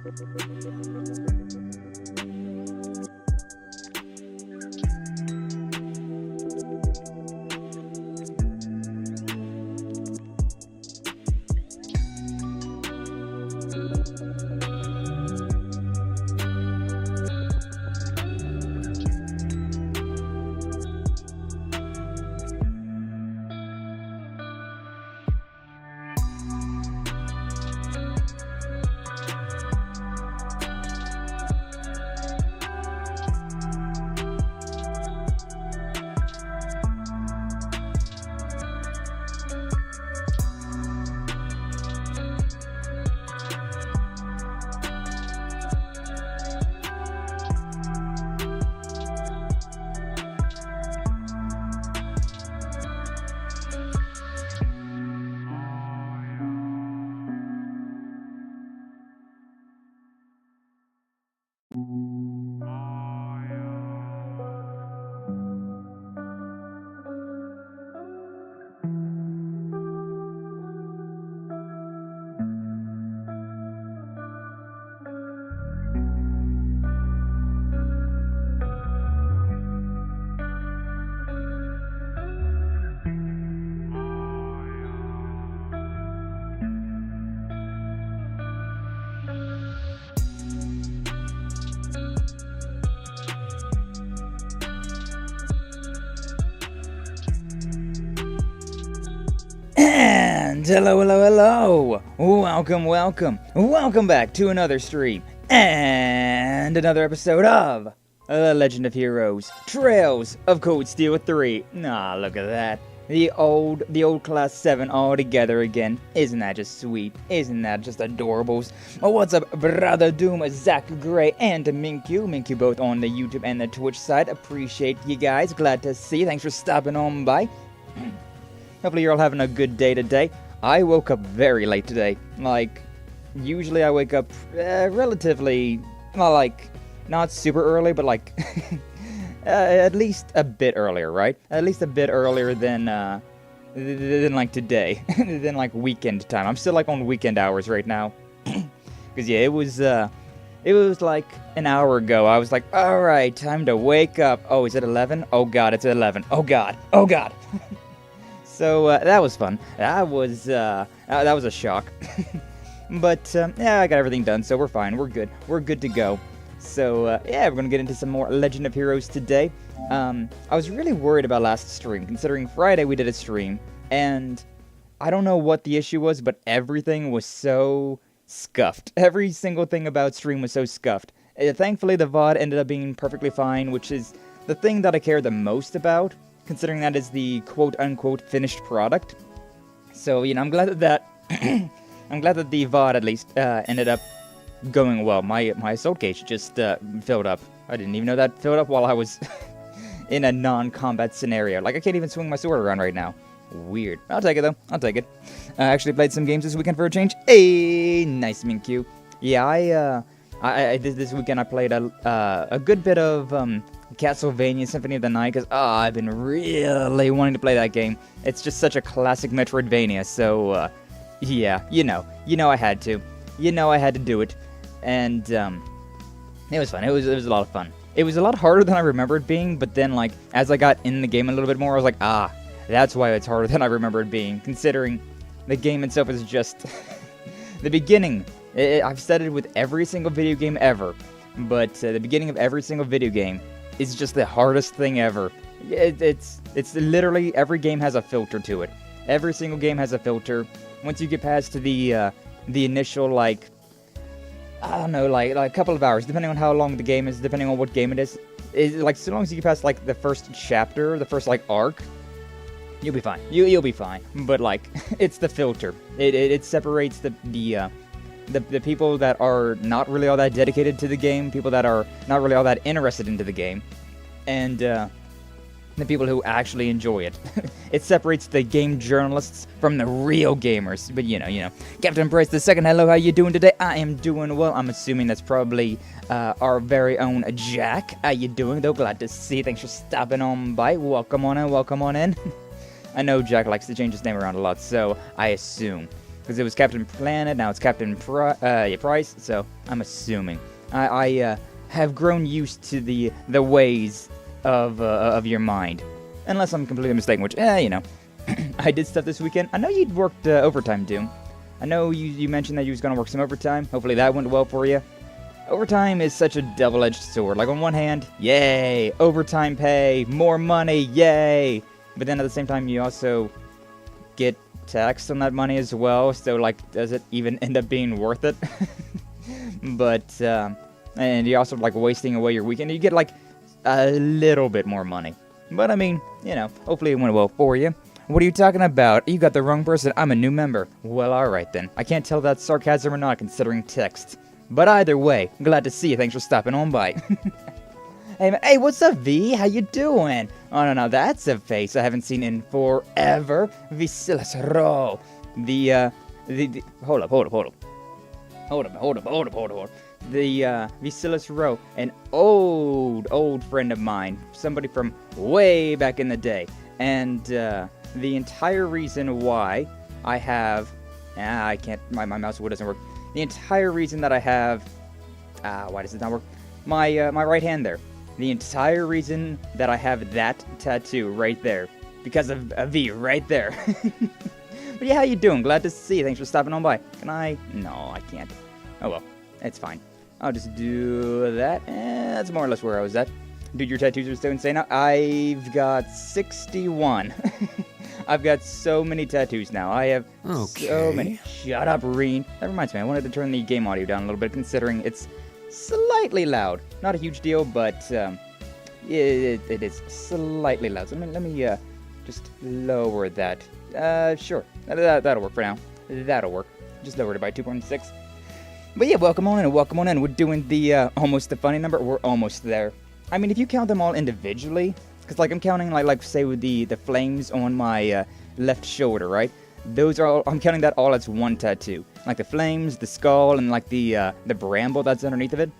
And hello, welcome back to another stream and another episode of The Legend of Heroes Trails of Cold Steel 3. Nah, look at that. The old class 7 all together again. Isn't that just sweet? Isn't that just adorables? Well, what's up, Brother Doom, Zach Gray, and Minku both on the YouTube and the Twitch side. Appreciate you guys. Glad to see you. Thanks for stopping on by. Hopefully you're all having a good day today. I woke up very late today. Like, usually I wake up relatively, well, like, not super early, but like, at least a bit earlier, right? At least a bit earlier than like today, than like weekend time. I'm still like on weekend hours right now. Because yeah, it was like an hour ago. I was like, all right, time to wake up. Oh, is it 11? Oh God, it's 11. Oh God. So that was fun. That was a shock. But yeah, I got everything done, so we're fine. We're good. We're good to go. So yeah, we're gonna get into some more Legend of Heroes today. I was really worried about last stream, considering Friday we did a stream, and I don't know what the issue was, but everything was so scuffed. Every single thing about stream was so scuffed. Thankfully, the VOD ended up being perfectly fine, which is the thing that I care the most about, considering that is the quote-unquote finished product. So, you know, I'm glad that I'm glad that the VOD at least ended up going well. My soul cage just filled up. I didn't even know that filled up while I was in a non-combat scenario. Like, I can't even swing my sword around right now. Weird. I'll take it, though. I'll take it. I actually played some games this weekend for a change. Hey, nice, Minku. Yeah, I this weekend I played a good bit of Castlevania Symphony of the Night, because I've been really wanting to play that game. It's just such a classic Metroidvania, so yeah, you know I had to. You know I had to do it. And it was fun. It was a lot of fun. It was a lot harder than I remember it being, but then, like, as I got in the game a little bit more, I was like, that's why it's harder than I remember it being, considering the game itself is just the beginning. I've said it with every single video game ever, but the beginning of every single video game is just the hardest thing ever. It's literally, every game has a filter to it. Every single game has a filter. Once you get past the initial, like, I don't know, like a couple of hours, depending on how long the game is, depending on what game it is, like, so long as you get past, like, the first chapter, the first, like, arc, you'll be fine. You'll be fine. But, like, it's the filter. It separates the people that are not really all that dedicated to the game, people that are not really all that interested into the game, and the people who actually enjoy it. It separates the game journalists from the real gamers. But you know. Captain Price II, hello, how you doing today? I am doing well. I'm assuming that's probably our very own Jack. How you doing, though? Glad to see you. Thanks for stopping on by. Welcome on in. I know Jack likes to change his name around a lot, so I assume. because it was Captain Planet, now it's Captain Price, so I'm assuming. I have grown used to the ways of your mind. Unless I'm completely mistaken, which, you know. I did stuff this weekend. I know you'd worked overtime, Doom. I know you mentioned that you was going to work some overtime. Hopefully that went well for you. Overtime is such a double-edged sword. Like, on one hand, yay, overtime pay, more money, yay. But then at the same time, you also get taxed on that money as well. So, like, does it even end up being worth it? But, and you're also, like, wasting away your weekend. You get, like, a little bit more money. But, I mean, you know, hopefully it went well for you. What are you talking about? You got the wrong person. I'm a new member. Well, alright then. I can't tell if that's sarcasm or not, considering text. But either way, glad to see you. Thanks for stopping on by. Hey, man. Hey, what's up, V? How you doing? Oh, no, that's a face I haven't seen in forever. Vicilis Ro. Hold up. The Vicilis Ro, an old friend of mine. Somebody from way back in the day. And, the entire reason why I have... I can't... My mouse wheel doesn't work. The entire reason that I have... why does it not work? My right hand there. The entire reason that I have that tattoo right there. Because of a V right there. But yeah, how you doing? Glad to see you. Thanks for stopping on by. Can I... No, I can't. Oh well. It's fine. I'll just do that. That's more or less where I was at. Dude, your tattoos are so insane. I've got 61. I've got so many tattoos now. I have so many. Shut up, Reen. That reminds me, I wanted to turn the game audio down a little bit, considering it's slightly loud. Not a huge deal, but it is slightly loud. So let me just lower that. Sure. That'll work for now. That'll work. Just lowered it by 2.6. But yeah, welcome on in. We're doing the almost the funny number. We're almost there. I mean, if you count them all individually, because like I'm counting like say with the flames on my left shoulder, right? Those are all, I'm counting that all as one tattoo. Like the flames, the skull, and like the bramble that's underneath of it.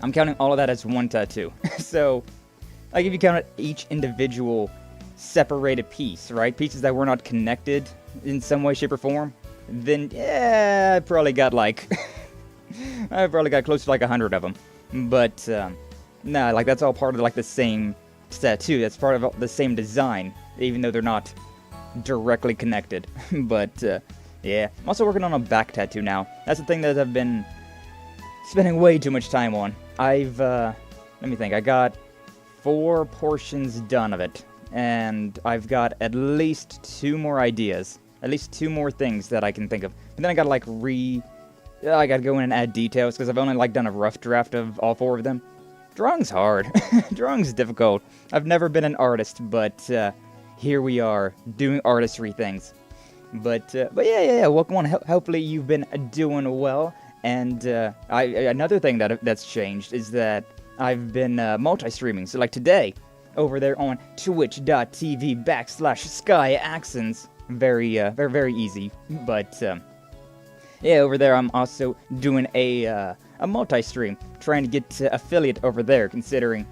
I'm counting all of that as one tattoo. So, like if you count each individual separated piece, right? Pieces that were not connected in some way, shape, or form, then yeah, I probably got like I probably got close to like 100 of them. But nah, like that's all part of like the same tattoo. That's part of the same design, even though they're not directly connected. But yeah, I'm also working on a back tattoo now. That's the thing that I've been spending way too much time on. I've let me think. I got 4 portions done of it, and I've got at least 2 more ideas. At least 2 more things that I can think of. And then I gotta like I gotta go in and add details, because I've only like done a rough draft of all 4 of them. Drawing's hard. Drawing's difficult. I've never been an artist, but here we are, doing artistry things. But yeah, welcome on. Hopefully you've been doing well. And another thing that's changed is that I've been multi-streaming. So like today, over there on twitch.tv/SkyAccents. Very easy. But yeah, over there I'm also doing a multi-stream, trying to get affiliate over there, considering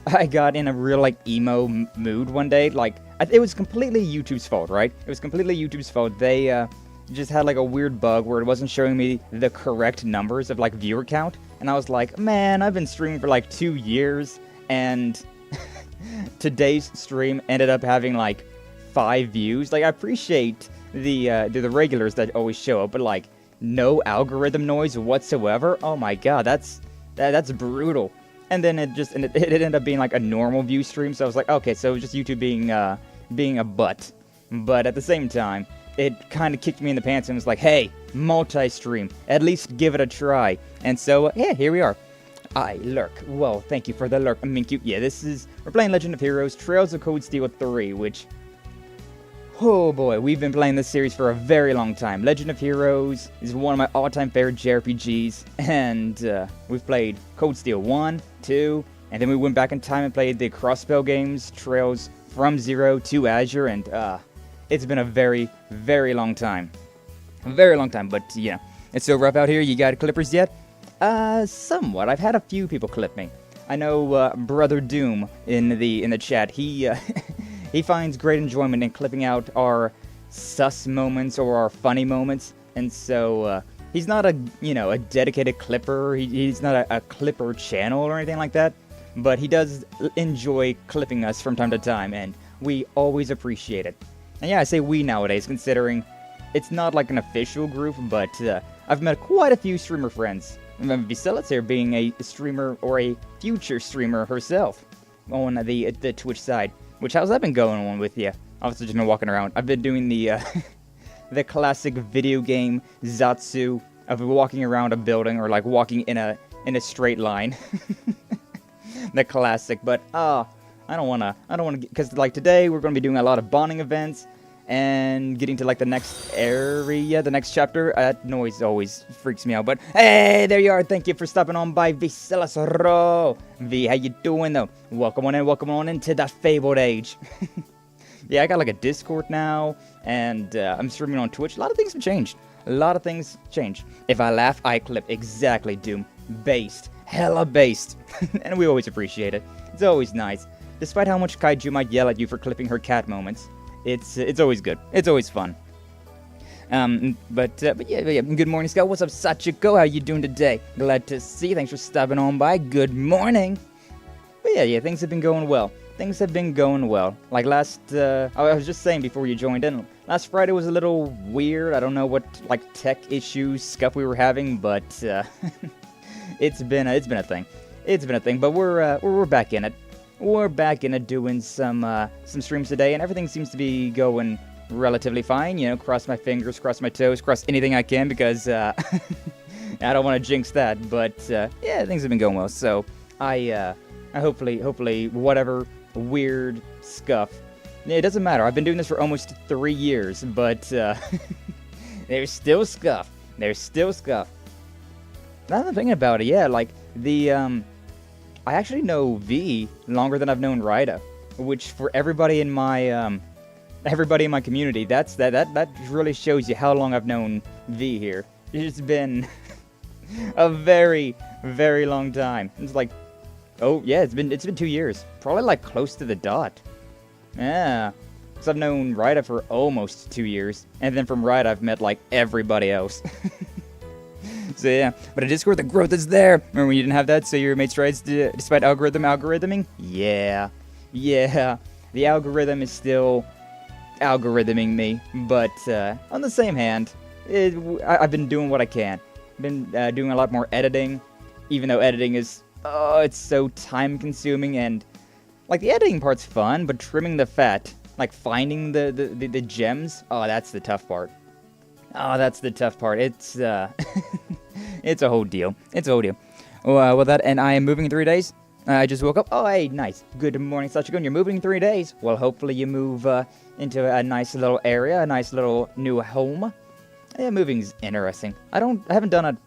I got in a real like emo mood one day. Like it was completely YouTube's fault, right? It was completely YouTube's fault. They just had like a weird bug where it wasn't showing me the correct numbers of like viewer count, and I was like, man, I've been streaming for like 2 years, and today's stream ended up having like 5 views. Like I appreciate the regulars that always show up, but like no algorithm noise whatsoever. Oh my god, that's brutal. And then it ended up being like a normal view stream. So I was like, okay, so it was just YouTube being a butt. But at the same time, it kind of kicked me in the pants and was like, hey, multi-stream, at least give it a try. And so yeah, here we are. I lurk. Well, thank you for the lurk, Minku. Yeah, we're playing Legend of Heroes Trails of Cold Steel 3, which, oh boy, we've been playing this series for a very long time. Legend of Heroes is one of my all-time favorite JRPGs, and we've played Cold Steel 1, 2, and then we went back in time and played the cross-spell games, Trails from Zero to Azure, and it's been a very, very long time. A very long time, but yeah, it's so rough out here. You got clippers yet? Somewhat. I've had a few people clip me. I know Brother Doom in the chat. He he finds great enjoyment in clipping out our sus moments or our funny moments. And so he's not a dedicated clipper. He's not a clipper channel or anything like that. But he does enjoy clipping us from time to time, and we always appreciate it. And yeah, I say we nowadays, considering it's not like an official group, but I've met quite a few streamer friends. Vicella's here being a streamer or a future streamer herself on the Twitch side. Which, how's that been going on with you? I've also just been walking around. I've been doing the the classic video game Zatsu of walking around a building or like walking in a straight line. The classic, but I don't wanna, because like today we're gonna be doing a lot of bonding events and getting to like the next area, the next chapter. That noise always freaks me out, but hey, there you are. Thank you for stopping on by, Vicella's. V, how you doing though? Welcome on into the fabled age. Yeah, I got like a Discord now, and I'm streaming on Twitch. A lot of things have changed. If I laugh, I clip. Exactly, Doom. Based. Hella based. And we always appreciate it. It's always nice. Despite how much Kaiju might yell at you for clipping her cat moments, it's always good. It's always fun. But yeah. Good morning, Scott. What's up, Sachiko? How you doing today? Glad to see you. Thanks for stopping on by. Good morning. But yeah, things have been going well. Like last, I was just saying before you joined in, last Friday was a little weird. I don't know what, like, tech issues, stuff we were having, but, it's been a thing. But we're back in it. We're back in it doing some streams today, and everything seems to be going relatively fine. You know, cross my fingers, cross my toes, cross anything I can, because, I don't want to jinx that, but, yeah, things have been going well, so I hopefully, whatever weird scuff. It doesn't matter. I've been doing this for almost 3 years, but there's still scuff. Now that I'm thinking about it, yeah, like I actually know V longer than I've known Ryda, which for everybody in my community, that really shows you how long I've known V here. It's been a very, very long time. It's like, oh yeah, it's been 2 years. Probably like close to the dot. Yeah. So I've known Ryda for almost 2 years. And then from Ryda I've met like everybody else. So yeah. But in Discord the growth is there. Remember when you didn't have that, so your mate strides despite algorithming? Yeah. The algorithm is still algorithming me. But on the same hand, I've been doing what I can. Been doing a lot more editing. Even though editing is it's so time consuming, and like the editing part's fun, but trimming the fat, like finding the gems, that's the tough part. It's it's a whole deal. Well, that, and I am moving in 3 days. I just woke up. Oh, hey, nice. Good morning, Sachiko. You're moving in 3 days. Well, hopefully you move into a nice little area, a nice little new home. Yeah, moving's interesting. I haven't done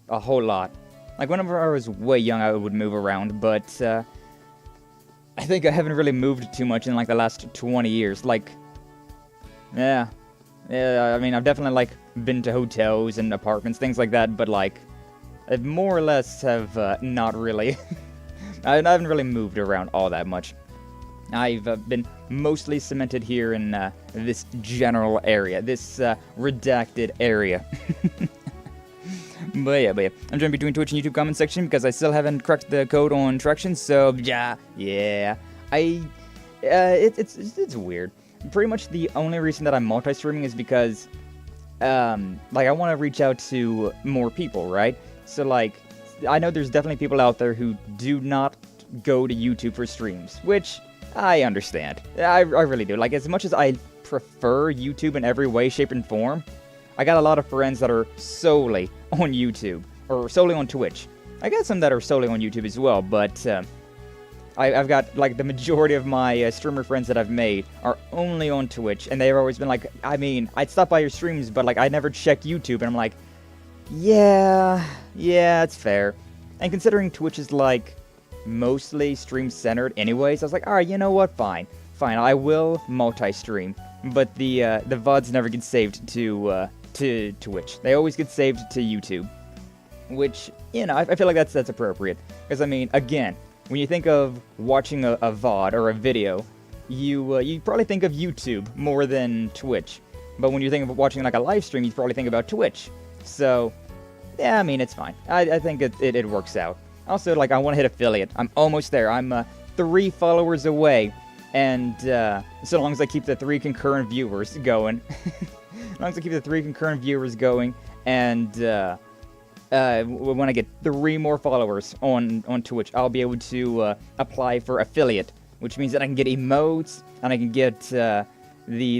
a whole lot. Like, whenever I was way young, I would move around, but, I think I haven't really moved too much in, like, the last 20 years. Like, yeah, I mean, I've definitely, like, been to hotels and apartments, things like that, but, like, I more or less have, not really, I haven't really moved around all that much. I've been mostly cemented here in, this general area, this, redacted area. But yeah. I'm jumping between Twitch and YouTube comment section because I still haven't cracked the code on traction, so yeah. It's weird. Pretty much the only reason that I'm multi-streaming is because, like, I want to reach out to more people, right? So, like, I know there's definitely people out there who do not go to YouTube for streams, which I understand. I really do. Like, as much as I prefer YouTube in every way, shape, and form, I got a lot of friends that are solely on YouTube, or solely on Twitch. I got some that are solely on YouTube as well, but I've got, like, the majority of my streamer friends that I've made are only on Twitch, and they've always been like, I mean, I'd stop by your streams, but, like, I never check YouTube, and I'm like, yeah, it's fair. And considering Twitch is, like, mostly stream-centered anyways, I was like, alright, you know what, fine, I will multi-stream, but the VODs never get saved to Twitch. They always get saved to YouTube, which, you know, I feel like that's appropriate, because, I mean, again, when you think of watching a VOD or a video, you probably think of YouTube more than Twitch, But when you're thinking of watching like a live stream, you probably think about Twitch. So, yeah, I mean, it's fine. I think it works out. Also, like, I want to hit affiliate. I'm almost there. I'm 3 followers away. And so long as I keep the 3 concurrent viewers going. As long as I keep the 3 concurrent viewers going. And when I get 3 more followers on Twitch, I'll be able to apply for affiliate. Which means that I can get emotes, and I can get the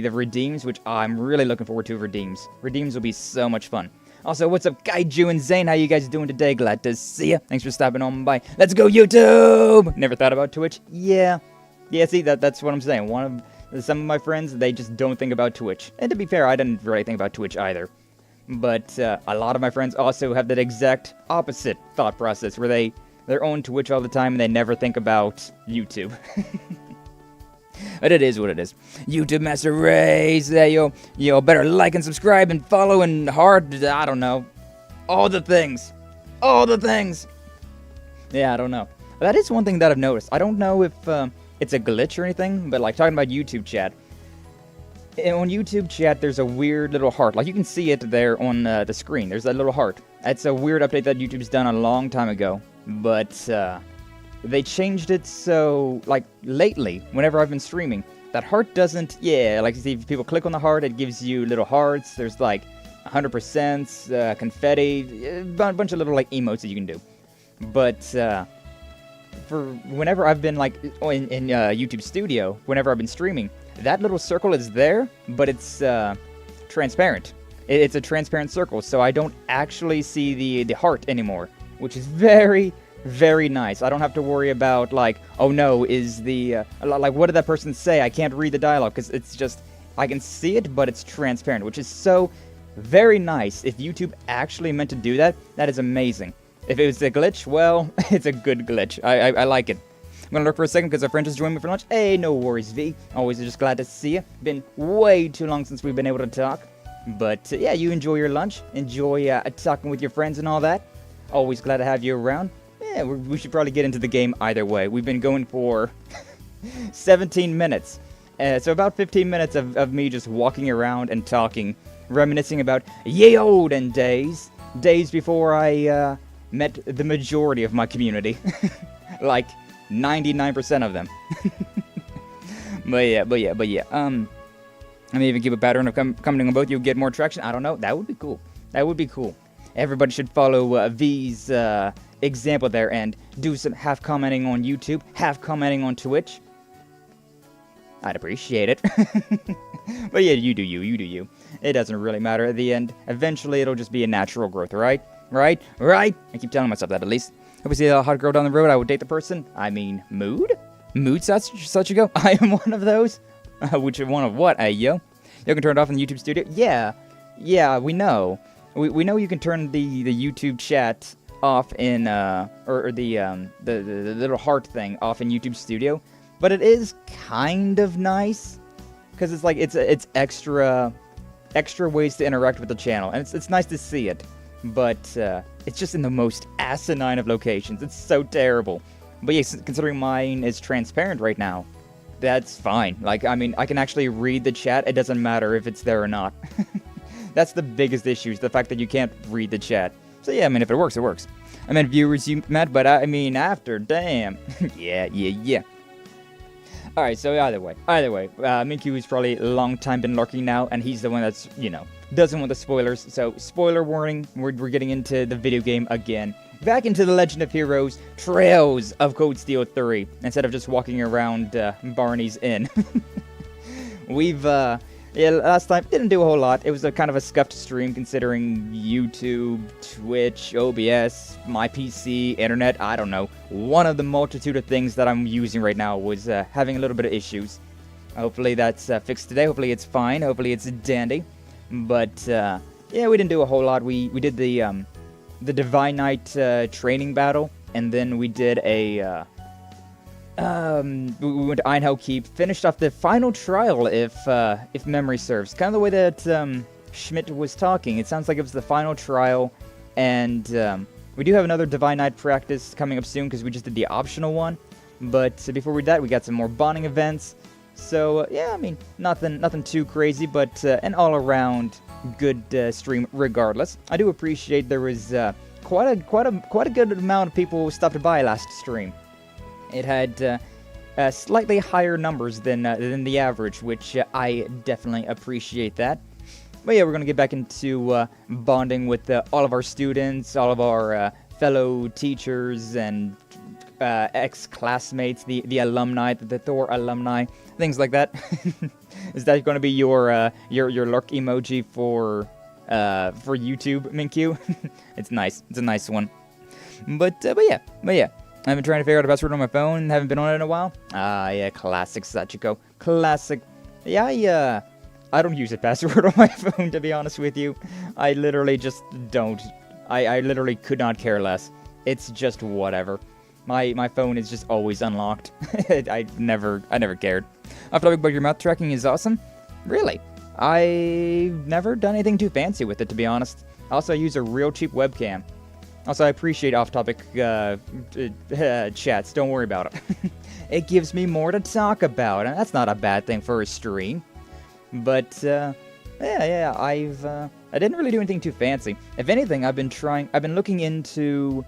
redeems, which I'm really looking forward to redeems. Redeems will be so much fun. Also, what's up, Kaiju and Zane? How you guys doing today? Glad to see ya. Thanks for stopping on by. Let's go, YouTube! Never thought about Twitch? Yeah. Yeah, see, that's what I'm saying. Some of my friends, they just don't think about Twitch. And to be fair, I didn't really think about Twitch either. But a lot of my friends also have that exact opposite thought process, where they're on Twitch all the time and they never think about YouTube. But it is what it is. YouTube Master Race, yo, better like and subscribe and follow and heart, I don't know. All the things. Yeah, I don't know. That is one thing that I've noticed. I don't know if it's a glitch or anything, but like talking about YouTube chat. On YouTube chat, there's a weird little heart. Like, you can see it there on the screen. There's that little heart. That's a weird update that YouTube's done a long time ago. But they changed it so, like, lately, whenever I've been streaming, that heart doesn't, like, see, if people click on the heart, it gives you little hearts. There's, like, 100%, confetti, a bunch of little, like, emotes that you can do. But, for whenever I've been, like, in YouTube Studio, whenever I've been streaming, that little circle is there, but it's, transparent. It's a transparent circle, so I don't actually see the heart anymore, which is very, very nice. I don't have to worry about, like, oh no, is the, like, what did that person say? I can't read the dialogue, because it's just, I can see it, but it's transparent, which is so very nice. If YouTube actually meant to do that, that is amazing. If it was a glitch, well, it's a good glitch. I like it. I'm gonna look for a second, because our friend just joined me for lunch. Hey, no worries, V. Always just glad to see you. Been way too long since we've been able to talk. But, yeah, you enjoy your lunch. Enjoy talking with your friends and all that. Always glad to have you around. Yeah, we should probably get into the game either way. We've been going for 17 minutes. So about 15 minutes of me just walking around and talking, reminiscing about ye olden days. Days before I met the majority of my community. Like 99% of them. But yeah. I may even keep a pattern of commenting on both. You'll get more traction. I don't know. That would be cool. Everybody should follow V's example there and do some half commenting on YouTube, half commenting on Twitch. I'd appreciate it. But yeah, you do you. It doesn't really matter at the end. Eventually, it'll just be a natural growth, right? Right? I keep telling myself that at least. If we see a hot girl down the road, I would date the person. I mean, mood such a go. I am one of those. Which one of what, yo? You can turn it off in the YouTube studio? Yeah, we know. We know you can turn the YouTube chat off in, or the little heart thing off in YouTube Studio, but it is kind of nice, because it's like, it's extra ways to interact with the channel, and it's nice to see it, but, it's just in the most asinine of locations. It's so terrible. But yes, considering mine is transparent right now, that's fine. Like, I mean, I can actually read the chat. It doesn't matter if it's there or not. That's the biggest issue, is the fact that you can't read the chat. So yeah, I mean, if it works, it works. I meant viewers you met, but I mean after, damn. Yeah. Alright, so either way, Minkyu has probably a long time been lurking now, and he's the one that's, doesn't want the spoilers. So, spoiler warning, we're getting into the video game again. Back into the Legend of Heroes Trails of Cold Steel 3, instead of just walking around Barney's Inn. We've, last time, didn't do a whole lot. It was a kind of a scuffed stream, considering YouTube, Twitch, OBS, my PC, internet, I don't know. One of the multitude of things that I'm using right now was having a little bit of issues. Hopefully that's fixed today. Hopefully it's fine. Hopefully it's dandy. But, yeah, we didn't do a whole lot. We did the Divine Knight training battle, and then we did a, we went to Einhel Keep, finished off the final trial, if memory serves. Kind of the way that, Schmidt was talking. It sounds like it was the final trial, and, we do have another Divine Knight practice coming up soon, because we just did the optional one. But before we did that, we got some more bonding events, So yeah, I mean, nothing too crazy, but an all-around good stream regardless. I do appreciate there was quite a good amount of people who stopped by last stream. It had slightly higher numbers than the average, which I definitely appreciate that. But yeah, we're gonna get back into bonding with all of our students, all of our fellow teachers and ex-classmates, the alumni, the Thor alumni, things like that. Is that going to be your lurk emoji for YouTube, Minkyu? It's nice. It's a nice one. But yeah. I've been trying to figure out a password on my phone. Haven't been on it in a while. Yeah, classic Sachiko. Classic. Yeah, I don't use a password on my phone, to be honest with you. I literally just don't. I literally could not care less. It's just whatever. My phone is just always unlocked. I never cared. Off topic, but your mouth tracking is awesome. Really? I've never done anything too fancy with it, to be honest. Also, I use a real cheap webcam. Also, I appreciate off-topic chats. Don't worry about it. It gives me more to talk about, and that's not a bad thing for a stream. But yeah, I didn't really do anything too fancy. If anything, I've been looking into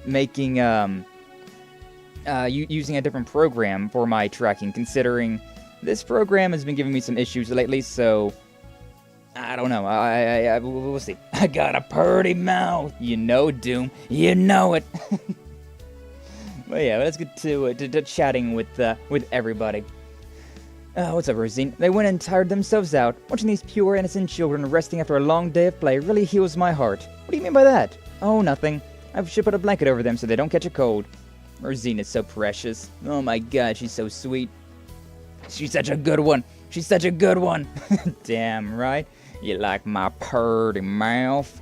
making using a different program for my tracking, considering this program has been giving me some issues lately, so I don't know. We'll see. I got a purty mouth, you know, Doom. You know it. But yeah, let's get to chatting with everybody. What's up, Rosine? They went and tired themselves out. Watching these pure, innocent children resting after a long day of play really heals my heart. What do you mean by that? Oh, nothing. I should put a blanket over them so they don't catch a cold. Rosine is so precious. Oh my god, she's so sweet. She's such a good one. She's such a good one. Damn right. You like my purty mouth.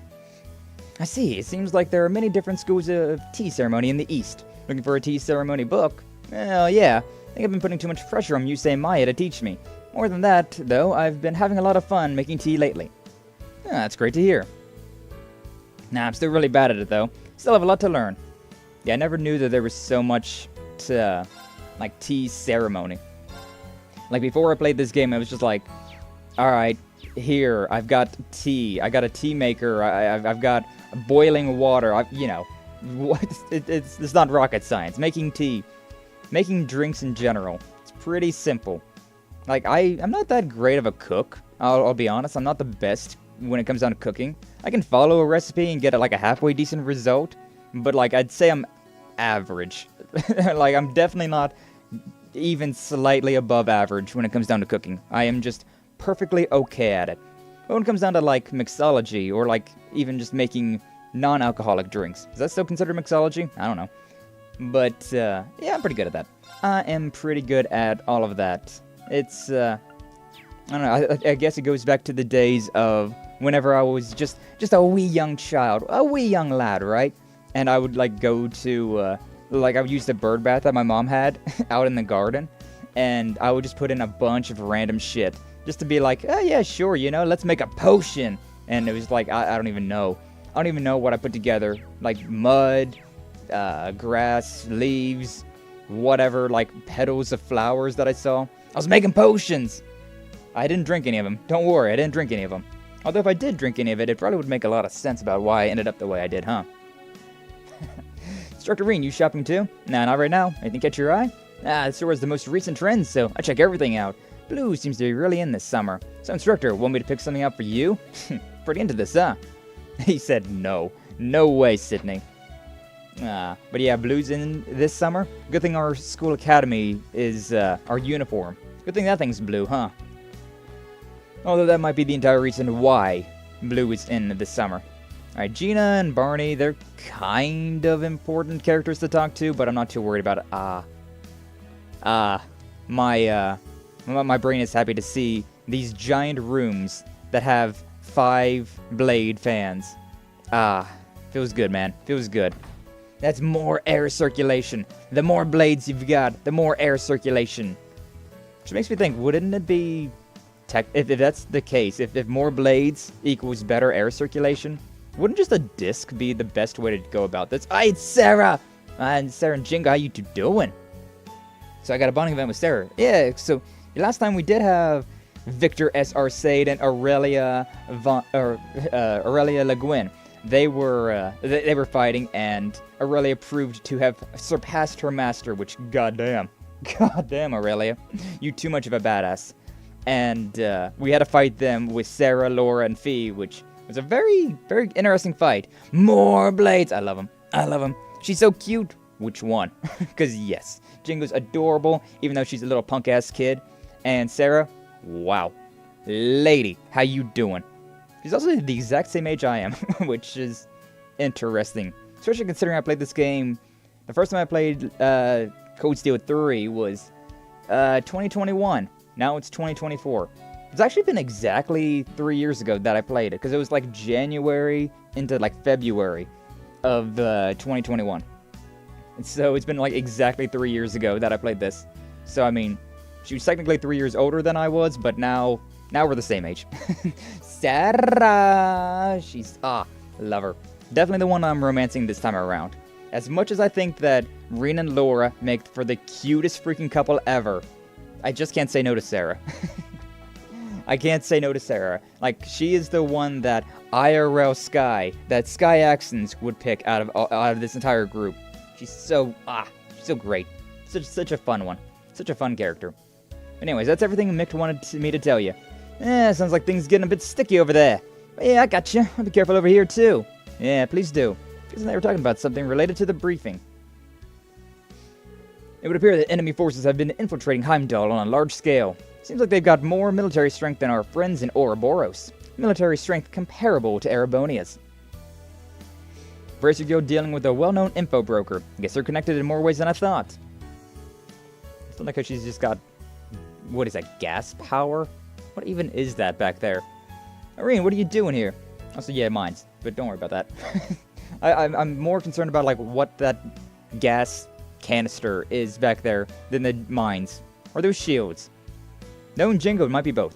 I see. It seems like there are many different schools of tea ceremony in the East. Looking for a tea ceremony book? Well, yeah. I think I've been putting too much pressure on Yusei Maya to teach me. More than that, though, I've been having a lot of fun making tea lately. That's great to hear. Nah, I'm still really bad at it, though. Still have a lot to learn. Yeah, I never knew that there was so much to, like, tea ceremony. Like, before I played this game, I was just like, alright, here, I've got tea. I got a tea maker. I've got boiling water. You know, what? It's not rocket science. Making tea. Making drinks in general. It's pretty simple. Like, I'm not that great of a cook. I'll be honest. I'm not the best when it comes down to cooking. I can follow a recipe and get, like, a halfway decent result. But, like, I'd say I'm average. Like, I'm definitely not even slightly above average when it comes down to cooking. I am just perfectly okay at it. But when it comes down to, like, mixology, or, like, even just making non-alcoholic drinks. Is that still considered mixology? I don't know. But, yeah, I'm pretty good at that. I am pretty good at all of that. It's, I don't know, I guess it goes back to the days of whenever I was just a wee young child, a wee young lad, right? And I would, like, go to, like, I would use the bird bath that my mom had out in the garden, and I would just put in a bunch of random shit, just to be like, oh, yeah, sure, you know, let's make a potion. And it was like, I don't even know. I don't even know what I put together. Like, mud, grass, leaves, whatever, like, petals of flowers that I saw. I was making potions! I didn't drink any of them. Don't worry, I didn't drink any of them. Although if I did drink any of it, it probably would make a lot of sense about why I ended up the way I did, huh? Instructor Reen, you shopping too? Nah, not right now. Anything catch your eye? This store has the most recent trends, so I check everything out. Blue seems to be really in this summer. So, Instructor, want me to pick something out for you? Pretty into this, huh? He said no. No way, Sydney. But yeah, blue's in this summer. Good thing our school academy is our uniform. Good thing that thing's blue, huh? Although that might be the entire reason why blue is in this summer. Alright, Gina and Barney, they're kind of important characters to talk to, but I'm not too worried about it. My brain is happy to see these giant rooms that have 5 blade fans. Feels good, man. Feels good. That's more air circulation. The more blades you've got, the more air circulation. Which makes me think, wouldn't it be... if that's the case, if more blades equals better air circulation, wouldn't just a disc be the best way to go about this? Hey, it's Sarah! And Sarah and Jinga, how you two doing? So I got a bonding event with Sarah. Yeah, so Last time we did have Victor S. Arcade and Aurelia Le Guin. They were fighting, and Aurelia proved to have surpassed her master, which, goddamn, Aurelia, you too much of a badass. And we had to fight them with Sarah, Laura, and Fee, which was a very, very interesting fight. More blades! I love them. She's so cute. Which one? Because yes, Jingo's adorable, even though she's a little punk-ass kid. And Sarah, wow. Lady, how you doing? She's also the exact same age I am, which is interesting. Especially considering I played this game, the first time I played Code Steel 3 was 2021. Now it's 2024. It's actually been exactly 3 years ago that I played it, because it was like January into like February of 2021. And so it's been like exactly 3 years ago that I played this. So I mean, she was technically 3 years older than I was, but now we're the same age. Sarah! She's, love her. Definitely the one I'm romancing this time around. As much as I think that Reen and Laura make for the cutest freaking couple ever, I just can't say no to Sarah. I can't say no to Sarah. Like, she is the one that IRL Sky, that Sky Accents would pick out of this entire group. She's so great. Such a fun one. Such a fun character. Anyways, that's everything Mick wanted me to tell you. Sounds like things getting a bit sticky over there. But yeah, I got you. I'll be careful over here too. Yeah, please do. Because they were talking about something related to the briefing. It would appear that enemy forces have been infiltrating Heimdallr on a large scale. Seems like they've got more military strength than our friends in Ouroboros. Military strength comparable to Erebonia's. Brace your go dealing with a well-known info broker. Guess they're connected in more ways than I thought. It's not like how she's just got... What is that, gas power? What even is that back there? Irene, what are you doing here? Also, yeah, mines, but don't worry about that. I'm more concerned about, like, what that gas canister is back there than the mines. Or those shields. No, and Jingo, it might be both.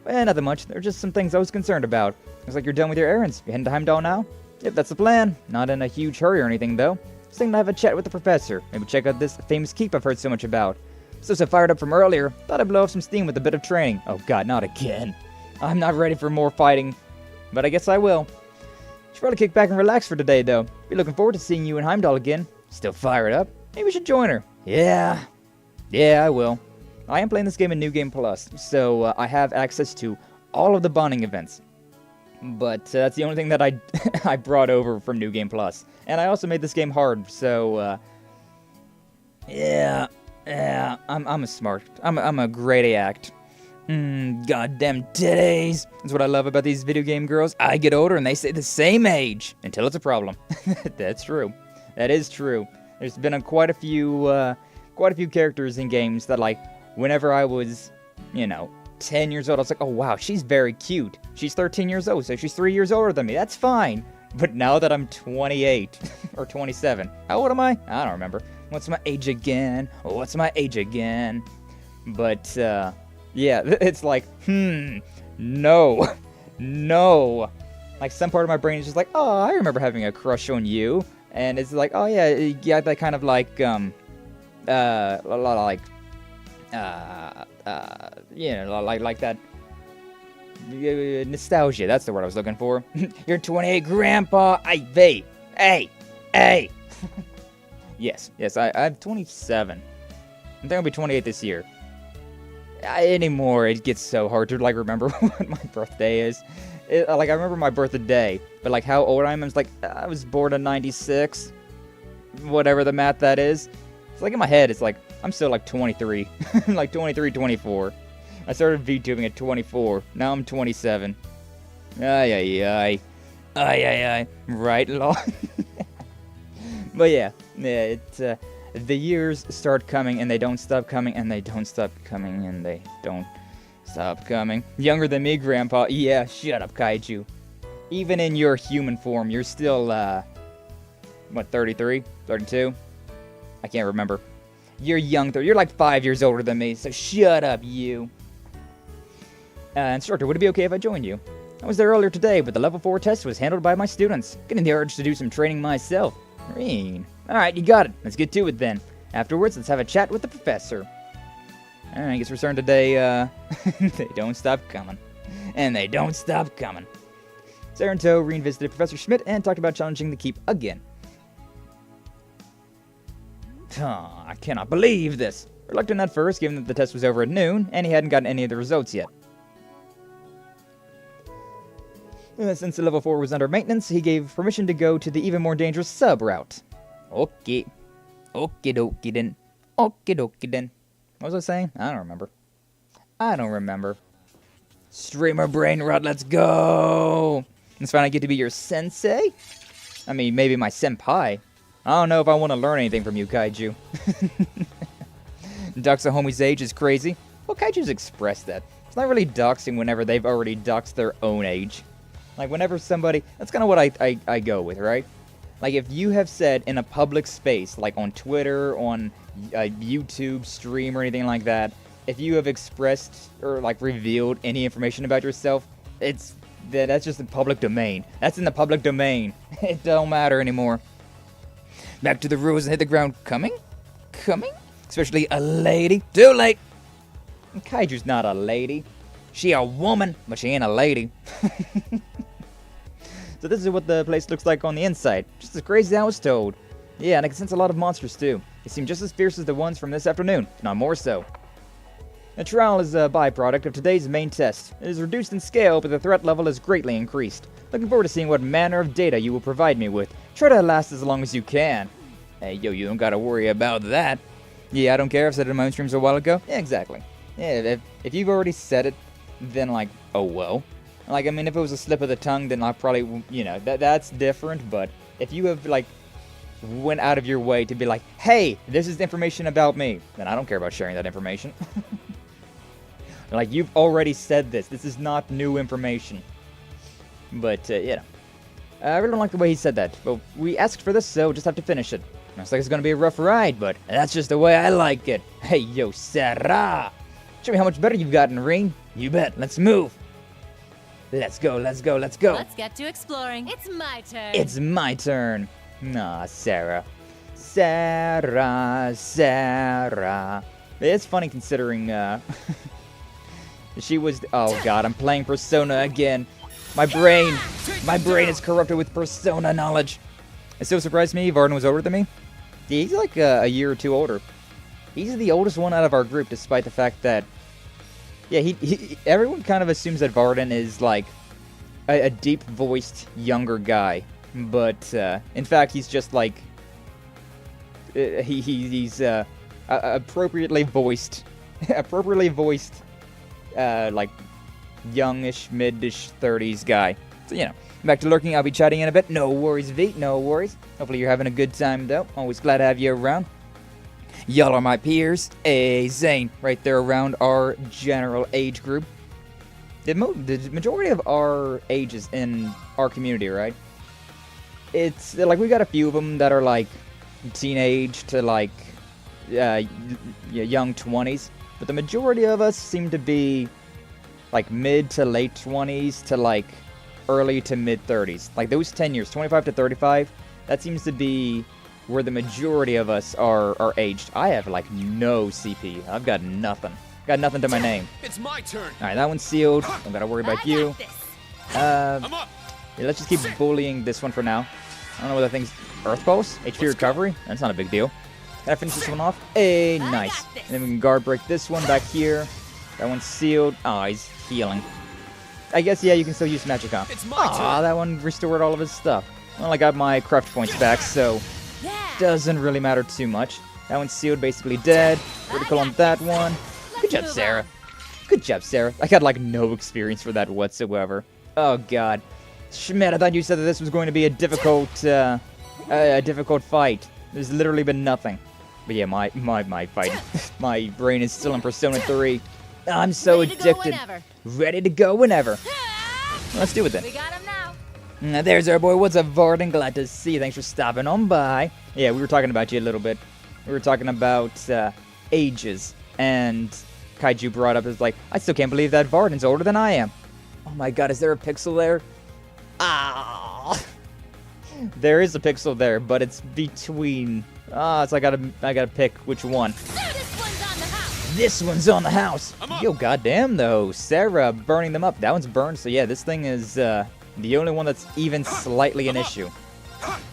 Nothing much. There are just some things I was concerned about. Looks like you're done with your errands. You heading to Heimdallr now? Yep, that's the plan. Not in a huge hurry or anything, though. Just thinking to have a chat with the professor. Maybe check out this famous keep I've heard so much about. Still so fired up from earlier. Thought I'd blow off some steam with a bit of training. Oh god, not again. I'm not ready for more fighting. But I guess I will. Should probably kick back and relax for today, though. Be looking forward to seeing you in Heimdallr again. Still fired up? Maybe we should join her. Yeah, I will. I am playing this game in New Game Plus, so I have access to all of the bonding events. But that's the only thing that I brought over from New Game Plus. And I also made this game hard, so yeah, I'm a smart. I'm a grade A act. Goddamn titties. That's what I love about these video game girls. I get older and they stay the same age until it's a problem. That's true. That is true. There's been quite a few characters in games that, like, whenever I was, 10 years old, I was like, oh wow, she's very cute. She's 13 years old, so she's 3 years older than me. That's fine. But now that I'm 28 or 27, how old am I? I don't remember. What's my age again? But yeah, it's like, no. Like, some part of my brain is just like, oh, I remember having a crush on you. And it's like, oh yeah, you got that kind of like, like that nostalgia. That's the word I was looking for. You're 28, Grandpa. Hey. Yes, I'm 27. I think I'll be 28 this year. Anymore, it gets so hard to, like, remember what my birthday is. I remember my birthday, but, like, how old I am, it's like, I was born in 96. Whatever the math that is. It's like, in my head, it's like, I'm still, like, 23. Like, 23, 24. I started VTubing at 24. Now I'm 27. Ay. Right, lol. But yeah, it's, the years start coming, and they don't stop coming, and they don't stop coming, and they don't stop coming. Younger than me, Grandpa. Yeah, shut up, Kaiju. Even in your human form, you're still, what, 33? 32? I can't remember. You're young, though. You're like 5 years older than me, so shut up, you. Instructor, would it be okay if I joined you? I was there earlier today, but the level 4 test was handled by my students. Getting the urge to do some training myself. Green. Alright, you got it. Let's get to it then. Afterwards, let's have a chat with the professor. Alright, I guess return today, they don't stop coming. And they don't stop coming. Sarah and Toe revisited Professor Schmidt and talked about challenging the keep again. I cannot believe this. Reluctant at first, given that the test was over at noon, and he hadn't gotten any of the results yet. Since the level 4 was under maintenance, he gave permission to go to the even more dangerous sub-route. Okay. Okie dokie then. Okie dokie then. What was I saying? I don't remember. Streamer brain rot, let's go! It's fine, I get to be your sensei? I mean, maybe my senpai. I don't know if I want to learn anything from you, Kaiju. Dox a homie's age is crazy. Well, Kaiju's expressed that. It's not really doxing whenever they've already doxed their own age. Like, whenever somebody... That's kind of what I go with, right? Like, if you have said in a public space, like on Twitter, on a YouTube stream or anything like that, if you have expressed or, like, revealed any information about yourself, that's just in public domain. That's in the public domain. It don't matter anymore. Back to the rules and hit the ground coming? Especially a lady. Too late! Kaiju's not a lady. She a woman, but she ain't a lady. So this is what the place looks like on the inside. Just as crazy as I was told. Yeah, and I can sense a lot of monsters too. They seem just as fierce as the ones from this afternoon, if not more so. The trial is a byproduct of today's main test. It is reduced in scale, but the threat level is greatly increased. Looking forward to seeing what manner of data you will provide me with. Try to last as long as you can. Hey, yo, you don't gotta worry about that. Yeah, I don't care. I've said it in my own streams a while ago. Yeah, exactly. Yeah, if you've already said it, then, like, oh well. Like, I mean, if it was a slip of the tongue, then I probably, you know, that's different. But if you have, like, went out of your way to be like, hey, this is information about me, then I don't care about sharing that information. Like, you've already said this. This is not new information. But, you know. I really don't like the way he said that. But we asked for this, so just have to finish it. Looks like it's gonna be a rough ride, but that's just the way I like it. Hey, yo, Sarah! Show me how much better you've gotten, Ring. You bet. Let's move. Let's go, let's go, let's go. Let's get to exploring. It's my turn. It's my turn. Nah, Sarah. Sarah. It's funny considering, she was... Oh, God, I'm playing Persona again. My brain is corrupted with Persona knowledge. It still surprised me Varden was older than me. Yeah, he's like a year or two older. He's the oldest one out of our group, despite the fact that... Yeah, everyone kind of assumes that Varden is, like, a deep-voiced younger guy. But, in fact, he's just, like... He's appropriately voiced... like, youngish, mid-ish 30s guy. So, you know. Back to lurking, I'll be chatting in a bit. No worries, V, no worries. Hopefully you're having a good time, though. Always glad to have you around. Y'all are my peers. Hey, Zane, right there around our general age group. The majority of our ages in our community, right? It's, like, we got a few of them that are, like, teenage to, like, young 20s. But the majority of us seem to be, like, mid to late 20s to, like, early to mid 30s. Like, those 10 years, 25 to 35, that seems to be where the majority of us are aged. I have, like, no CP. I've got nothing. Got nothing to my name. It's my turn. Alright, that one's sealed. Don't gotta worry about you. I'm up. Yeah, let's just keep bullying this one for now. I don't know what that thing's... Earth Pulse? HP recovery? That's not a big deal. Can I finish this one off? Hey, nice. And then we can guard break this one back here. That one's sealed. Oh, he's healing. I guess, yeah, you can still use Magic, huh? Aw, that one restored all of his stuff. Well, I got my craft points back, so... Doesn't really matter too much. That one's sealed, basically dead. Critical on that one. Good job, Sarah. Good job, Sarah. I got, like, no experience for that whatsoever. Oh, God. Schmidt, I thought you said that this was going to be a difficult fight. There's literally been nothing. But yeah, my fight. My brain is still in Persona 3. I'm so addicted. Ready to go whenever. Let's do it then. We got him now. There's our boy. What's up, Varden? Glad to see you. Thanks for stopping on by. Yeah, we were talking about you a little bit. We were talking about ages. And Kaiju brought up, is like, I still can't believe that Varden's older than I am. Oh my God, is there a pixel there? Ah. There is a pixel there, but it's between... Ah, so I gotta pick which one. This one's on the house. I'm up. Yo, goddamn though, Sarah burning them up. That one's burned, so yeah, this thing is the only one that's even slightly an issue.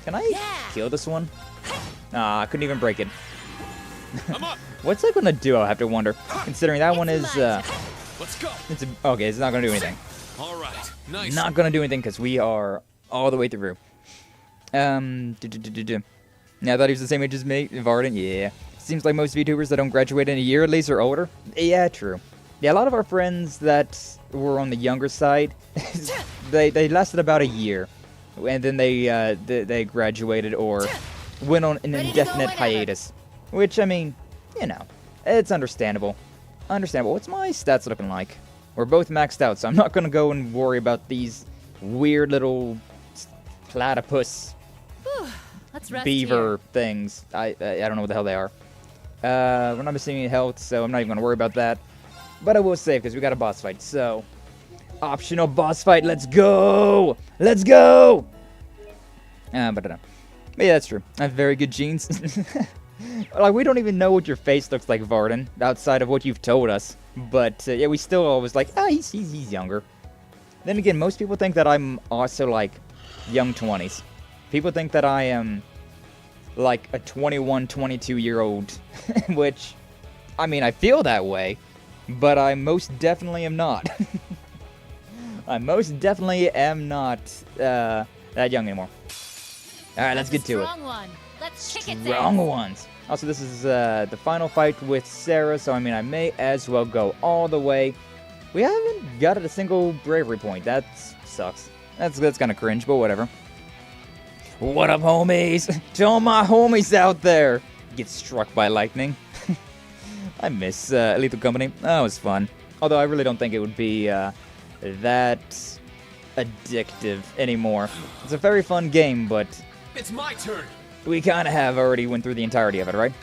Can I kill this one? Nah, I couldn't even break it. I'm up. What's that gonna do? I have to wonder. Considering that one is Let's go. okay, it's not gonna do anything. All right. Nice. Not gonna do anything because we are all the way through. Yeah, I thought he was the same age as me, Varden. Yeah. Seems like most VTubers that don't graduate in a year at least are older. Yeah, true. Yeah, a lot of our friends that were on the younger side, they lasted about a year, and then they graduated or went on an indefinite hiatus. Which, I mean, you know, it's understandable. Understandable. What's my stats looking like? We're both maxed out, so I'm not gonna go and worry about these weird little platypus Let's rest beaver here. things. I don't know what the hell they are. We're not missing any health, so I'm not even gonna worry about that. But I will save because we got a boss fight. So, optional boss fight. Let's go! Let's go! But yeah, that's true. I have very good genes. Like, we don't even know what your face looks like, Varden, outside of what you've told us. But yeah, we still always like, he's younger. Then again, most people think that I'm also like young 20s. People think that I am like a 21, 22-year-old, which, I mean, I feel that way, but I most definitely am not. I most definitely am not that young anymore. All right, let's get to it. Strong one. Let's kick it Strong there. ones. Also, this is the final fight with Sarah, so I mean, I may as well go all the way. We haven't got a single bravery point. That sucks. That's kind of cringe, but whatever. What up, homies? To all my homies out there. Get struck by lightning. I miss Lethal Company. That was fun. Although I really don't think it would be that addictive anymore. It's a very fun game, but It's my turn. we kind of have already went through the entirety of it, right?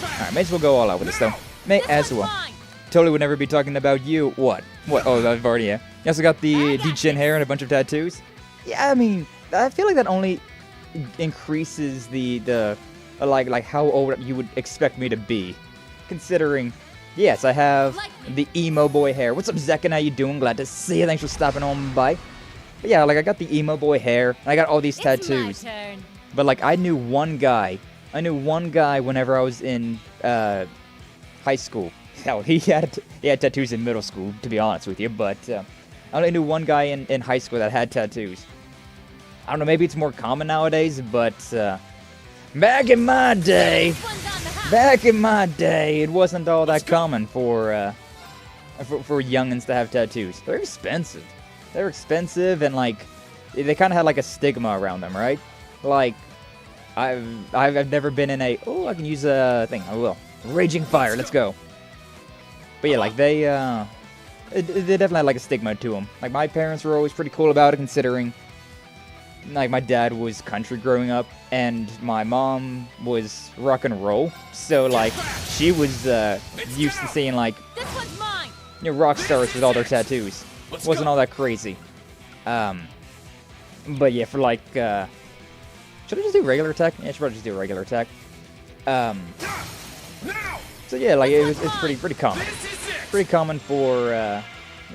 Alright, may as well go all out with this, though. May as well. Fine. Totally would never be talking about you. What? What? Oh, I've already, yeah. You also got the chin hair and a bunch of tattoos? Yeah, I mean, I feel like that only increases the like how old you would expect me to be. Considering, yes, I have the emo boy hair. What's up, Zekin? How you doing? Glad to see you. Thanks for stopping on by. But yeah, like, I got the emo boy hair, and I got all these tattoos. It's my turn. But, like, I knew one guy whenever I was in high school. Hell, he had tattoos in middle school, to be honest with you. But I only knew one guy in high school that had tattoos. I don't know, maybe it's more common nowadays, but back in my day, This one's on the house. it wasn't all that common for youngins to have tattoos. They're expensive. They're expensive, and like they kind of had like a stigma around them, right? Like I've never been in a I can use a thing. I will. Raging fire. Let's go. But yeah, like they definitely had like a stigma to them. Like my parents were always pretty cool about it, considering like my dad was country growing up, and my mom was rock and roll. So like she was used to seeing like This one's mine. rock stars with all their tattoos. Wasn't all that crazy. But yeah, for like should I just do regular attack? Yeah, I should probably just do regular attack. So yeah, like it's pretty common. Pretty common for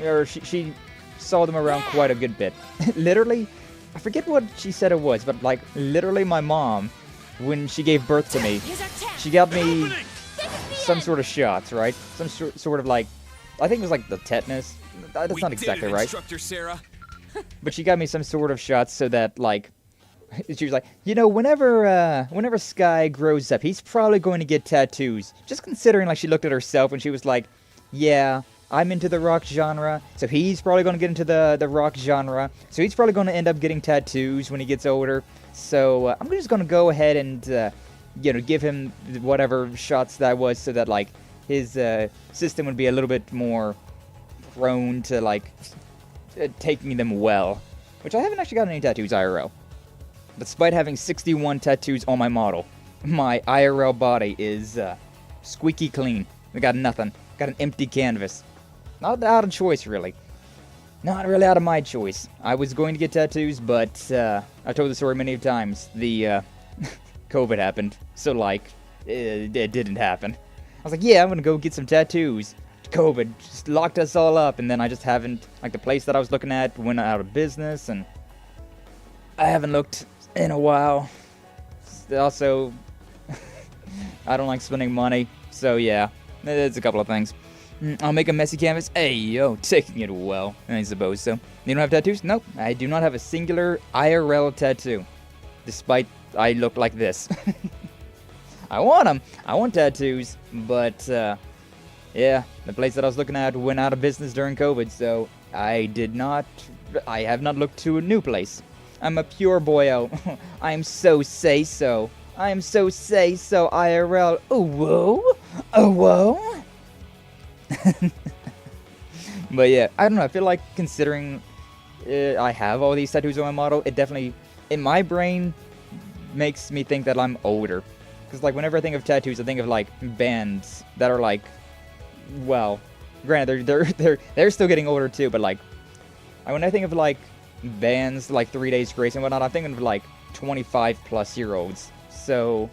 or she saw them around quite a good bit. Literally, I forget what she said it was, but like literally my mom, when she gave birth to me, Here's our tap. she got me This is the some end. sort of shots, right? Some sort of like, I think it was like the tetanus. That's We not did exactly it, right. Instructor Sarah. But she got me some sort of shots so that like, she was like, whenever Sky grows up, he's probably going to get tattoos. Just considering like she looked at herself and she was like, yeah, I'm into the rock genre, so he's probably going to get into the rock genre. So he's probably going to end up getting tattoos when he gets older. So I'm just going to go ahead and, give him whatever shots that was so that, like, his system would be a little bit more prone to, like, taking them well. Which I haven't actually got any tattoos IRL. Despite having 61 tattoos on my model, my IRL body is squeaky clean. I got nothing. Got an empty canvas. Not out of choice, really. Not really out of my choice. I was going to get tattoos, but I've told the story many times. The COVID happened, so like it didn't happen. I was like, yeah, I'm gonna go get some tattoos. COVID just locked us all up, and then I just haven't, like, the place that I was looking at went out of business, and I haven't looked in a while. Also, I don't like spending money, so yeah, it's a couple of things. I'll make a messy canvas. Hey, yo, taking it well. I suppose so. You don't have tattoos? Nope, I do not have a singular IRL tattoo, despite I look like this. I want them. I want tattoos, but, yeah, the place that I was looking at went out of business during COVID, so I have not looked to a new place. I'm a pure boyo. I'm so say-so. I'm so say-so IRL. Oh, whoa. Oh, whoa. But yeah, I don't know. I feel like considering I have all these tattoos on my model, it definitely, in my brain, makes me think that I'm older. Because, like, whenever I think of tattoos, I think of, like, bands that are, like, well, granted, they're still getting older, too, but, like, when I think of, like, bands like 3 Days Grace and whatnot, I'm thinking of, like, 25-plus-year-olds. So,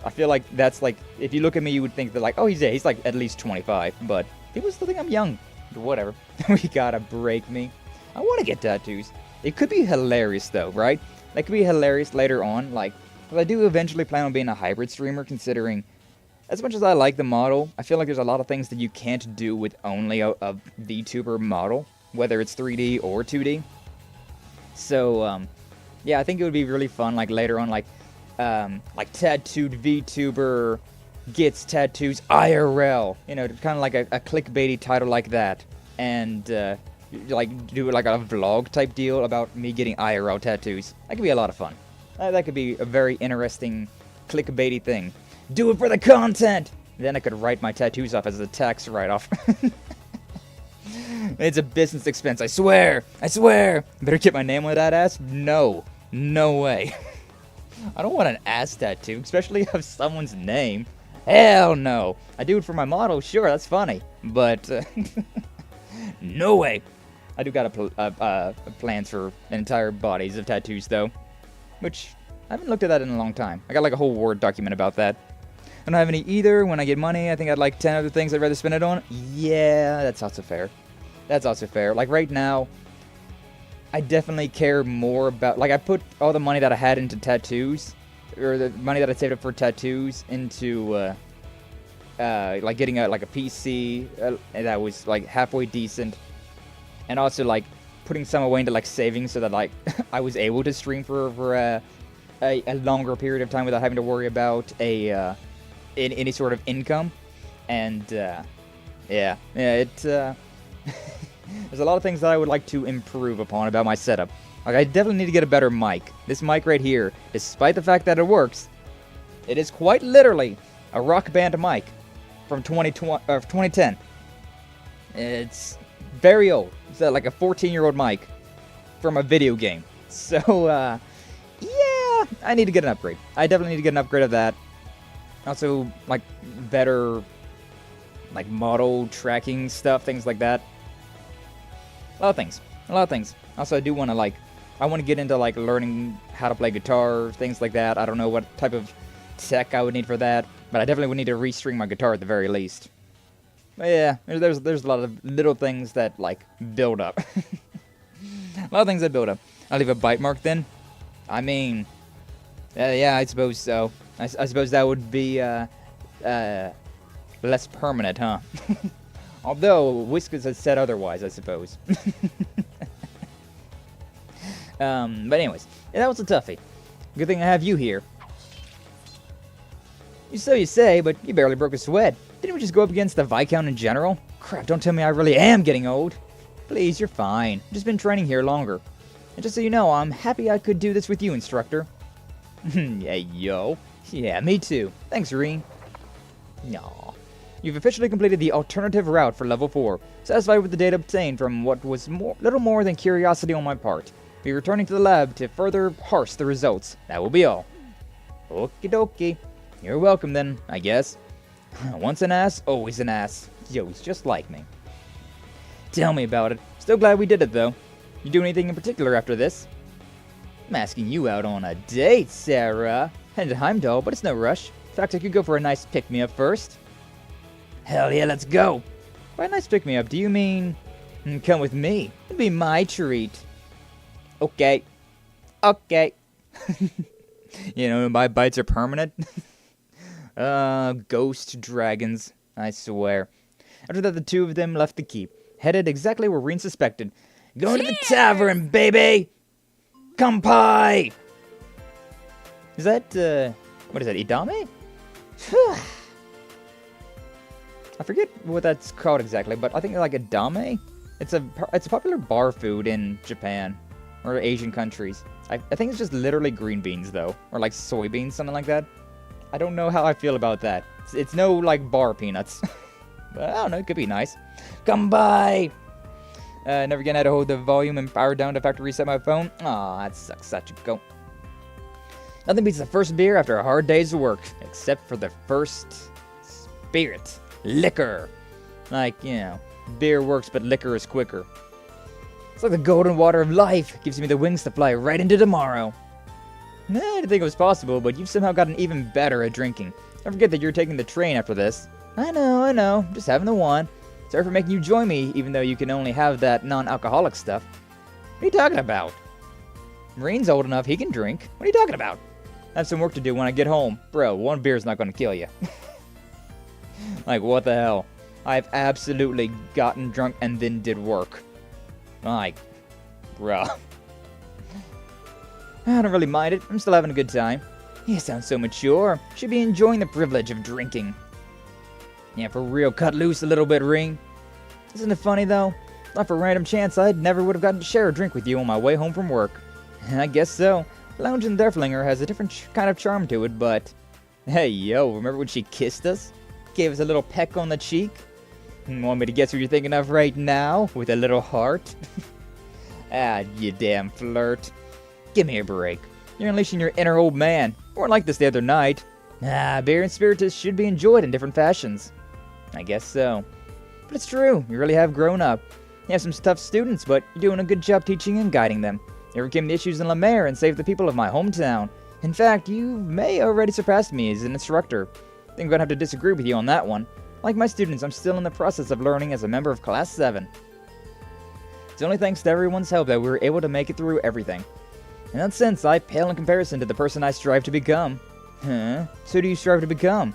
I feel like that's, like, if you look at me, you would think that, like, oh, he's like, at least 25, but people still think I'm young. Whatever. We gotta break me. I want to get tattoos. It could be hilarious, though, right? That could be hilarious later on, like, because I do eventually plan on being a hybrid streamer, considering, as much as I like the model, I feel like there's a lot of things that you can't do with only a VTuber model, whether it's 3D or 2D. So, yeah, I think it would be really fun, like, later on, like tattooed VTuber gets tattoos IRL, you know, kind of like a clickbaity title like that, and, like, do like a vlog type deal about me getting IRL tattoos. That could be a lot of fun. That could be a very interesting clickbaity thing. Do it for the content! Then I could write my tattoos off as a tax write-off. It's a business expense, I swear! I swear! Better get my name on that ass? No. No way. I don't want an ass tattoo, especially of someone's name. Hell no. I do it for my model, sure, that's funny. But, no way. I do got plans for entire bodies of tattoos, though. Which, I haven't looked at that in a long time. I got like a whole Word document about that. I don't have any either. When I get money, I think I'd like 10 other things I'd rather spend it on. Yeah, that's also fair. That's also fair. Like, right now, I definitely care more about... Like, I put all the money that I had into tattoos, or the money that I saved up for tattoos, into, like, getting a PC that was, like, halfway decent. And also, like, putting some away into, like, savings so that, like, I was able to stream for a longer period of time without having to worry about any sort of income. And, yeah, there's a lot of things that I would like to improve upon about my setup. Like, I definitely need to get a better mic. This mic right here, despite the fact that it works, it is quite literally a Rock Band mic from 2010. It's very old. It's like a 14-year-old mic from a video game. So, yeah, I need to get an upgrade. I definitely need to get an upgrade of that. Also, like, better, like, model tracking stuff, things like that. A lot of things. Also, I do want to, like, I want to get into, like, learning how to play guitar, things like that. I don't know what type of tech I would need for that, but I definitely would need to restring my guitar at the very least. But yeah, there's a lot of little things that, like, build up. A lot of things that build up. I'll leave a bite mark then. I mean, yeah, I suppose so. I suppose that would be less permanent, huh? Although Whiskers has said otherwise, I suppose. But anyways, yeah, that was a toughie. Good thing I have you here. So you say, but you barely broke a sweat. Didn't we just go up against the Viscount in general? Crap, don't tell me I really am getting old. Please, you're fine. I've just been training here longer. And just so you know, I'm happy I could do this with you, instructor. Yeah, yo. Yeah, me too. Thanks, Reen. Aww. You've officially completed the alternative route for level 4. Satisfied with the data obtained from what was little more than curiosity on my part. Be returning to the lab to further parse the results. That will be all. Okie dokie. You're welcome then, I guess. Once an ass, always an ass. Yo, he's just like me. Tell me about it. Still glad we did it, though. You do anything in particular after this? I'm asking you out on a date, Sarah. Headed to Heimdallr, but it's no rush. In fact, I could go for a nice pick-me-up first. Hell yeah, let's go. By nice pick-me-up, do you mean come with me? It'd be my treat. Okay. Okay. You know, my bites are permanent. Ghost dragons, I swear. After that, the two of them left the keep, headed exactly where Reen suspected. Going to the tavern, baby! Kampai! Is that, what is that, Idame? I forget what that's called exactly, but I think like Idame? It's a popular bar food in Japan, or Asian countries. I think it's just literally green beans, though, or like soybeans, something like that. I don't know how I feel about that. It's no, like, bar peanuts. But I don't know, it could be nice. Come by! Never again had to hold the volume and power down to factory reset my phone. Aw, that sucks such a go. Nothing beats the first beer after a hard day's work, except for the first spirit. Liquor. Like, you know, beer works, but liquor is quicker. It's like the golden water of life. Gives me the wings to fly right into tomorrow. I didn't think it was possible, but you've somehow gotten even better at drinking. Don't forget that you're taking the train after this. I know. Just having the one. Sorry for making you join me, even though you can only have that non-alcoholic stuff. What are you talking about? Reen's old enough, he can drink. What are you talking about? I have some work to do when I get home. Bro, one beer's not gonna kill you. Like, what the hell? I've absolutely gotten drunk and then did work. Like, bruh. I don't really mind it. I'm still having a good time. You sound so mature. Should be enjoying the privilege of drinking. Yeah, for real, cut loose a little bit, Ring. Isn't it funny, though? Not for random chance, I never would have gotten to share a drink with you on my way home from work. I guess so. Lounging Derflinger has a different kind of charm to it, but... Hey, yo, remember when she kissed us? Gave us a little peck on the cheek? Want me to guess what you're thinking of right now? With a little heart? Ah, you damn flirt. Give me a break. You're unleashing your inner old man. You weren't like this the other night. Ah, beer and spiritus should be enjoyed in different fashions. I guess so. But it's true, you really have grown up. You have some tough students, but you're doing a good job teaching and guiding them. You overcame the issues in La Mer and saved the people of my hometown. In fact, you may already surpass me as an instructor. I think I'm gonna have to disagree with you on that one. Like my students, I'm still in the process of learning as a member of Class 7. It's only thanks to everyone's help that we were able to make it through everything. In that sense, I pale in comparison to the person I strive to become. Huh? So who do you strive to become?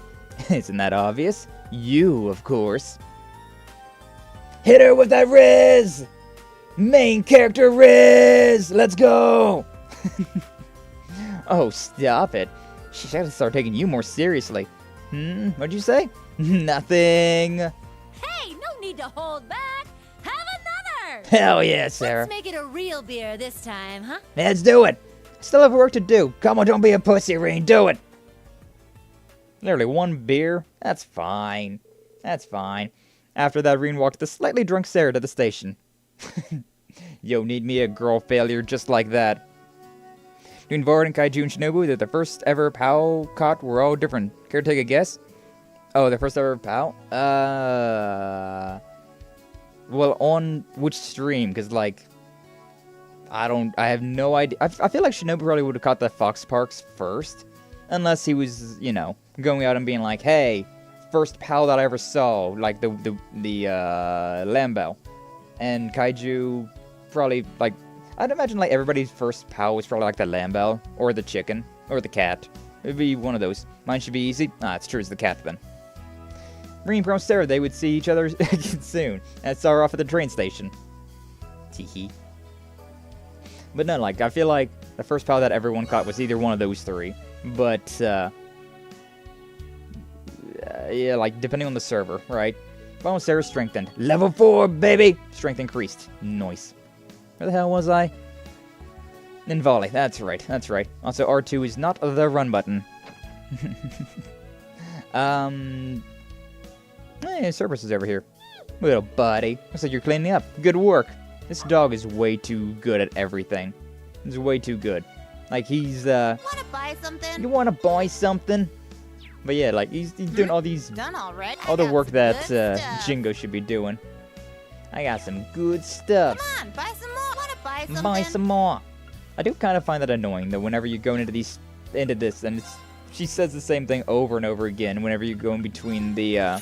Isn't that obvious? You, of course. Hit her with that Riz! Main character Riz! Let's go! Oh, stop it. She should start taking you more seriously. What'd you say? Nothing. Hey, no need to hold back. Have another. Hell yeah, Sarah. Let's make it a real beer this time, huh? Let's do it. Still have work to do. Come on, don't be a pussy, Reen. Do it. Literally one beer. That's fine. That's fine. After that, Reen walked the slightly drunk Sarah to the station. Yo, need me a girl failure just like that. Between Vard and Kaiju and Shinobu, they're the first ever POW caught. We're all different. Care to take a guess? Oh, the first ever POW? Well, on which stream? Because, like, I have no idea. I feel like Shinobu probably would have caught the Fox Parks first. Unless he was, you know, going out and being like, hey, first POW that I ever saw. Like, the Lambo. And Kaiju probably, like, I'd imagine, like, everybody's first POW was probably, like, the Lambo. Or the chicken. Or the cat. It'd be one of those. Mine should be easy. Ah, it's true, it's the cat, then. Reen promised Sarah they would see each other soon. And saw her off at the train station. Teehee. But no, like, I feel like the first POW that everyone caught was either one of those three. But, yeah, like, depending on the server, right? Bone Sarah strengthened. Level 4, baby! Strength increased. Nice. Where the hell was I? In volley. That's right. That's right. Also, R2 is not the run button. Hey, Cerberus is over here. Little buddy. Looks like you're cleaning up. Good work. This dog is way too good at everything. He's way too good. Like, he's, Wanna buy something? You wanna buy something? But yeah, like, he's doing all these... Done already. All the work that, Jingo should be doing. I got some good stuff. Come on, buy some more. Wanna buy something? Buy some more. I do kind of find that annoying, though, whenever you're going into this, and she says the same thing over and over again whenever you go in between the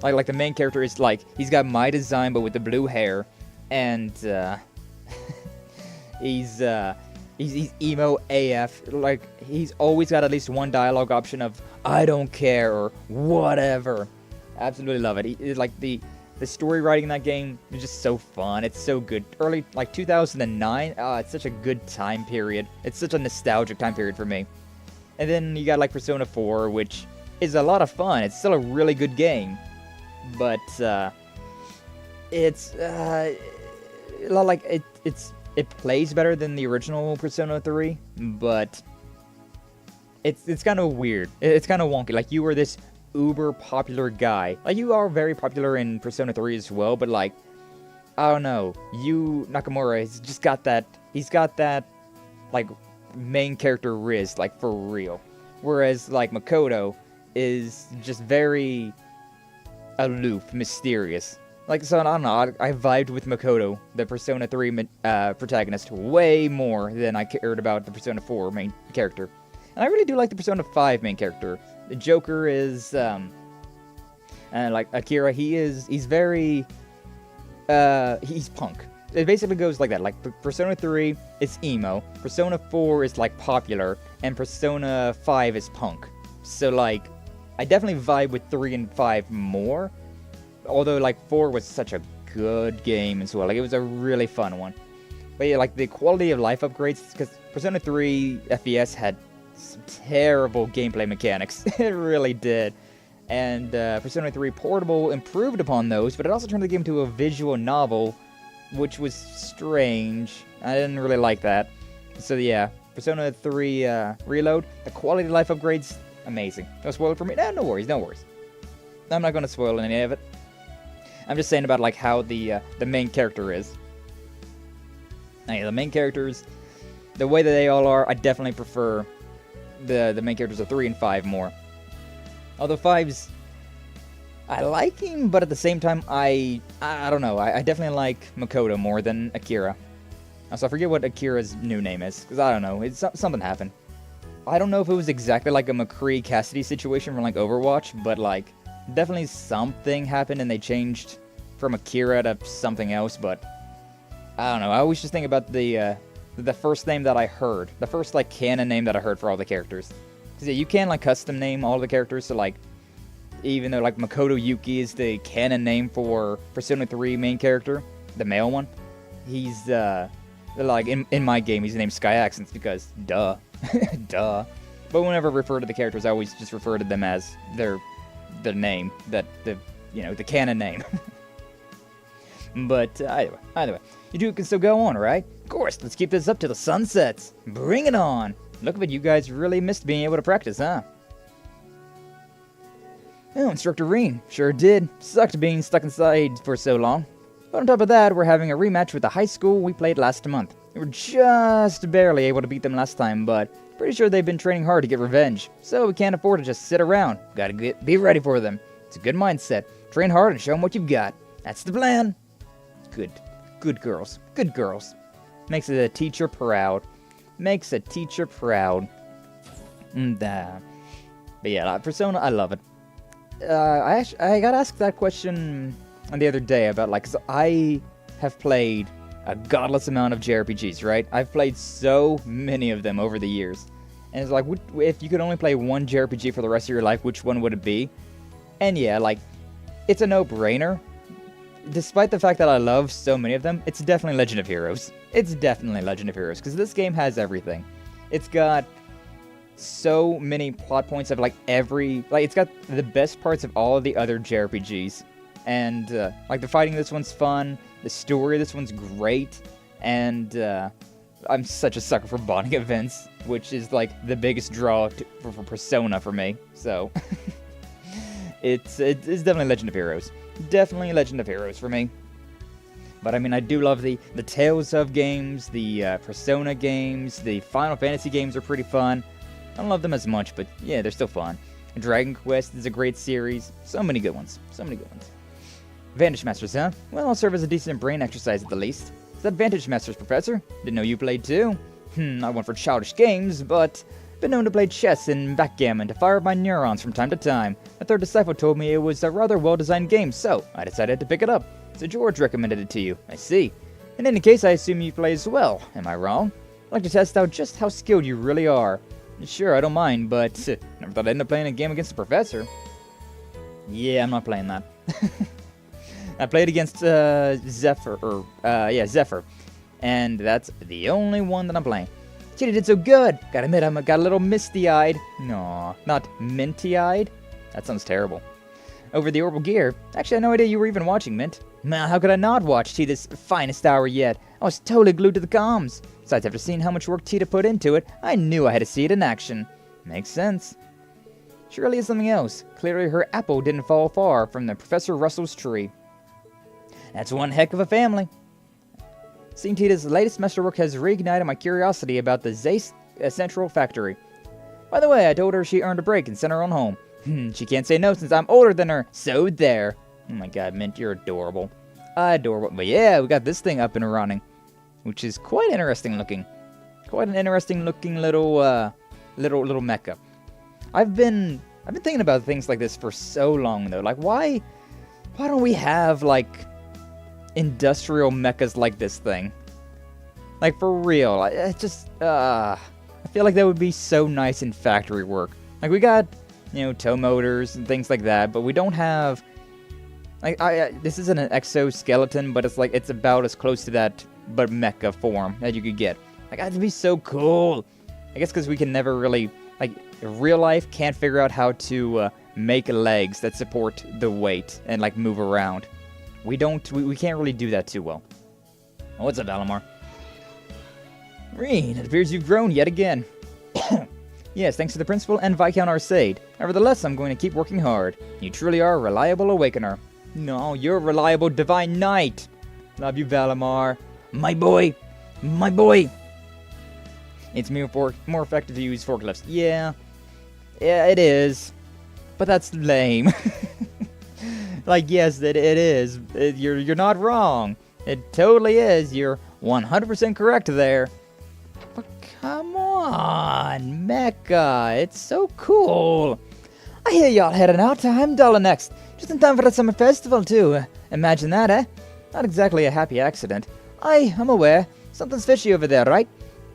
Like the main character is like, he's got my design but with the blue hair, and he's emo AF. Like, he's always got at least one dialogue option of "I don't care" or "whatever." Absolutely love it. Like the story writing in that game is just so fun. It's so good. Early, like 2009. It's such a good time period. It's such a nostalgic time period for me. And then you got like Persona 4, which is a lot of fun. It's still a really good game, but it's a lot like it plays better than the original Persona 3, but it's kind of weird. It's kind of wonky. Like, you were this uber popular guy. Like, you are very popular in Persona 3 as well, but like, I don't know. Nakamura has just got that. He's got that like main character riz, like, for real. Whereas like Makoto is just very aloof, mysterious. Like, so I don't know, I vibed with Makoto, the Persona 3 protagonist, way more than I cared about the Persona 4 main character. And I really do like the Persona 5 main character. The Joker is, like Akira, he's very, he's punk. It basically goes like that. Like, Persona 3 is emo, Persona 4 is like popular, and Persona 5 is punk. So like, I definitely vibe with 3 and 5 more. Although, like, 4 was such a good game as well. Like, it was a really fun one. But yeah, like, the quality of life upgrades, because Persona 3 FES had some terrible gameplay mechanics. It really did. And Persona 3 Portable improved upon those, but it also turned the game into a visual novel, which was strange. I didn't really like that. So yeah, Persona 3 Reload, the quality of life upgrades, amazing. No spoil it for me? No worries, no worries. I'm not going to spoil any of it. I'm just saying about like how the main character is. Now, the main characters, the way that they all are, I definitely prefer the main characters of 3 and 5 more. Although 5's, I like him, but at the same time, I don't know. I definitely like Makoto more than Akira. Also, I forget what Akira's new name is, because I don't know. Something happened. I don't know if it was exactly like a McCree Cassidy situation from like Overwatch, but like, definitely something happened and they changed from Akira to something else, but I don't know. I always just think about the first name that I heard. The first, like, canon name that I heard for all the characters. Because, yeah, you can, like, custom name all the characters, so, like, even though, like, Makoto Yuki is the canon name for Persona 3 main character, the male one, he's, like, in my game, he's named Sky Accents because, duh. Duh. But whenever I refer to the characters, I always just refer to them as their name, the canon name. But either way, you two can still go on, right? Of course, let's keep this up till the sun sets. Bring it on. Look at you guys really missed being able to practice, huh? Oh, Instructor Reen, sure did. Sucked being stuck inside for so long. But on top of that, we're having a rematch with the high school we played last month. We were just barely able to beat them last time, but pretty sure they've been training hard to get revenge. So we can't afford to just sit around. Gotta be ready for them. It's a good mindset. Train hard and show them what you've got. That's the plan. Good girls. Good girls. Makes a teacher proud. Makes a teacher proud. But yeah, Persona, I love it. I got asked that question the other day about, like, 'cause I have played a godless amount of JRPGs, right? I've played so many of them over the years. And it's like, if you could only play one JRPG for the rest of your life, which one would it be? And yeah, like, it's a no-brainer. Despite the fact that I love so many of them, it's definitely Legend of Heroes. It's definitely Legend of Heroes, because this game has everything. It's got so many plot points of, like, it's got the best parts of all of the other JRPGs. And, like, the fighting in this one's fun, the story of this one's great, and, I'm such a sucker for bonding events, which is, like, the biggest draw for Persona for me, so... It's definitely Legend of Heroes. Definitely Legend of Heroes for me. But I mean, I do love the Tales of games, the Persona games, the Final Fantasy games are pretty fun. I don't love them as much, but yeah, they're still fun. Dragon Quest is a great series. So many good ones. So many good ones. Vantage Masters, huh? Well, I'll serve as a decent brain exercise at the least. Is that Vantage Masters, Professor? Didn't know you played too. Not one for childish games, but Been known to play chess and backgammon to fire up my neurons from time to time. A third disciple told me it was a rather well-designed game, so I decided to pick it up. So George recommended it to you. I see. In any case, I assume you play as well. Am I wrong? I'd like to test out just how skilled you really are. Sure, I don't mind, but never thought I'd end up playing a game against the professor. Yeah, I'm not playing that. I played against Zephyr, Zephyr. And that's the only one that I'm playing. She did so good. Gotta admit, I got a little misty-eyed. No, not minty-eyed. That sounds terrible. Over the orbital gear. Actually, I had no idea you were even watching, Mint. Man, how could I not watch Tita's finest hour yet? I was totally glued to the comms. Besides, after seeing how much work Tita put into it, I knew I had to see it in action. Makes sense. Surely it's something else. Clearly her apple didn't fall far from the Professor Russell's tree. That's one heck of a family. Seeing Tita's latest masterwork has reignited my curiosity about the Zace Central Factory. By the way, I told her she earned a break and sent her on home. She can't say no since I'm older than her, so there. Oh my god, Mint, you're adorable. Adorable. But yeah, we got this thing up and running, which is quite interesting looking. Quite an interesting looking little mecha. I've been thinking about things like this for so long though. Like why don't we have like industrial mechas like this thing? Like for real. I feel like that would be so nice in factory work. Like we got, you know, tow motors and things like that, but we don't have like this isn't an exoskeleton, but it's about as close to that but mecha form that you could get. Like that'd be so cool. I guess because we can never really like real life can't figure out how to make legs that support the weight and like move around. We can't really do that too well. Oh, what's up, Alamar? Reen, it appears you've grown yet again. Yes, thanks to the principal and Viscount Arcade. Nevertheless, I'm going to keep working hard. You truly are a reliable awakener. No, you're a reliable divine knight. Love you, Valimar. My boy. My boy. It's more effective to use forklifts. Yeah, it is. But that's lame. Like, yes, it is. You're not wrong. It totally is. You're 100% correct there. But come on, Mecha. It's so cool. I hear y'all heading out to Heimdallr next. Just in time for the summer festival, too. Imagine that, eh? Not exactly a happy accident. I'm aware. Something's fishy over there, right?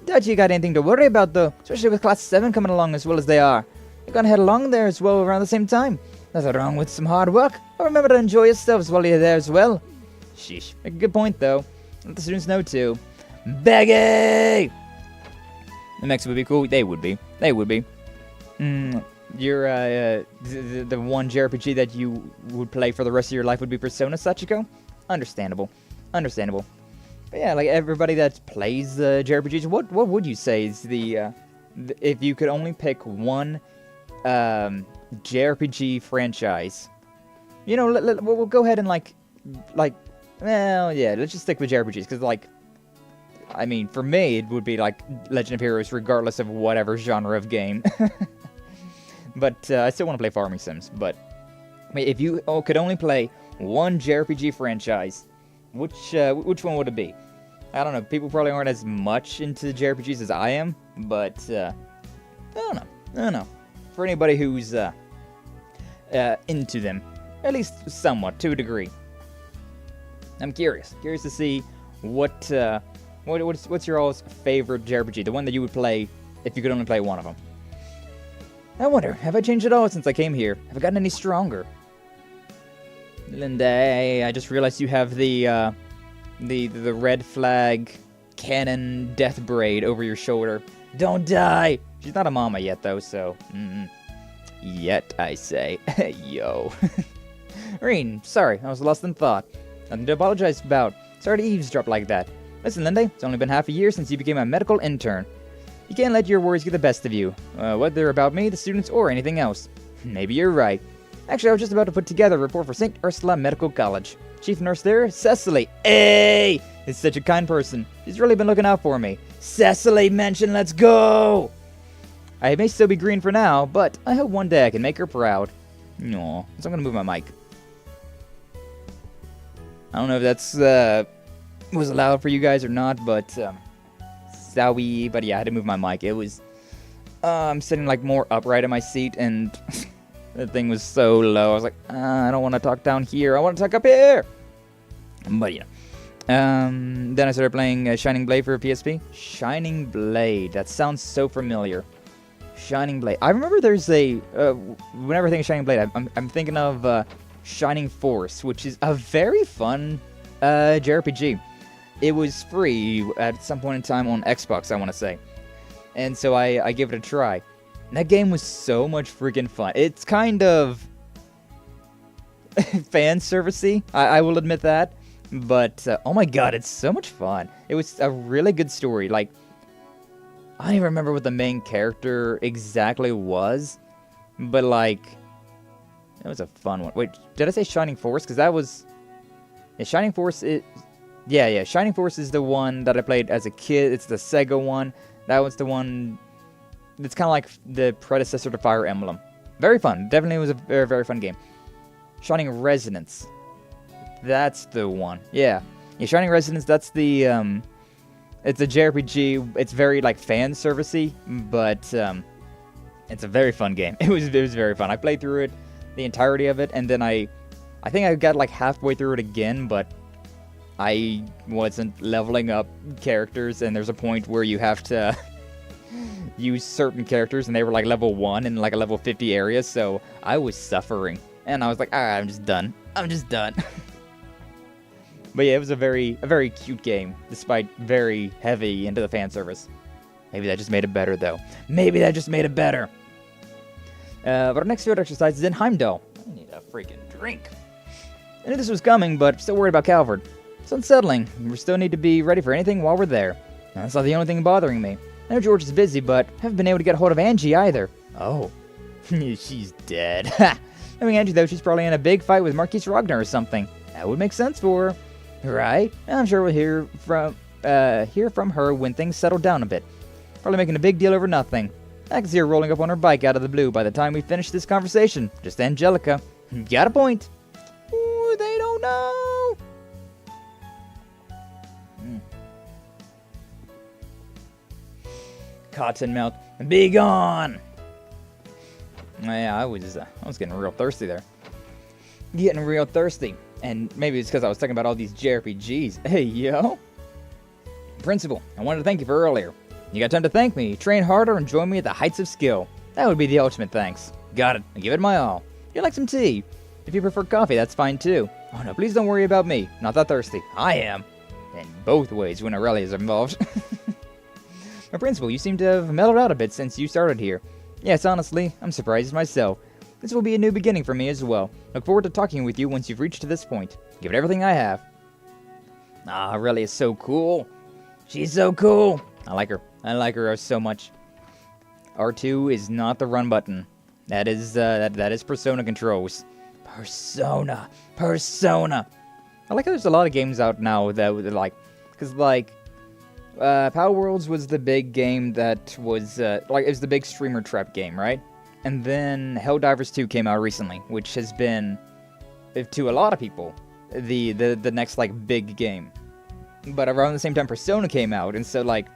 Doubt you got anything to worry about, though. Especially with Class 7 coming along as well as they are. You're gonna head along there as well around the same time. Nothing wrong with some hard work. But remember to enjoy yourselves while you're there as well. Sheesh. A good point, though. Let the students know, too. Beggy! The mechs would be cool. They would be. They would be. Your, the one JRPG that you would play for the rest of your life would be Persona, Sachiko? Understandable. Understandable. But yeah, like, everybody that plays JRPGs, what would you say is the if you could only pick one, JRPG franchise? You know, we'll go ahead and, well, yeah, let's just stick with JRPGs, because, like, I mean, for me, it would be, like, Legend of Heroes, regardless of whatever genre of game. But I still want to play Farming Sims. But if you could only play one JRPG franchise, which one would it be? I don't know. People probably aren't as much into JRPGs as I am, but I don't know. For anybody who's into them, at least somewhat, to a degree, I'm curious to see what's your all's favorite JRPG, the one that you would play if you could only play one of them. I wonder, have I changed at all since I came here? Have I gotten any stronger? Linda, I just realized you have the red flag cannon death braid over your shoulder. Don't die! She's not a mama yet, though, so... Yet, I say. Yo. Reen, sorry, I was lost in thought. Nothing to apologize about. Sorry to eavesdrop like that. Listen, Linda, it's only been half a year since you became a medical intern. You can't let your worries get the best of you, whether about me, the students, or anything else. Maybe you're right. Actually, I was just about to put together a report for St. Ursula Medical College. Chief nurse there, Cecily. Hey! Is such a kind person. She's really been looking out for me. Cecily mentioned let's go! I may still be green for now, but I hope one day I can make her proud. Aw, so I'm gonna move my mic. I don't know if that's, was allowed for you guys or not, but, but yeah, I had to move my mic. It was, I'm sitting like more upright in my seat, and the thing was so low. I was like, I don't want to talk down here. I want to talk up here. But yeah. Then I started playing Shining Blade for PSP. Shining Blade. That sounds so familiar. Shining Blade. I remember there's a... whenever I think of Shining Blade, I'm thinking of Shining Force, which is a very fun JRPG. It was free at some point in time on Xbox, I want to say. And so I gave it a try. And that game was so much freaking fun. It's kind of fan servicey, I will admit that. But, oh my god, it's so much fun. It was a really good story. Like, I don't even remember what the main character exactly was. But, like, it was a fun one. Wait, did I say Shining Force? Because that was... Yeah, Shining Force is... Yeah, Shining Force is the one that I played as a kid. It's the Sega one. That was the one... It's kind of like the predecessor to Fire Emblem. Very fun. Definitely was a very, very fun game. Shining Resonance. That's the one. Yeah, Shining Resonance, that's the, it's a JRPG. It's very, like, fan servicey, but, it's a very fun game. It was very fun. I played through it, the entirety of it, and then I think I got, like, halfway through it again, but I wasn't leveling up characters, and there's a point where you have to use certain characters, and they were, like, level 1 in, like, a level 50 area, so I was suffering. And I was like, alright, I'm just done. But yeah, it was a very cute game, despite very heavy into the fan service. Maybe that just made it better, though. Maybe that just made it better. But our next field exercise is in Heimdallr. I need a freaking drink. I knew this was coming, but still worried about Calvard. It's unsettling. We still need to be ready for anything while we're there. That's not the only thing bothering me. I know George is busy, but haven't been able to get a hold of Angie either. Oh. She's dead. Knowing Angie, though, she's probably in a big fight with Marquise Ragnar or something. That would make sense for her. Right? I'm sure we'll hear from her when things settle down a bit. Probably making a big deal over nothing. I can see her rolling up on her bike out of the blue by the time we finish this conversation. Just Angelica. Got a point. Ooh, they don't know. Cottonmouth, be gone. Yeah, I was getting real thirsty there. Getting real thirsty. And maybe it's because I was talking about all these JRPGs. Hey, yo. Principal, I wanted to thank you for earlier. You got time to thank me. Train harder and join me at the heights of skill. That would be the ultimate thanks. Got it. I give it my all. You'd like some tea? If you prefer coffee, that's fine too. Oh no, please don't worry about me. Not that thirsty. I am. In both ways when Aurelia is involved. My principal, you seem to have mellowed out a bit since you started here. Yes, honestly, I'm surprised myself. This will be a new beginning for me as well. Look forward to talking with you once you've reached to this point. Give it everything I have. Ah, Aurelia is so cool. She's so cool. I like her. I like her so much. R2 is not the run button. That is that is Persona controls. Persona. I like how there's a lot of games out now that like, because like, Power Worlds was the big game that was like it was the big streamer trap game, right? And then Helldivers 2 came out recently, which has been, to a lot of people, the next like big game. But around the same time, Persona came out, and so like,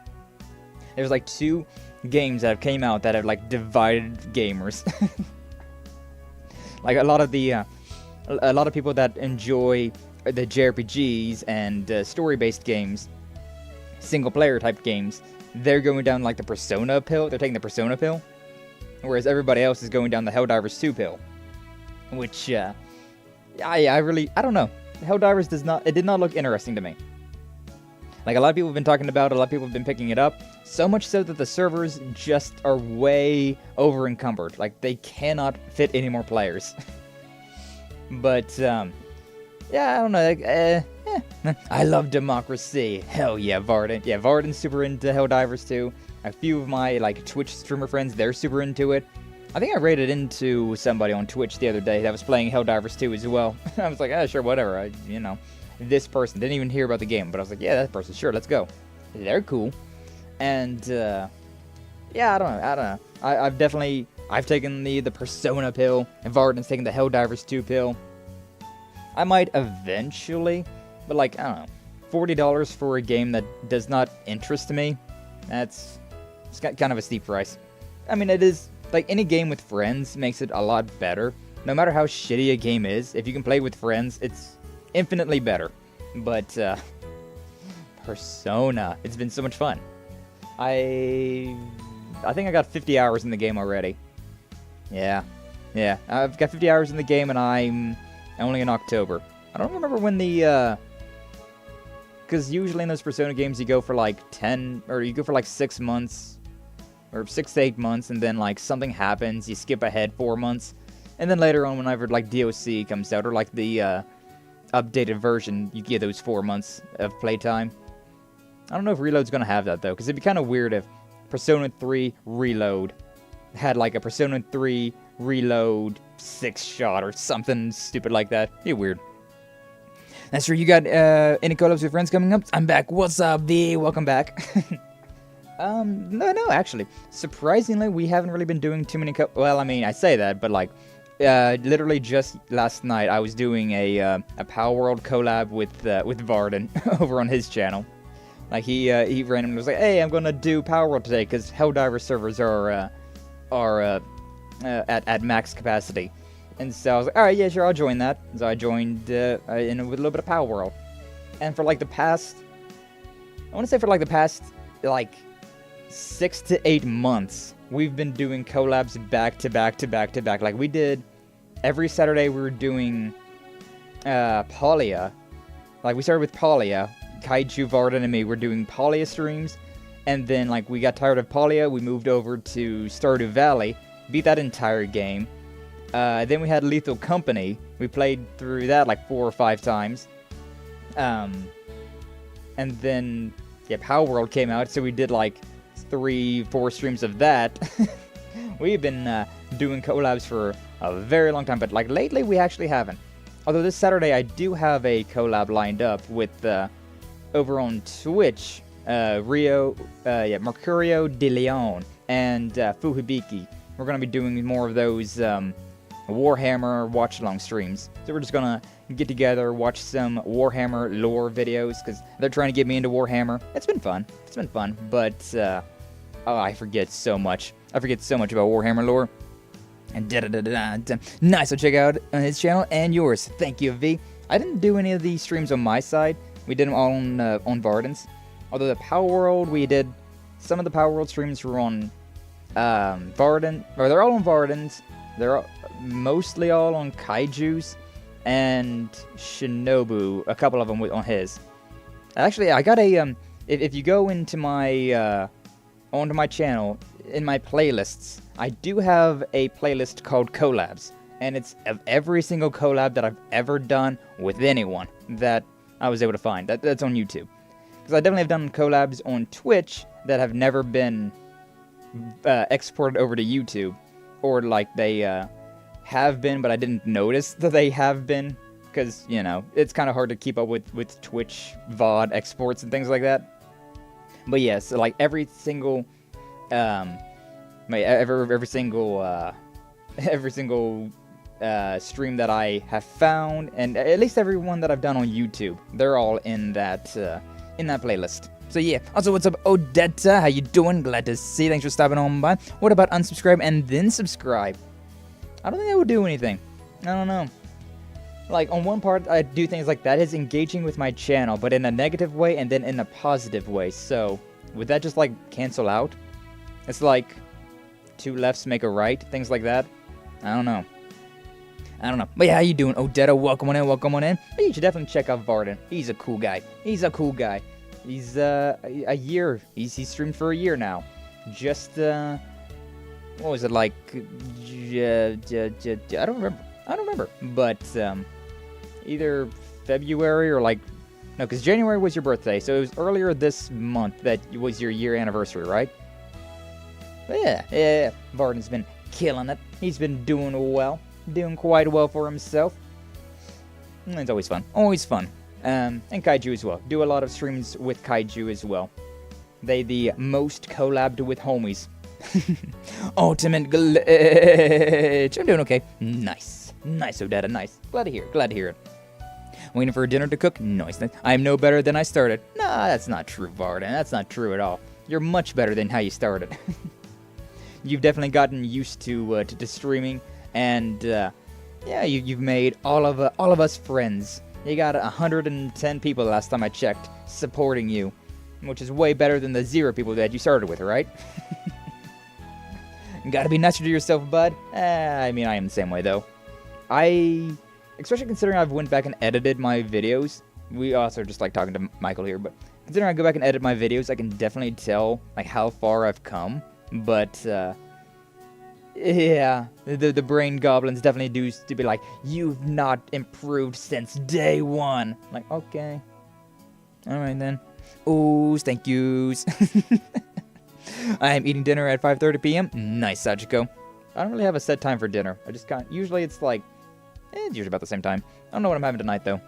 there's like two games that have came out that have like divided gamers. Like a lot of people that enjoy the JRPGs and story-based games, single-player type games, they're going down like the Persona pill. They're taking the Persona pill, whereas everybody else is going down the Helldivers 2 pill. Which, I don't know. Helldivers did not look interesting to me. Like, a lot of people have been talking about it, a lot of people have been picking it up, so much so that the servers just are way over-encumbered. Like, they cannot fit any more players. But, yeah, I don't know, I love democracy. Hell yeah, Varden. Yeah, Varden's super into Helldivers too. A few of my, like, Twitch streamer friends, they're super into it. I think I raided into somebody on Twitch the other day that was playing Helldivers 2 as well. I was like, sure, whatever, this person didn't even hear about the game, but I was like, yeah, that person, sure, let's go. They're cool. And, yeah, I don't know. I've taken the Persona pill, and Varden's taken the Helldivers 2 pill. I might eventually, but like, I don't know, $40 for a game that does not interest me, it's kind of a steep price. I mean, it is, like, any game with friends makes it a lot better. No matter how shitty a game is, if you can play with friends, it's infinitely better. But, Persona, it's been so much fun. I think I got 50 hours in the game already. Yeah, I've got 50 hours in the game, and I'm only in October. I don't remember when the, because usually in those Persona games, you go for, like, 6 months, or 6 to 8 months, and then, like, something happens, you skip ahead 4 months, and then later on, whenever, like, DOC comes out, or, like, the, updated version, you get those 4 months of playtime. I don't know if Reload's gonna have that, though, because it'd be kind of weird if Persona 3 Reload had, like, a Persona 3 Reload 6-shot or something stupid like that. It'd be weird. That's true. You got any collabs with friends coming up? I'm back. What's up, V? Welcome back. No, actually. Surprisingly, we haven't really been doing too many well, I mean, I say that, but, like, literally just last night, I was doing a Power World collab with Varden over on his channel. Like, he randomly was like, hey, I'm gonna do Power World today, because Helldiver servers are at max capacity. And so I was like, alright, yeah, sure, I'll join that. So I joined in with a little bit of Power World. And for, like, the past 6 to 8 months, we've been doing collabs back to back to back to back. Like, we did, every Saturday we were doing Palia. Like, we started with Palia. Kaiju, Varden, and me were doing Palia streams. And then, like, we got tired of Palia, we moved over to Stardew Valley, beat that entire game. Then we had Lethal Company. We played through that, like, 4 or 5 times. And then, yeah, Power World came out, so we did, like, 3-4 streams of that. We've been doing collabs for a very long time, but, like, lately we actually haven't. Although this Saturday I do have a collab lined up with, over on Twitch, Mercurio de Leon and Fuhibiki. We're going to be doing more of those Warhammer watch-along streams. So we're just going to get together, watch some Warhammer lore videos, because they're trying to get me into Warhammer. It's been fun. But, I forget so much. About Warhammer lore. And nice, so check out his channel and yours. Thank you, V. I didn't do any of these streams on my side. We did them all on Varden's. Although the Power World, we did some of the Power World streams were on Varden, or they're all on Varden's. They're mostly all on Kaiju's and Shinobu. A couple of them on his. Actually, I got a if you go into my onto my channel in my playlists, I do have a playlist called Collabs, and it's of every single collab that I've ever done with anyone that I was able to find. That's on YouTube. Because I definitely have done collabs on Twitch that have never been exported over to YouTube. Or, like, they have been, but I didn't notice that they have been. Because, you know, it's kind of hard to keep up with Twitch VOD exports and things like that. But, yeah, so, like, every single stream that I have found, and at least every one that I've done on YouTube, they're all in that playlist. So yeah. Also, what's up, Odetta? How you doing? Glad to see you. Thanks for stopping on by. What about unsubscribe and then subscribe? I don't think that would do anything. I don't know. Like, on one part, I do things like that is engaging with my channel, but in a negative way and then in a positive way. So, would that just, like, cancel out? It's like 2 lefts make a right, things like that. I don't know. But yeah, how you doing, Odetta? Welcome on in. But you should definitely check out Varden. He's a cool guy. He's a year. He's streamed for a year now. Just, what was it, like, I don't remember. But, either February or, like, no, because January was your birthday, so it was earlier this month that was your year anniversary, right? But yeah. Varden's been killing it. He's been doing well. Doing quite well for himself. It's always fun. And Kaiju as well. Do a lot of streams with Kaiju as well. They the most collabed with homies. Ultimate glitch. I'm doing okay. Nice, Odetta, nice. Glad to hear it. Waiting for dinner to cook? Nice. I'm no better than I started. Nah, that's not true, Varden. That's not true at all. You're much better than how you started. you've definitely gotten used to streaming, and yeah, you've made all of us friends. You got 110 people last time I checked supporting you, which is way better than the 0 people that you started with, right? Gotta be nicer to yourself, bud. I mean, I am the same way, though. Especially considering I've went back and edited my videos. We also just like talking to Michael here, but considering I go back and edit my videos, I can definitely tell like how far I've come. But yeah, the brain goblins definitely do to be like, you've not improved since day 1. Like, okay, all right then. Oohs, thank yous. I am eating dinner at 5:30 p.m. Nice, Sachiko. I don't really have a set time for dinner. I just usually it's like, it's usually about the same time. I don't know what I'm having tonight, though.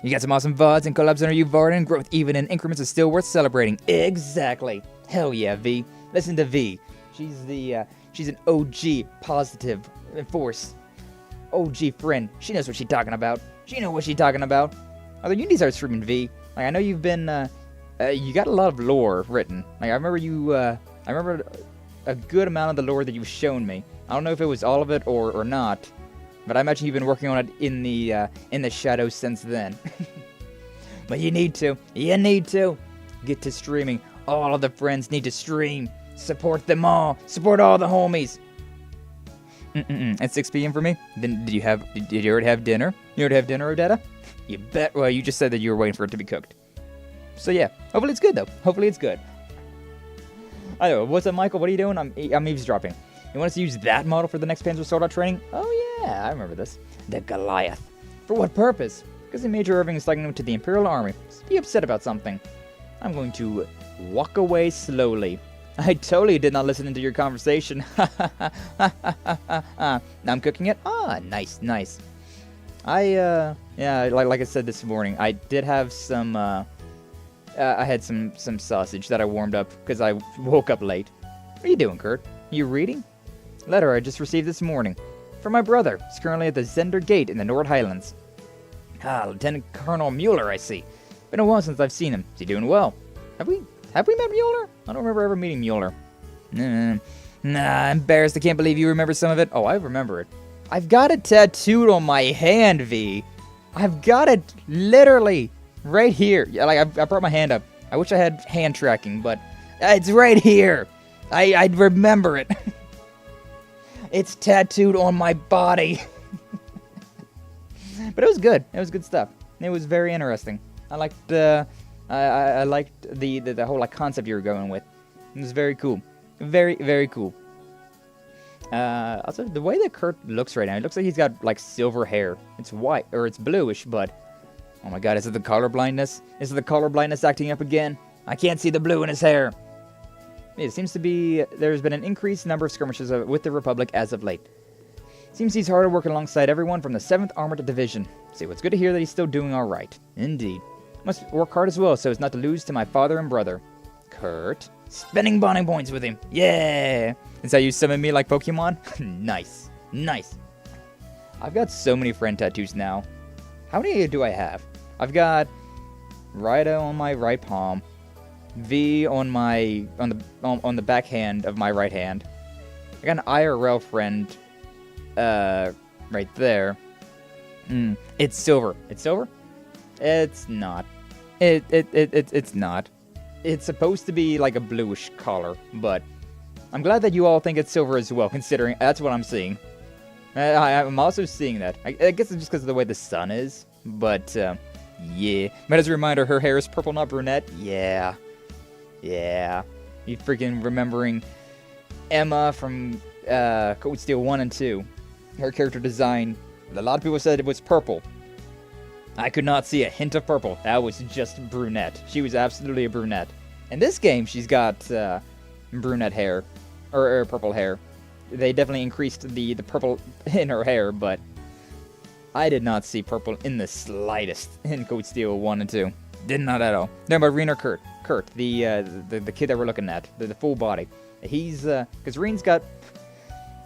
You got some awesome VODs and collabs under you, Varden. Growth even in increments is still worth celebrating. Exactly. Hell yeah, V. Listen to V. She's an OG positive force. OG friend. She knows what she's talking about. Although you need to start streaming, V. Like, I know you've been, you got a lot of lore written. Like, I remember a good amount of the lore that you've shown me. I don't know if it was all of it or not, but I imagine you've been working on it in the shadows since then. But you need to get to streaming. All of the friends need to stream. Support them all. Support all the homies. At 6 p.m. for me. Then did you already have dinner? You already have dinner, Odetta? You bet. Well, you just said that you were waiting for it to be cooked. So yeah, hopefully it's good though. Hopefully it's good. I know. What's up, Michael? What are you doing? I'm eavesdropping. You want us to use that model for the next Panzer Soldat training? Oh yeah, I remember this. The Goliath. For what purpose? Because the Major Irving is taking him to the Imperial Army. Be upset about something. I'm going to walk away slowly. I totally did not listen into your conversation. Now I'm cooking it. Ah, nice. Yeah, like I said this morning, I did have some. I had some sausage that I warmed up because I woke up late. What are you doing, Kurt? You reading? Letter I just received this morning from my brother. He's currently at the Zender Gate in the Nord Highlands. Ah, Lieutenant Colonel Mueller, I see. Been a while since I've seen him. Is he doing well? Have we met Mueller? I don't remember ever meeting Mueller. Nah, embarrassed. I can't believe you remember some of it. Oh, I remember it. I've got it tattooed on my hand, V. I've got it literally right here. Yeah, like I brought my hand up. I wish I had hand tracking, but it's right here. I remember it. It's tattooed on my body. But it was good. It was good stuff. It was very interesting. I liked I liked the whole like concept you were going with. It was very cool. Very, very cool. Also, the way that Kurt looks right now, it looks like he's got like silver hair. It's white, or it's bluish, but oh my god, is it the color blindness? Is it the color blindness acting up again? I can't see the blue in his hair. It seems to be there's been an increased number of skirmishes with the Republic as of late. Seems he's hard at work alongside everyone from the 7th Armored Division. See, it's good to hear that he's still doing all right. Indeed. Must work hard as well so as not to lose to my father and brother. Kurt. Spending bonding points with him. Yeah. Is that you summon me like Pokemon? Nice. Nice. I've got so many friend tattoos now. How many do I have? I've got Rida on my right palm. V on my on the backhand of my right hand. I got an IRL friend right there. It's silver. It's silver? It's not. It's not. It's supposed to be like a bluish color, but I'm glad that you all think it's silver as well, considering that's what I'm seeing. I'm also seeing that. I guess it's just because of the way the sun is, but yeah. But as a reminder, her hair is purple, not brunette. Yeah. You freaking remembering Emma from Code Steel 1 and 2. Her character design, a lot of people said it was purple. I could not see a hint of purple. That was just brunette. She was absolutely a brunette. In this game, she's got brunette hair, or purple hair. They definitely increased the purple in her hair, but I did not see purple in the slightest in Code Steel 1 and 2. Did not at all. No, but Reen or Kurt. Kurt, the kid that we're looking at, the full body. He's, because Reen's got,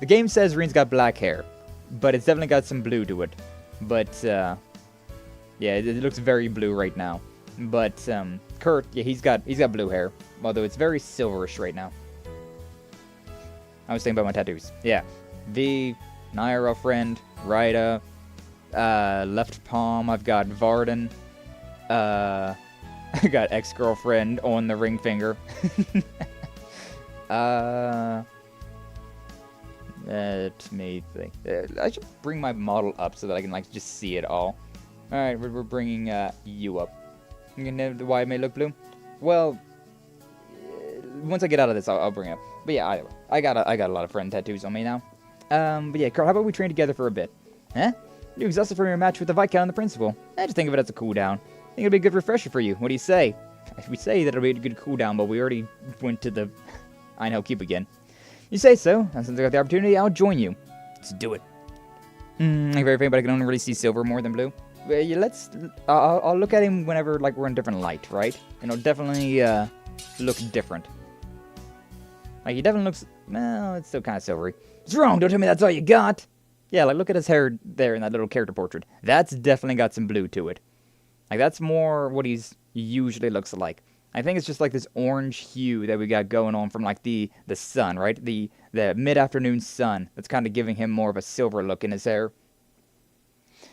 the game says Reen's got black hair, but it's definitely got some blue to it. But, yeah, it looks very blue right now. But, Kurt, yeah, he's got blue hair, although it's very silverish right now. I was thinking about my tattoos. Yeah. V, Naira friend, Rita, left palm, I've got Varden, I got ex-girlfriend on the ring finger. Let me think. I should bring my model up so that I can, like, just see it all. Alright, we're bringing, you up. You know why it may look blue? Well, once I get out of this, I'll bring it up. But yeah, either way, I got a lot of friend tattoos on me now. But yeah, Carl, how about we train together for a bit? Huh? You're exhausted from your match with the Viscount and the Principal. Just think of it as a cooldown. I think it'll be a good refresher for you. What do you say? We say that it'll be a good cooldown, but we already went to the Einhel Keep again. You say so, and since I got the opportunity, I'll join you. Let's do it. I'm very faint, but I can only really see silver more than blue. But yeah, I'll look at him whenever, like, we're in different light, right? And it'll definitely, look different. Like, he definitely looks, well, it's still kind of silvery. What's wrong? Don't tell me that's all you got. Yeah, like, look at his hair there in that little character portrait. That's definitely got some blue to it. Like, that's more what he's usually looks like. I think it's just like this orange hue that we got going on from, like, the sun, right? The mid-afternoon sun. That's kind of giving him more of a silver look in his hair.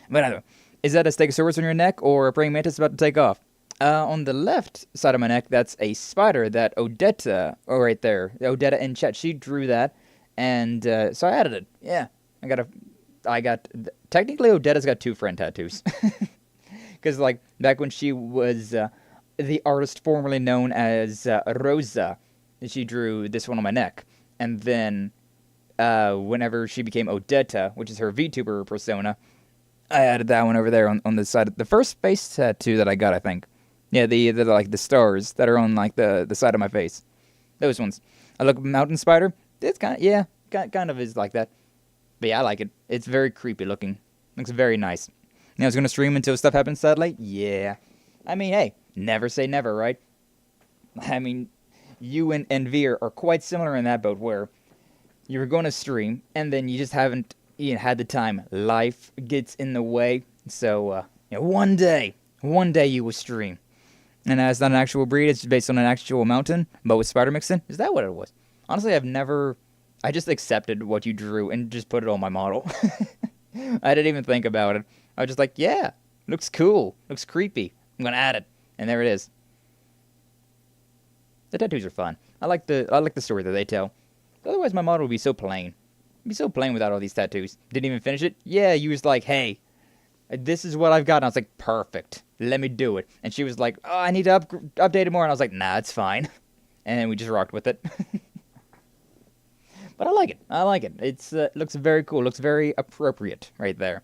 But anyway, is that a Stegosaurus on your neck or a praying mantis about to take off? On the left side of my neck, that's a spider that Odetta, right there, Odetta in chat, she drew that, and so I added it. Yeah, technically Odetta's got 2 friend tattoos. Because, like, back when she was the artist formerly known as Rosa, she drew this one on my neck. And then, whenever she became Odetta, which is her VTuber persona, I added that one over there on the side. The first face tattoo that I got, I think. Yeah, the like the stars that are on, like, the side of my face. Those ones. I look mountain spider. It's kind of, yeah, kind of is like that. But yeah, I like it. It's very creepy looking. Looks very nice. I was going to stream until stuff happens, sadly. Yeah. I mean, hey, never say never, right? I mean, you and Veer are quite similar in that boat, where you're going to stream, and then you just haven't had the time. Life gets in the way. So, one day you will stream. And it's not an actual breed, it's based on an actual mountain, but with spider mixing. Is that what it was? Honestly, I just accepted what you drew and just put it on my model. I didn't even think about it. I was just like, yeah, looks cool, looks creepy. I'm gonna add it, and there it is. The tattoos are fun. I like the story that they tell. Otherwise, my model would be so plain. It'd be so plain without all these tattoos. Didn't even finish it. Yeah, you was like, hey, this is what I've got. And I was like, perfect. Let me do it. And she was like, oh, I need to update it more. And I was like, nah, it's fine. And then we just rocked with it. But I like it. I like it. It's looks very cool. Looks very appropriate right there.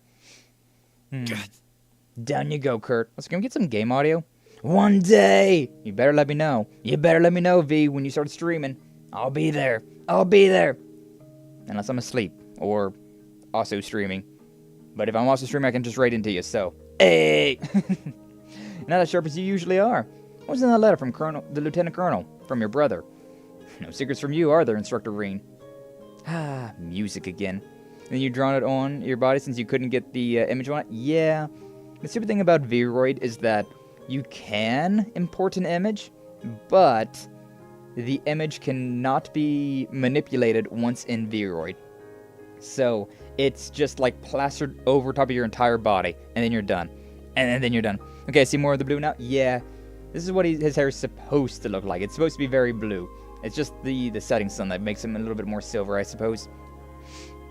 Down you go, Kurt. Let's go get some game audio. One day. You better let me know. You better let me know, V, when you start streaming. I'll be there. I'll be there. Unless I'm asleep or also streaming. But if I'm also streaming, I can just write into you, so. Hey! Not as sharp as you usually are. What was in that letter from the Lieutenant Colonel? From your brother? No secrets from you, are there, Instructor Reen? Ah, music again. Then you drawn it on your body since you couldn't get the image on it? Yeah. The stupid thing about Vroid is that you can import an image, but the image cannot be manipulated once in Vroid. So it's just like plastered over top of your entire body, and then you're done. And then you're done. Okay, I see more of the blue now? Yeah. This is what his hair is supposed to look like. It's supposed to be very blue. It's just the setting sun that makes him a little bit more silver, I suppose.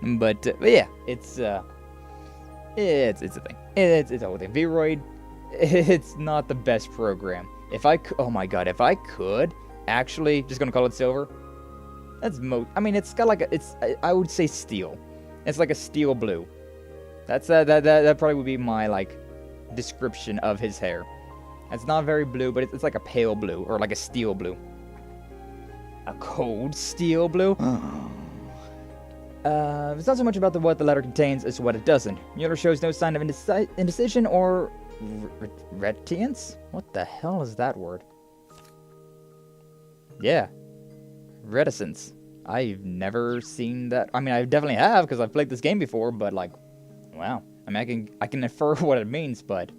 But yeah, it's a thing. It's a whole thing. Vroid, it's not the best program. Oh my god, if I could actually, just gonna call it silver. I mean, it's got like I would say steel. It's like a steel blue. That probably would be my, like, description of his hair. It's not very blue, but it's like a pale blue, or like a steel blue. A cold steel blue? It's not so much about what the letter contains as what it doesn't. Mueller shows no sign of indecision or reticence? What the hell is that word? Yeah. Reticence. I've never seen that. I mean, I definitely have, because I've played this game before, but, like, wow. I mean, I can infer what it means, but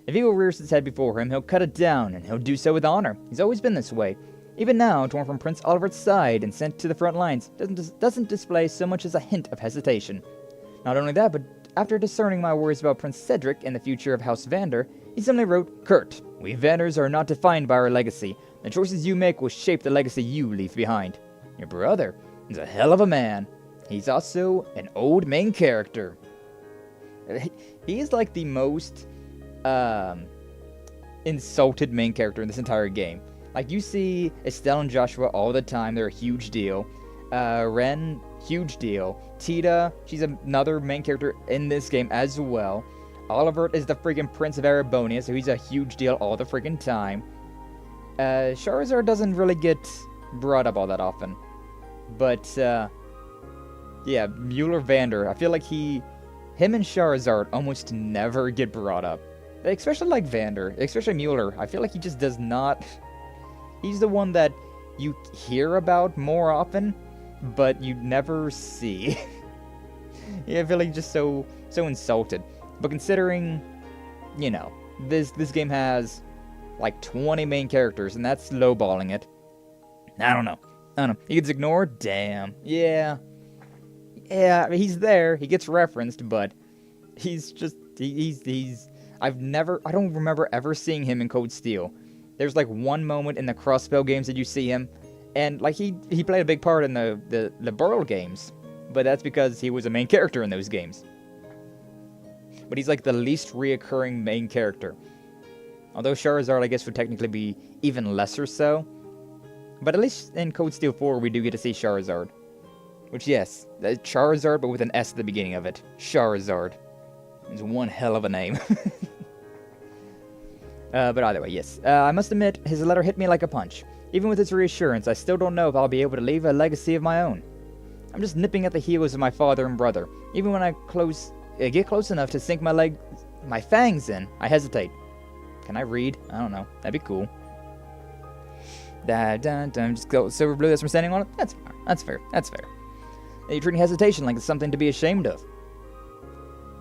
if evil rears his head before him, he'll cut it down, and he'll do so with honor. He's always been this way. Even now, torn from Prince Oliver's side and sent to the front lines, doesn't display so much as a hint of hesitation. Not only that, but after discerning my worries about Prince Cedric and the future of House Vander, he simply wrote, "Kurt, we Vanders are not defined by our legacy. The choices you make will shape the legacy you leave behind. Your brother is a hell of a man. He's also an old main character." He is like the most insulted main character in this entire game. Like, you see Estelle and Joshua all the time. They're a huge deal. Ren, huge deal. Tita, she's another main character in this game as well. Oliver is the freaking Prince of Erebonian, so he's a huge deal all the freaking time. Charizard doesn't really get brought up all that often. But, yeah, Mueller Vander, I feel like him and Charizard almost never get brought up. Especially like Vander, especially Mueller. I feel like he just does not... He's the one that you hear about more often, but you never see. Yeah, I feel like he's just so insulted. But considering, you know, this game has like 20 main characters, and that's lowballing it. I don't know. He gets ignored? Damn. Yeah, I mean, he's there. He gets referenced, but he's just... I don't remember ever seeing him in Code Steel. There's like one moment in the Crossbow games that you see him, and like he played a big part in the Burl games, but that's because he was a main character in those games. But he's like the least reoccurring main character. Although Charizard, I guess, would technically be even lesser so. But at least in Code Steel 4, we do get to see Charizard. Which, yes, Charizard, but with an S at the beginning of it. Charizard. It's one hell of a name. But either way, yes. I must admit, his letter hit me like a punch. Even with its reassurance, I still don't know if I'll be able to leave a legacy of my own. I'm just nipping at the heels of my father and brother. Even when I get close enough to sink my fangs in, I hesitate. Can I read? I don't know. That'd be cool. Just go silver blue that's from standing on it? That's fair. You're treating hesitation like it's something to be ashamed of.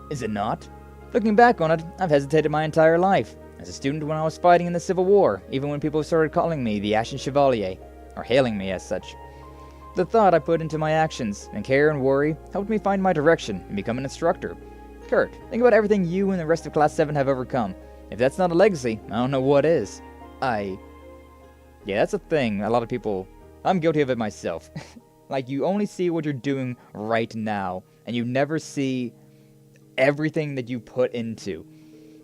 Is it not? Looking back on it, I've hesitated my entire life. As a student when I was fighting in the Civil War, even when people started calling me the Ashen Chevalier, or hailing me as such. The thought I put into my actions, and care and worry, helped me find my direction and become an instructor. Kurt, think about everything you and the rest of Class 7 have overcome. If that's not a legacy, I don't know what is. Yeah, that's a thing. A lot of people... I'm guilty of it myself. Like, you only see what you're doing right now, and you never see everything that you put into.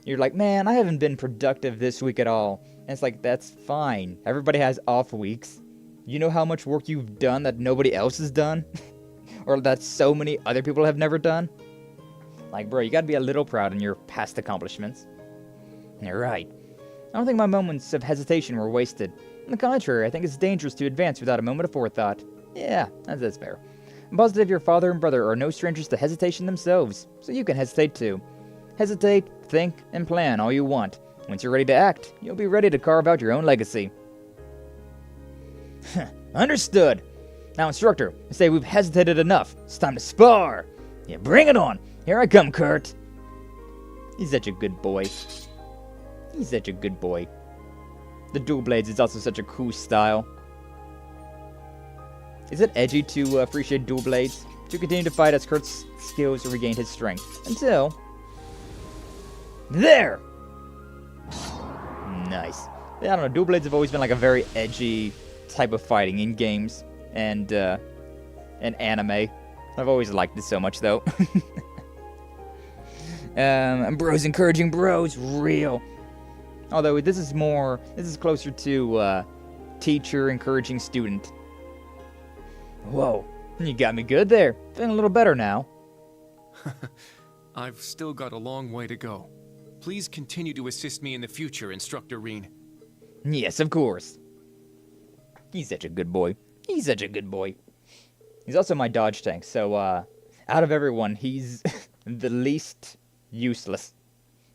You're like, man, I haven't been productive this week at all. And it's like, that's fine. Everybody has off weeks. You know how much work you've done that nobody else has done? Or that so many other people have never done? Like, bro, you gotta be a little proud in your past accomplishments. You're right. I don't think my moments of hesitation were wasted. On the contrary, I think it's dangerous to advance without a moment of forethought. Yeah, that's fair. I'm positive your father and brother are no strangers to hesitation themselves, so you can hesitate too. Hesitate, think, and plan all you want. Once you're ready to act, you'll be ready to carve out your own legacy. Understood. Now, instructor, I say we've hesitated enough. It's time to spar. Yeah, bring it on. Here I come, Kurt. He's such a good boy. He's such a good boy. The dual blades is also such a cool style. Is it edgy to appreciate dual blades? To continue to fight as Kurt's skills regained his strength. Until... There! Nice. Yeah, I don't know, dual blades have always been like a very edgy type of fighting in games and anime. I've always liked it so much, though. And bros encouraging bros, real. Although this is closer to teacher encouraging student. Whoa, you got me good there. Feeling a little better now. I've still got a long way to go. Please continue to assist me in the future, Instructor Reen. Yes, of course. He's such a good boy. He's such a good boy. He's also my dodge tank, so out of everyone, he's the least useless.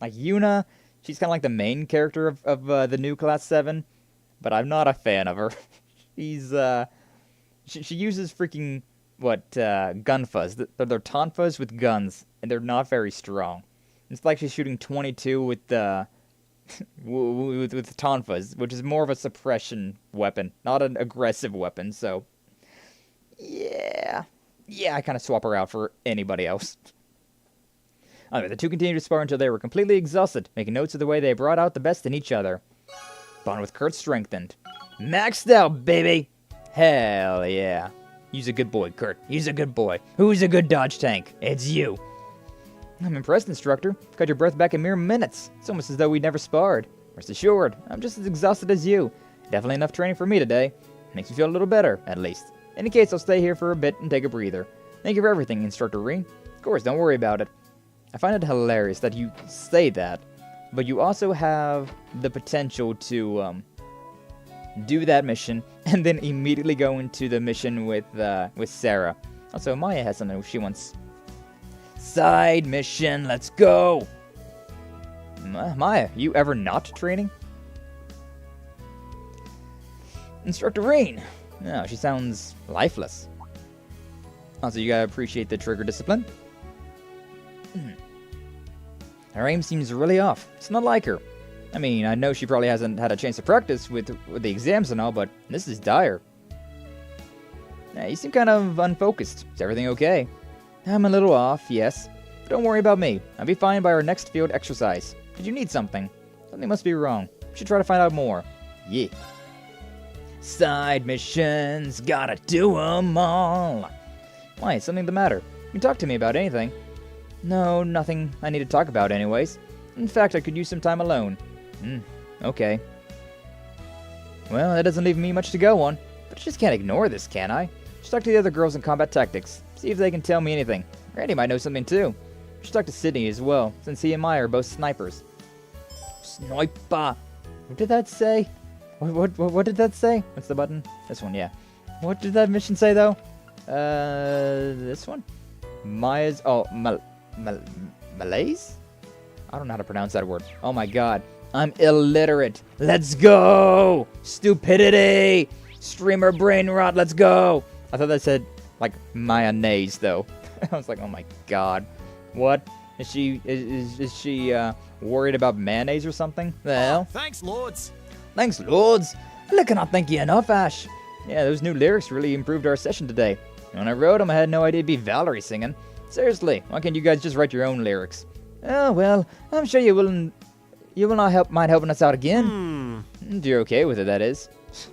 Like Yuna, she's kind of like the main character of the new Class 7, but I'm not a fan of her. She uses freaking, gun fuzz. They're taunt fuzz with guns, and they're not very strong. It's like she's shooting 22 with with tonfas, which is more of a suppression weapon, not an aggressive weapon, so... Yeah, I kind of swap her out for anybody else. Anyway, the two continued to spar until they were completely exhausted, making notes of the way they brought out the best in each other. Bond with Kurt strengthened. Maxed out, baby! Hell yeah. You's a good boy, Kurt. You's a good boy. Who's a good dodge tank? It's you. I'm impressed, instructor. Got your breath back in mere minutes. It's almost as though we never sparred. Rest assured, I'm just as exhausted as you. Definitely enough training for me today. Makes me feel a little better, at least. In any case, I'll stay here for a bit and take a breather. Thank you for everything, Instructor Reen. Of course, don't worry about it. I find it hilarious that you say that, but you also have the potential to do that mission and then immediately go into the mission with Sarah. Also, Maya has something she wants. Side mission, let's go! Maya, you ever not training? Instructor Reen. No, she sounds lifeless. Also, you gotta appreciate the trigger discipline. Her aim seems really off. It's not like her. I mean, I know she probably hasn't had a chance to practice with the exams and all, but this is dire. You seem kind of unfocused. Is everything okay? I'm a little off, yes. But don't worry about me. I'll be fine by our next field exercise. Did you need something? Something must be wrong. We should try to find out more. Yeah. Side missions, gotta do 'em all. Why, is something the matter? You can talk to me about anything. No, nothing I need to talk about anyways. In fact, I could use some time alone. Okay. Well, that doesn't leave me much to go on. But I just can't ignore this, can I? Just talk to the other girls in combat tactics. See if they can tell me anything. Randy might know something too. Should talk to Sydney as well, since he and Maya are both snipers. Sniper! What did that say? What did that say? What's the button? This one, yeah. What did that mission say, though? This one? Maya's... Oh, Malays? I don't know how to pronounce that word. Oh my god. I'm illiterate. Let's go! Stupidity! Streamer brain rot, let's go! I thought that said, like, mayonnaise, though. I was like, oh my god. What? Is she worried about mayonnaise or something? The hell? Thanks, Lords! Thanks, Lords! I cannot thank you enough, Ash. Yeah, those new lyrics really improved our session today. When I wrote them, I had no idea it'd be Valerie singing. Seriously, why can't you guys just write your own lyrics? Oh, well, I'm sure you will not mind helping us out again. You're okay with it, that is.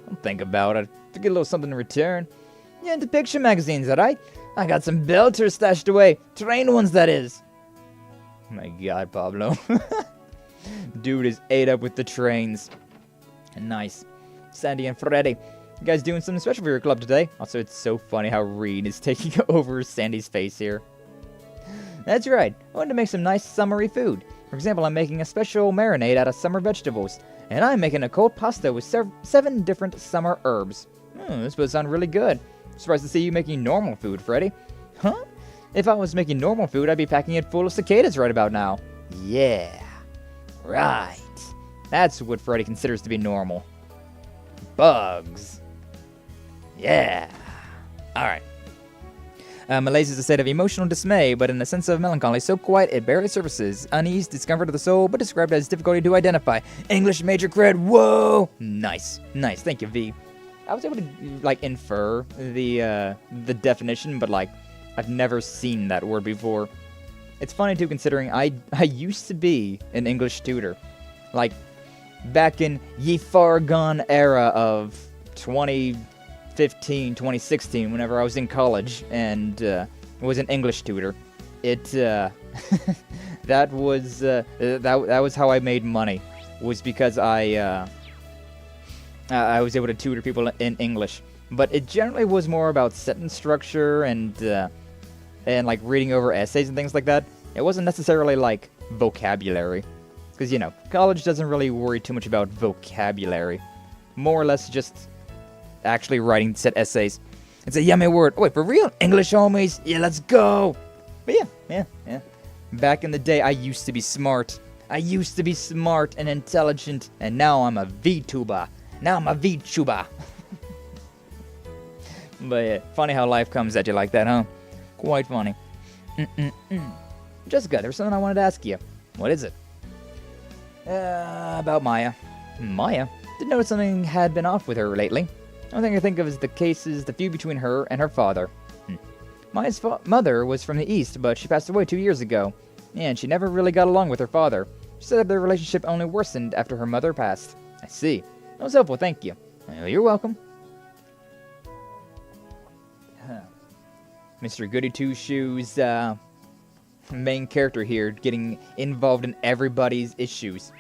Don't think about it. To get a little something in return. You're into picture magazines, alright? I got some belters stashed away. Trained ones, that is. Oh my god, Pablo. Dude is ate up with the trains. Nice. Sandy and Freddy. You guys doing something special for your club today? Also, it's so funny how Reed is taking over Sandy's face here. That's right. I wanted to make some nice summery food. For example, I'm making a special marinade out of summer vegetables. And I'm making a cold pasta with 7 different summer herbs. This would sound really good. Surprised to see you making normal food, Freddy. Huh? If I was making normal food, I'd be packing it full of cicadas right about now. Yeah. Right. That's what Freddy considers to be normal. Bugs. Yeah. Alright. Malaise is a state of emotional dismay, but in a sense of melancholy so quiet it barely surfaces. Unease, discomfort of the soul, but described as difficulty to identify. English major cred, whoa! Nice. Nice, thank you, V. I was able to, like, infer the definition, but, like, I've never seen that word before. It's funny, too, considering I used to be an English tutor. Like, back in ye far gone era of 2015, 2016, whenever I was in college and was an English tutor. It that was how I made money. Was because I was able to tutor people in English. But it generally was more about sentence structure and like reading over essays and things like that. It wasn't necessarily like vocabulary. Because, you know, college doesn't really worry too much about vocabulary. More or less just actually writing set essays. It's a yummy word. Oh, wait, for real? English, homies? Yeah, let's go! But yeah. Back in the day, I used to be smart. I used to be smart and intelligent, and now I'm a VTuber. Now I'm a VTuber. But yeah, funny how life comes at you like that, huh? Quite funny. Jessica, there's something I wanted to ask you. What is it? About Maya. Maya? Didn't notice something had been off with her lately. The only thing I think of is the feud between her and her father. Maya's mother was from the East, but she passed away 2 years ago. And she never really got along with her father. She said that their relationship only worsened after her mother passed. I see. That was helpful, thank you. You're welcome. Mr. Goody Two Shoes, main character here, getting involved in everybody's issues.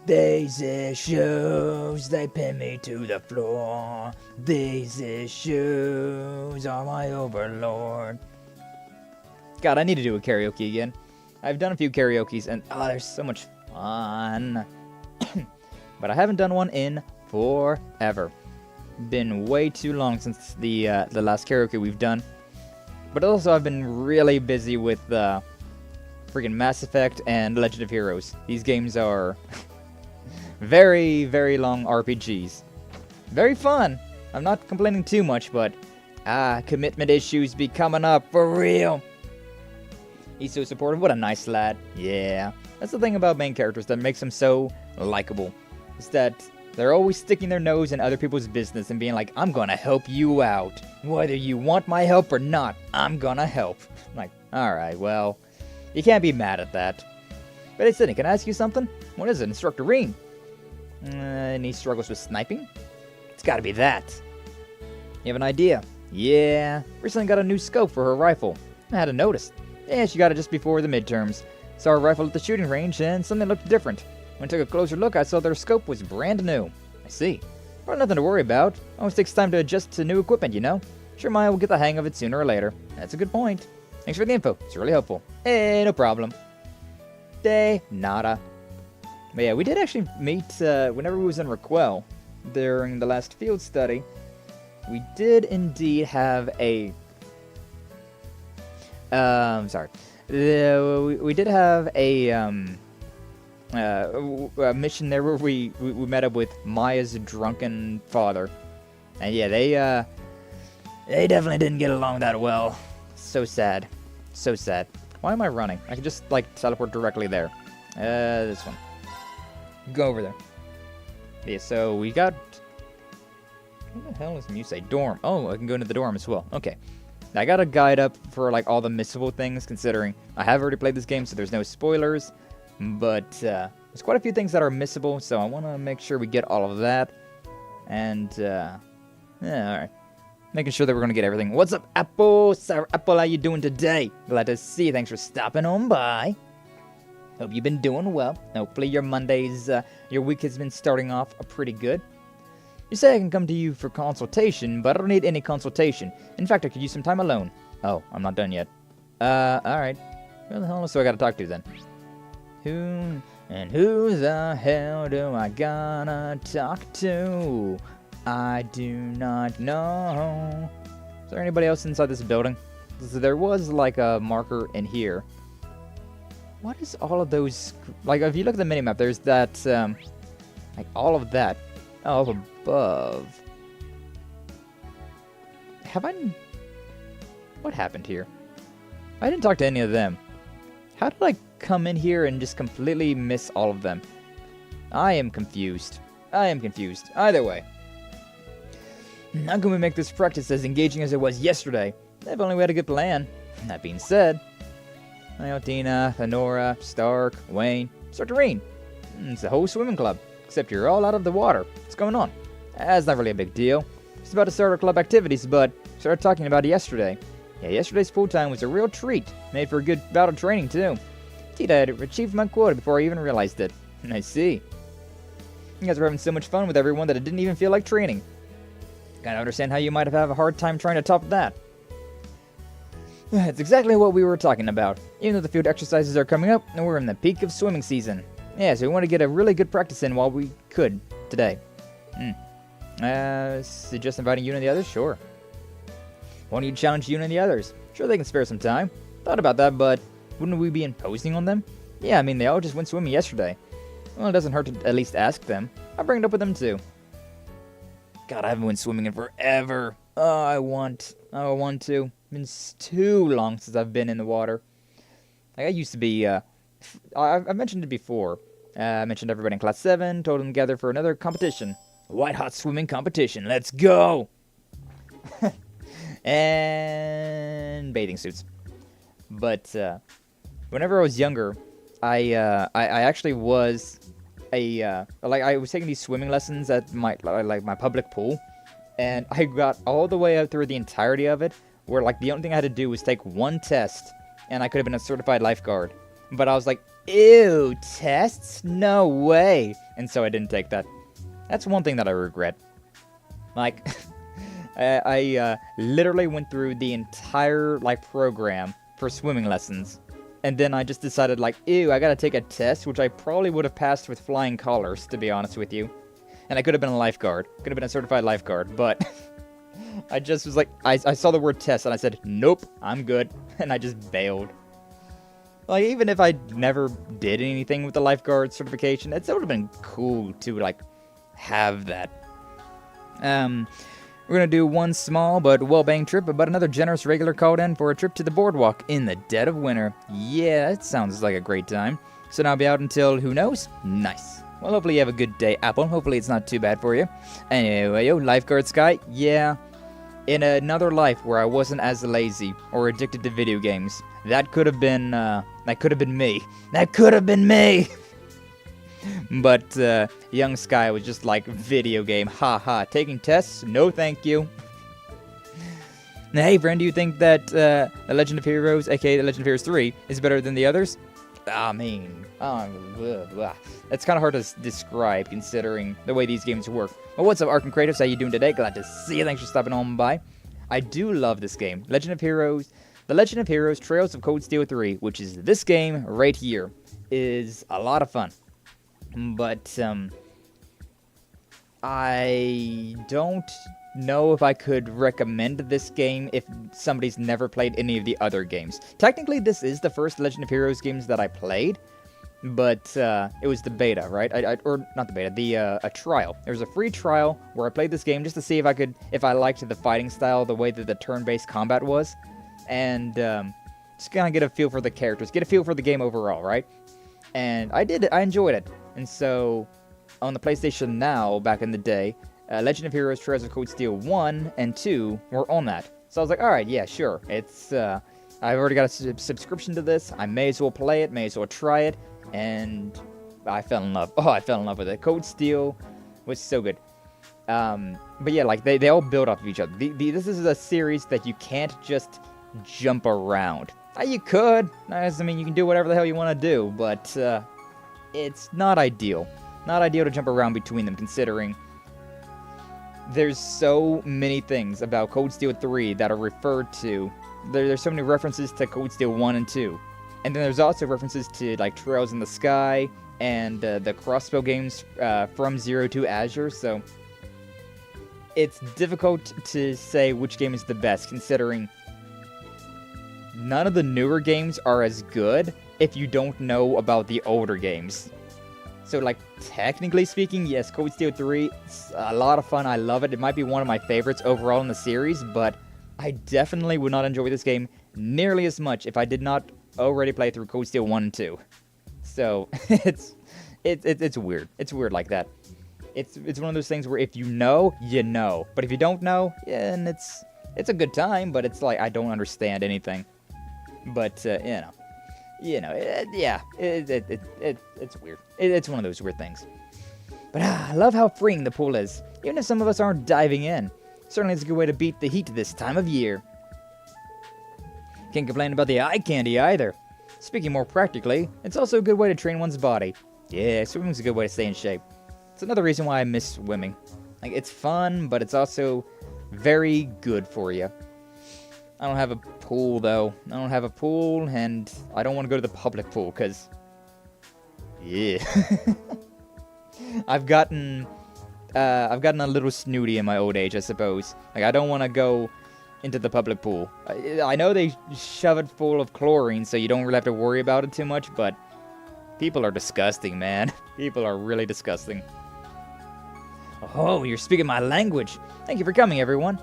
These issues, they pin me to the floor. These issues are my overlord. God, I need to do a karaoke again. I've done a few karaokes, and they're so much fun. But I haven't done one in forever. Been way too long since the last karaoke we've done. But also, I've been really busy with freaking Mass Effect and Legend of Heroes. These games are very, very long RPGs. Very fun. I'm not complaining too much, but commitment issues be coming up for real. He's so supportive. What a nice lad. Yeah. That's the thing about main characters that makes them so likable. Is that they're always sticking their nose in other people's business and being like, I'm gonna help you out. Whether you want my help or not, I'm gonna help. I'm like, alright, well, you can't be mad at that. But hey, Sydney, can I ask you something? What is it, InstructorEN? Any struggles with sniping? It's gotta be that. You have an idea? Yeah, recently got a new scope for her rifle. I hadn't noticed. Yeah, she got it just before the midterms. Saw her rifle at the shooting range and something looked different. When I took a closer look, I saw their scope was brand new. I see. Well, nothing to worry about. Always takes time to adjust to new equipment, you know? Sure, Maya will get the hang of it sooner or later. That's a good point. Thanks for the info. It's really helpful. Hey, no problem. De nada. But yeah, we did actually meet, whenever we was in Raquel, during the last field study, we did indeed have a... sorry. We did have a mission there where we met up with Maya's drunken father. And yeah, they definitely didn't get along that well. So sad. So sad. Why am I running? I could just, like, teleport directly there. This one. Go over there. Yeah, so we got... What the hell is you say? Dorm. Oh, I can go into the dorm as well. Okay. I got a guide up for, like, all the missable things, considering I have already played this game, so there's no spoilers. But, there's quite a few things that are missable, so I want to make sure we get all of that. And, yeah, alright. Making sure that we're going to get everything. What's up, Apple? Sour Apple, how you doing today? Glad to see you. Thanks for stopping on by. Hope you've been doing well. Hopefully your Mondays, your week has been starting off pretty good. You say I can come to you for consultation, but I don't need any consultation. In fact, I could use some time alone. Oh, I'm not done yet. Alright. Who the hell else do I gotta talk to then? Who the hell do I gotta talk to? I do not know. Is there anybody else inside this building? There was like a marker in here. What is all of those? Like, if you look at the minimap, there's that, like all of that. Oh, up above. Have I... What happened here? I didn't talk to any of them. How did I come in here and just completely miss all of them? I am confused. I am confused. Either way. How can we make this practice as engaging as it was yesterday? If only we had a good plan. That being said... Tina, Honora, Stark, Wayne, InstructorEN. It's the whole swimming club. Except you're all out of the water. What's going on? That's not really a big deal. Just about to start our club activities, but started talking about it yesterday. Yeah, yesterday's pool time was a real treat. Made for a good bout of training, too. Indeed, I had achieved my quota before I even realized it. I see. You guys were having so much fun with everyone that it didn't even feel like training. Kinda understand how you might have a hard time trying to top that. It's exactly what we were talking about. Even though the field exercises are coming up, and we're in the peak of swimming season. Yeah, so we want to get a really good practice in while we could today. Suggest inviting you and the others? Sure. Why don't you challenge you and the others? Sure, they can spare some time. Thought about that, but wouldn't we be imposing on them? Yeah, I mean, they all just went swimming yesterday. Well, it doesn't hurt to at least ask them. I'll bring it up with them, too. God, I haven't went swimming in forever. Oh, I want to. It's been too long since I've been in the water. Like, I used to be, I've mentioned it before. I mentioned everybody in Class 7, told them to gather for another competition. White hot swimming competition, let's go! And bathing suits. But whenever I was younger, I actually was I was taking these swimming lessons at my public pool, and I got all the way up through the entirety of it, where like the only thing I had to do was take one test, and I could have been a certified lifeguard. But I was like, ew, tests? No way! And so I didn't take that. That's one thing that I regret. Like, I literally went through the entire, like, program for swimming lessons. And then I just decided, like, ew, I gotta take a test, which I probably would have passed with flying colors, to be honest with you. And I could have been a lifeguard. Could have been a certified lifeguard, but I just was like, I saw the word test, and I said, nope, I'm good. And I just bailed. Like, even if I never did anything with the lifeguard certification, it would have been cool to, like, have that. We're gonna do one small but well-banged trip, but another generous regular called in for a trip to the boardwalk in the dead of winter. Yeah, that sounds like a great time. So now I'll be out until, who knows? Nice. Well, hopefully you have a good day, Apple. Hopefully it's not too bad for you. Anyway, yo, lifeguard Sky, yeah. In another life where I wasn't as lazy or addicted to video games, that could have been me. That could have been me! But, young Sky was just like, video game, haha. Taking tests? No thank you. Now, hey friend, do you think that, The Legend of Heroes, aka The Legend of Heroes 3, is better than the others? I mean, it's kind of hard to describe considering the way these games work. Well, what's up, Ark and Kratos? How you doing today? Glad to see you. Thanks for stopping on by. I do love this game. The Legend of Heroes Trails of Cold Steel 3, which is this game right here, is a lot of fun. But, I don't know if I could recommend this game if somebody's never played any of the other games. Technically, this is the first Legend of Heroes games that I played, but it was the beta, right? Or not the beta, a trial. There was a free trial where I played this game just to see if I liked the fighting style, the way that the turn-based combat was, and just kind of get a feel for the characters, get a feel for the game overall, right? And I did it. I enjoyed it. And so, on the PlayStation Now, back in the day, Legend of Heroes Trails of Cold Steel 1 and 2 were on that. So I was like, alright, yeah, sure. It's, I've already got a subscription to this. I may as well play it, may as well try it. And I fell in love. Oh, I fell in love with it. Cold Steel was so good. But yeah, like, they all build off of each other. This is a series that you can't just jump around. You could. I mean, you can do whatever the hell you want to do, but, it's not ideal. Not ideal to jump around between them, considering there's so many things about Cold Steel 3 that are referred to. There's so many references to Cold Steel 1 and 2. And then there's also references to, like, Trails in the Sky and the crossbow games from Zero to Azure, so it's difficult to say which game is the best, considering none of the newer games are as good if you don't know about the older games. So, like, technically speaking, yes, Cold Steel 3, it's a lot of fun. I love it. It might be one of my favorites overall in the series, but I definitely would not enjoy this game nearly as much if I did not already play through Cold Steel 1 and 2. So, it's weird. It's weird like that. It's one of those things where if you know, you know. But if you don't know, yeah, and it's a good time, but it's like, I don't understand anything. But, it's weird. It's one of those weird things. But I love how freeing the pool is, even if some of us aren't diving in. Certainly it's a good way to beat the heat this time of year. Can't complain about the eye candy either. Speaking more practically, it's also a good way to train one's body. Yeah, swimming's a good way to stay in shape. It's another reason why I miss swimming. Like, it's fun, but it's also very good for you. I don't have a pool, though. I don't have a pool, and I don't want to go to the public pool, because... yeah. I've gotten a little snooty in my old age, I suppose. Like, I don't want to go into the public pool. I know they shove it full of chlorine, so you don't really have to worry about it too much, but... people are disgusting, man. People are really disgusting. Oh, you're speaking my language. Thank you for coming, everyone.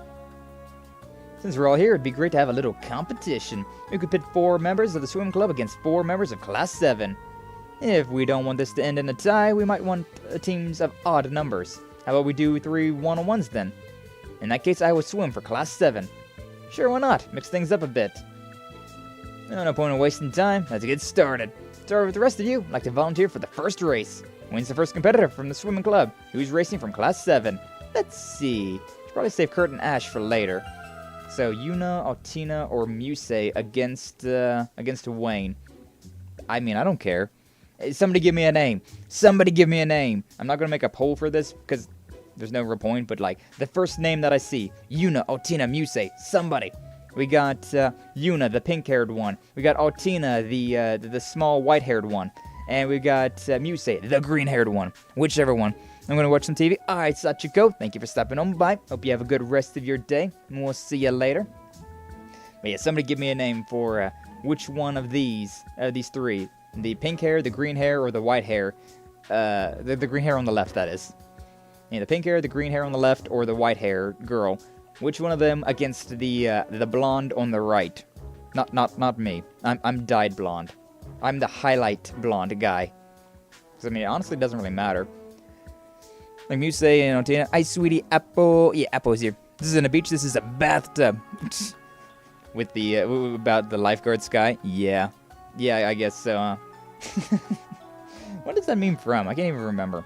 Since we're all here, it'd be great to have a little competition. We could pit 4 members of the swim club against 4 members of Class 7. If we don't want this to end in a tie, we might want teams of odd numbers. How about we do 3 one-on-ones then? In that case, I will swim for Class 7. Sure, why not? Mix things up a bit. No point in wasting time. Let's get started. Start with the rest of you. I'd like to volunteer for the first race. Wins the first competitor from the swimming club, who's racing from Class 7. Let's see. Should probably save Kurt and Ash for later. So, Yuna, Altina, or Musei against Wayne. I mean, I don't care. Somebody give me a name. Somebody give me a name. I'm not going to make a poll for this, because there's no real point, but, like, the first name that I see. Yuna, Altina, Musei. Somebody. We got Yuna, the pink-haired one. We got Altina, the small white-haired one. And we got Musei, the green-haired one. Whichever one. I'm going to watch some TV. Alright, Sachiko, thank you for stopping on by. Hope you have a good rest of your day. And we'll see you later. But yeah, somebody give me a name for which one of these three. The pink hair, the green hair, or the white hair. The green hair on the left, that is. Yeah, the pink hair, the green hair on the left, or the white hair girl. Which one of them against the blonde on the right? Not me. I'm dyed blonde. I'm the highlight blonde guy. Because, I mean, it honestly doesn't really matter. Like Musei and Altina. Hi, sweetie. Apple. Yeah, Apple's here. This isn't a beach. This is a bathtub. With the, about the lifeguard sky. Yeah. Yeah, I guess so, What does that mean from? I can't even remember.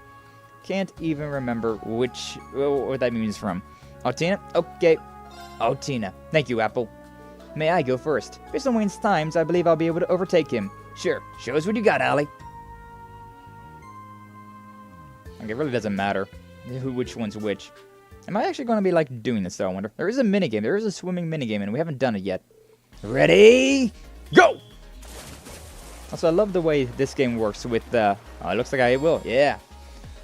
Can't even remember what that means from. Altina? Okay. Altina. Thank you, Apple. May I go first? Based on Wayne's times, I believe I'll be able to overtake him. Sure. Show us what you got, Allie. Like, it really doesn't matter which one's which. Am I actually going to be, like, doing this, though, I wonder? There is a minigame. There is a swimming minigame, and we haven't done it yet. Ready? Go! Also, I love the way this game works with, oh, it looks like I will. Yeah.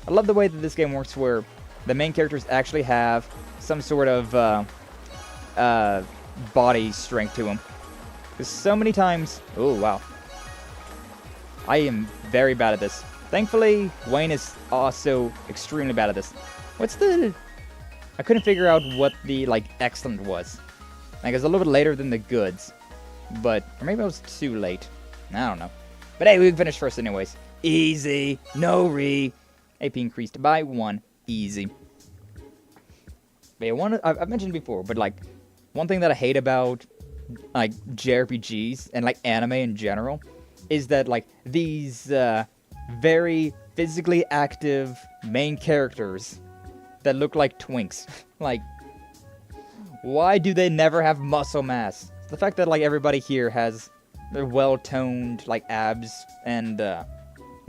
I love the way that this game works where the main characters actually have some sort of, body strength to them. Because so many times... Oh, wow. I am very bad at this. Thankfully, Wayne is also extremely bad at this. What's the... I couldn't figure out what the, like, excellent was. Like, it's a little bit later than the goods. But, or maybe I was too late. I don't know. But hey, we finished first anyways. Easy. No re. AP increased by 1. Easy. But yeah, I've mentioned before, but, like, one thing that I hate about, like, JRPGs and, like, anime in general is that, like, these, very physically active main characters that look like twinks. Like, why do they never have muscle mass? The fact that, like, everybody here has their well-toned, like, abs and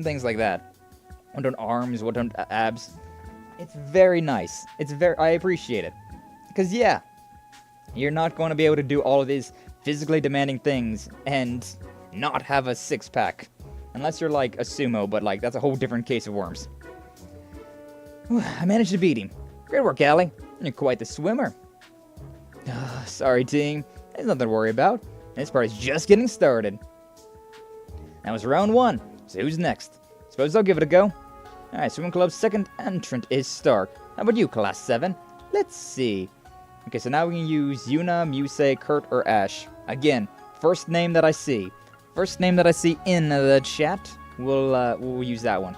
things like that. Well-toned arms, well-toned abs. It's very nice. I appreciate it. Because, yeah, you're not going to be able to do all of these physically demanding things and not have a six-pack. Unless you're, like, a sumo, but, like, that's a whole different case of worms. I managed to beat him. Great work, Allie. You're quite the swimmer. Sorry, team. There's nothing to worry about. This part is just getting started. That was round 1. So who's next? Suppose I'll give it a go. Alright, swimming club's second entrant is Stark. How about you, Class 7? Let's see. Okay, so now we can use Yuna, Musei, Kurt, or Ash. Again, first name that I see. First name that I see in the chat, we'll use that one.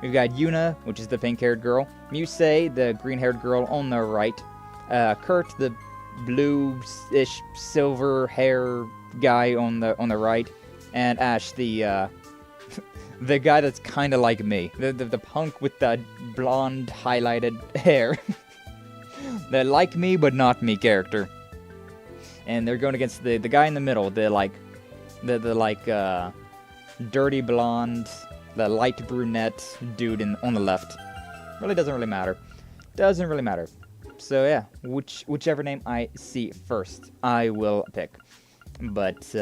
We've got Yuna, which is the pink-haired girl. Musei, the green-haired girl on the right. Kurt, the blue-ish silver hair guy on the right. And Ash, the the guy that's kind of like me. The punk with the blonde highlighted hair. The like me but not me character. And they're going against the guy in the middle, the dirty blonde, the light brunette dude on the left. Really doesn't really matter. Doesn't really matter. So yeah, whichever name I see first, I will pick. But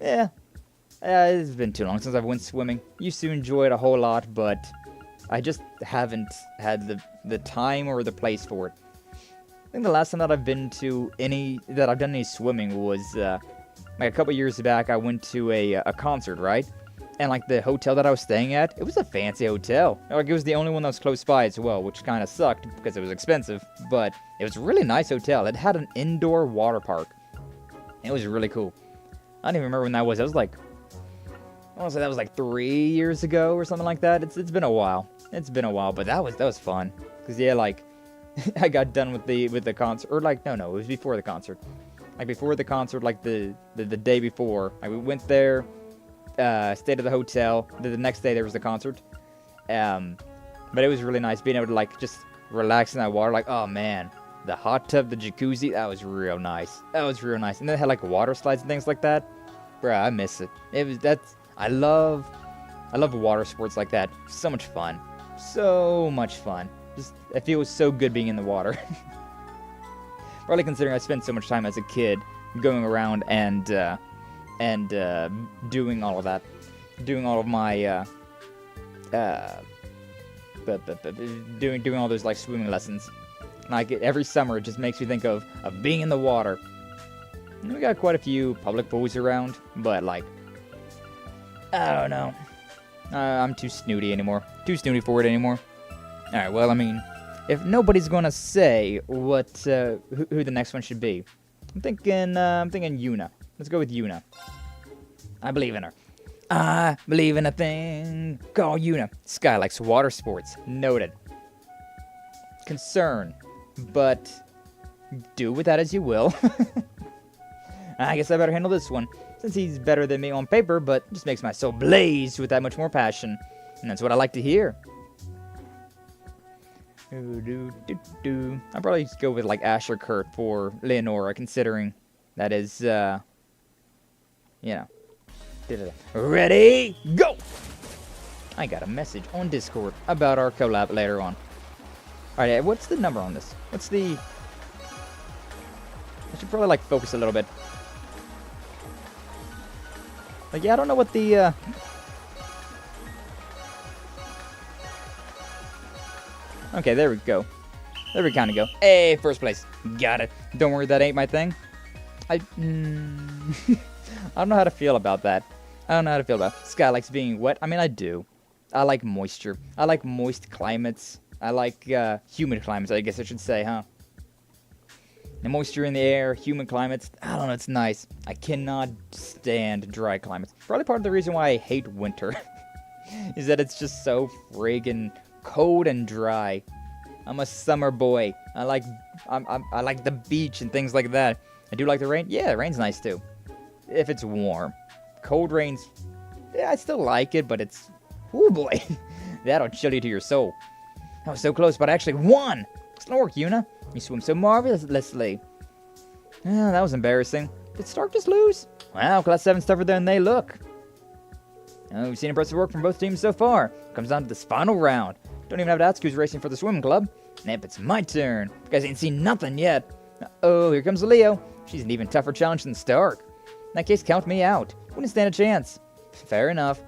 yeah, it's been too long since I've went swimming. Used to enjoy it a whole lot, but I just haven't had the time or the place for it. I think the last time that I've been to I've done any swimming was like a couple years back. I went to a concert, right? And like the hotel that I was staying at, it was a fancy hotel. Like it was the only one that was close by as well, which kind of sucked because it was expensive. But it was a really nice hotel. It had an indoor water park. It was really cool. I don't even remember when that was. That was like I want to say that was like 3 years ago or something like that. It's been a while. It's been a while, but that was fun. Cause yeah, like I got done with the concert, or like no, it was before the concert. Like before the concert, like the day before. Like we went there, stayed at the hotel. The next day there was the concert. But it was really nice being able to like just relax in that water. Like, oh man, the hot tub, the jacuzzi, that was real nice. That was real nice. And then it had like water slides and things like that. Bruh, I miss it. I love water sports like that. So much fun. So much fun. It feels so good being in the water. Probably considering I spent so much time as a kid going around and doing all of that. Doing all of my, doing all those like swimming lessons. Like every summer, it just makes me think of being in the water. And we got quite a few public pools around, but like, I don't know. I'm too snooty anymore. Too snooty for it anymore. All right. Well, I mean, if nobody's gonna say what who the next one should be, I'm thinking Yuna. Let's go with Yuna. I believe in her. I believe in a thing called Yuna. Sky likes water sports. Noted. Concern, but do with that as you will. I guess I better handle this one, since he's better than me on paper, but just makes my soul blaze with that much more passion. And that's what I like to hear. I'll probably just go with like Ash or Kurt for Leonora, considering that is, you know. Ready, go! I got a message on Discord about our collab later on. Alright, what's the number on this? What's the... I should probably like focus a little bit. Like, yeah, I don't know what the, Okay, there we go. There we kind of go. Hey, first place. Got it. Don't worry, that ain't my thing. I don't know how to feel about that. I don't know how to feel about it. Sky likes being wet. I mean, I do. I like moisture. I like moist climates. I like humid climates, I guess I should say, huh? The moisture in the air, humid climates. I don't know, it's nice. I cannot stand dry climates. Probably part of the reason why I hate winter is that it's just so friggin' cold and dry. I'm a summer boy. I like the beach and things like that. I do like the rain. Yeah, the rain's nice too. If it's warm. Cold rains, yeah, I still like it, but it's, oh boy, that'll chill you to your soul. I was so close, but I actually won. Excellent work, Yuna. You swim so marvelously. Yeah, that was embarrassing. Did Stark just lose? Wow, Class 7's tougher than they look. Oh, we've seen impressive work from both teams so far. Comes down to this final round. Don't even have to ask who's racing for the swim club. Nope, it's my turn. You guys ain't seen nothing yet. Uh-oh, here comes Leo. She's an even tougher challenge than Stark. In that case, count me out. Wouldn't stand a chance. Fair enough.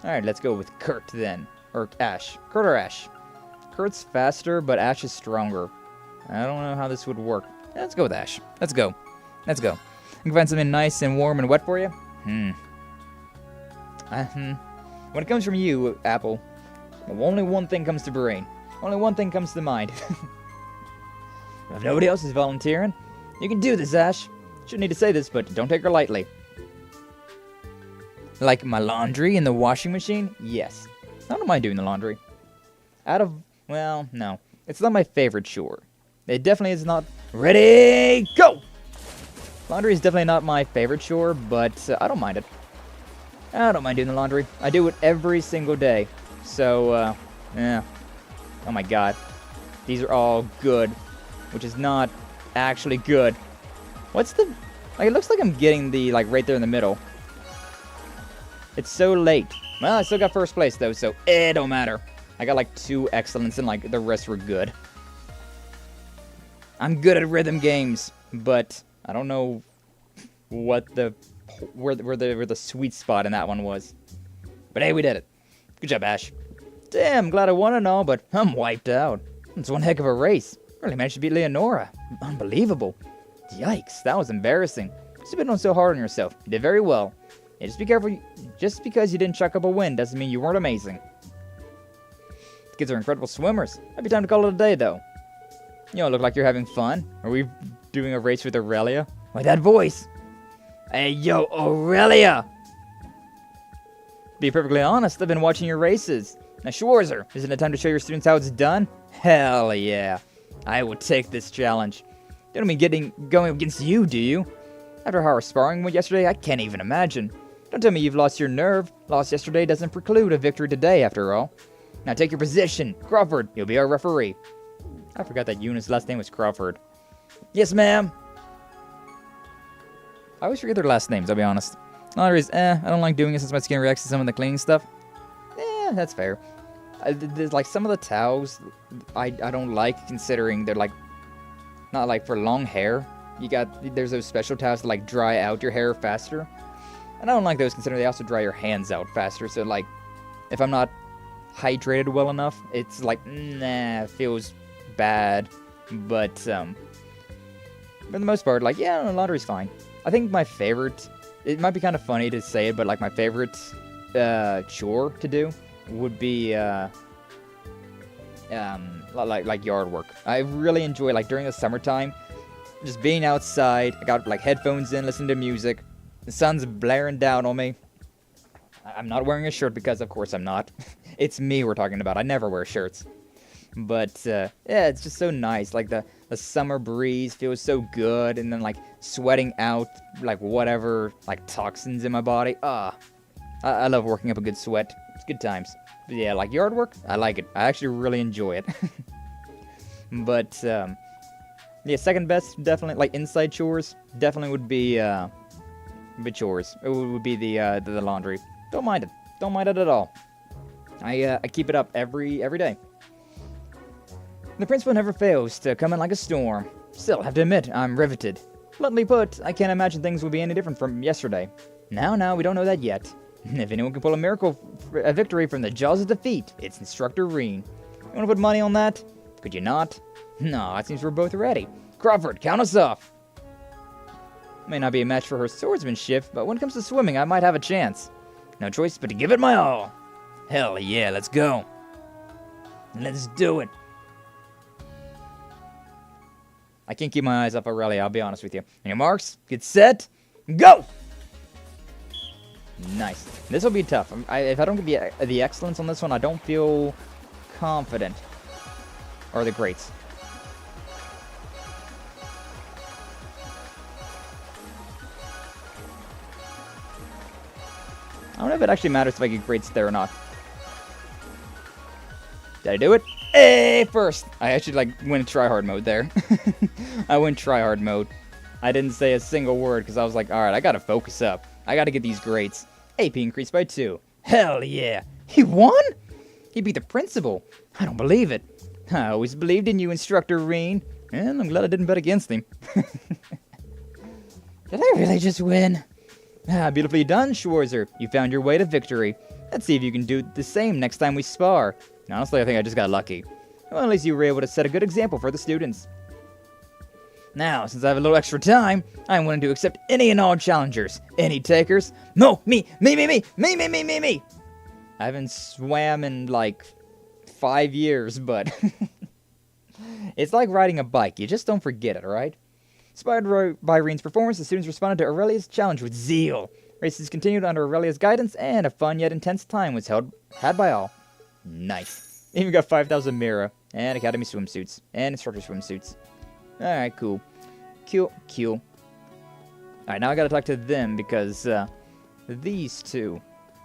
Alright, let's go with Kurt then. Or Ash. Kurt or Ash? Kurt's faster, but Ash is stronger. I don't know how this would work. Yeah, let's go with Ash. Let's go. Let's go. I can find something nice and warm and wet for you. When it comes from you, Apple, only one thing comes to brain. Only one thing comes to mind. If nobody else is volunteering, you can do this, Ash. Shouldn't need to say this, but don't take her lightly. Like my laundry in the washing machine? Yes. I don't mind doing the laundry. Well, no. It's not my favorite chore. It definitely is not... Ready, go! Laundry is definitely not my favorite chore, but I don't mind it. I don't mind doing the laundry. I do it every single day. So, yeah. Oh my god. These are all good. Which is not actually good. What's the... Like, it looks like I'm getting the, like, right there in the middle. It's so late. Well, I still got first place, though, so it don't matter. I got, like, 2 excellence, and, like, the rest were good. I'm good at rhythm games, but I don't know what where the sweet spot in that one was. But hey, we did it. Good job, Ash. Damn, glad I won and all, but I'm wiped out. It's one heck of a race. Really managed to beat Leonora. Unbelievable. Yikes, that was embarrassing. You've been on so hard on yourself. You did very well. Yeah, just be careful. Just because you didn't chuck up a win doesn't mean you weren't amazing. The kids are incredible swimmers. Might be time to call it a day, though. You don't look like you're having fun. Are we doing a race with Aurelia? Why, that voice. Hey, yo, Aurelia! Be perfectly honest, I've been watching your races. Now, Schwarzer, isn't it time to show your students how it's done? Hell yeah. I will take this challenge. Don't mean going against you, do you? After how our sparring went yesterday, I can't even imagine. Don't tell me you've lost your nerve. Loss yesterday doesn't preclude a victory today, after all. Now take your position. Crawford, you'll be our referee. I forgot that Eunice's last name was Crawford. Yes, ma'am. I always forget their last names, I'll be honest. Another is, I don't like doing it since my skin reacts to some of the cleaning stuff. That's fair. There's like some of the towels I don't like, considering they're like, not like for long hair. There's those special towels that like dry out your hair faster. And I don't like those, considering they also dry your hands out faster. So like, if I'm not hydrated well enough, it's like, it feels bad. But for the most part, like, yeah, laundry's fine. I think my favorite, it might be kind of funny to say it, but like my favorite chore to do would be like yard work. I really enjoy, like, during the summertime, just being outside. I got like headphones in, listening to music. The sun's blaring down on me. I'm not wearing a shirt because, of course, I'm not. It's me we're talking about. I never wear shirts. But yeah, it's just so nice. Like the summer breeze feels so good, and then like sweating out like whatever like toxins in my body. I love working up a good sweat. It's good times. But yeah, like yard work, I like it. I actually really enjoy it. But yeah, second best, definitely like inside chores. Definitely would be chores. It would be the laundry. Don't mind it. Don't mind it at all. I keep it up every day. The principal never fails to come in like a storm. Still, have to admit, I'm riveted. Bluntly put, I can't imagine things will be any different from yesterday. Now, we don't know that yet. If anyone can pull a victory from the jaws of defeat, it's Instructor Reen. You want to put money on that? Could you not? No, it seems we're both ready. Crawford, count us off! May not be a match for her swordsmanship, but when it comes to swimming, I might have a chance. No choice but to give it my all. Hell yeah, let's go. Let's do it. I can't keep my eyes off Aurelia, I'll be honest with you. On your marks, get set, go! Nice. This will be tough. If I don't get the excellence on this one, I don't feel confident. Or the greats. I don't know if it actually matters if I get greats there or not. Did I do it? Hey, first! I actually like went tryhard mode there. I went tryhard mode. I didn't say a single word because I was like, alright, I gotta focus up. I gotta get these greats. AP increased by 2. Hell yeah! He won?! He beat the principal. I don't believe it. I always believed in you, Instructor Reen. And I'm glad I didn't bet against him. Did I really just win? Beautifully done, Schwarzer. You found your way to victory. Let's see if you can do the same next time we spar. Honestly, I think I just got lucky. Well, at least you were able to set a good example for the students. Now, since I have a little extra time, I'm willing to accept any and all challengers. Any takers? No, me. I haven't swam in like 5 years, but it's like riding a bike. You just don't forget it, alright? Inspired by Reen's performance, the students responded to Aurelia's challenge with zeal. Races continued under Aurelia's guidance, and a fun yet intense time was had by all. Nice. Even got 5,000 Mira, and Academy swimsuits, and instructor swimsuits. Alright, cool. Cool. Alright, now I gotta talk to them, because, these two.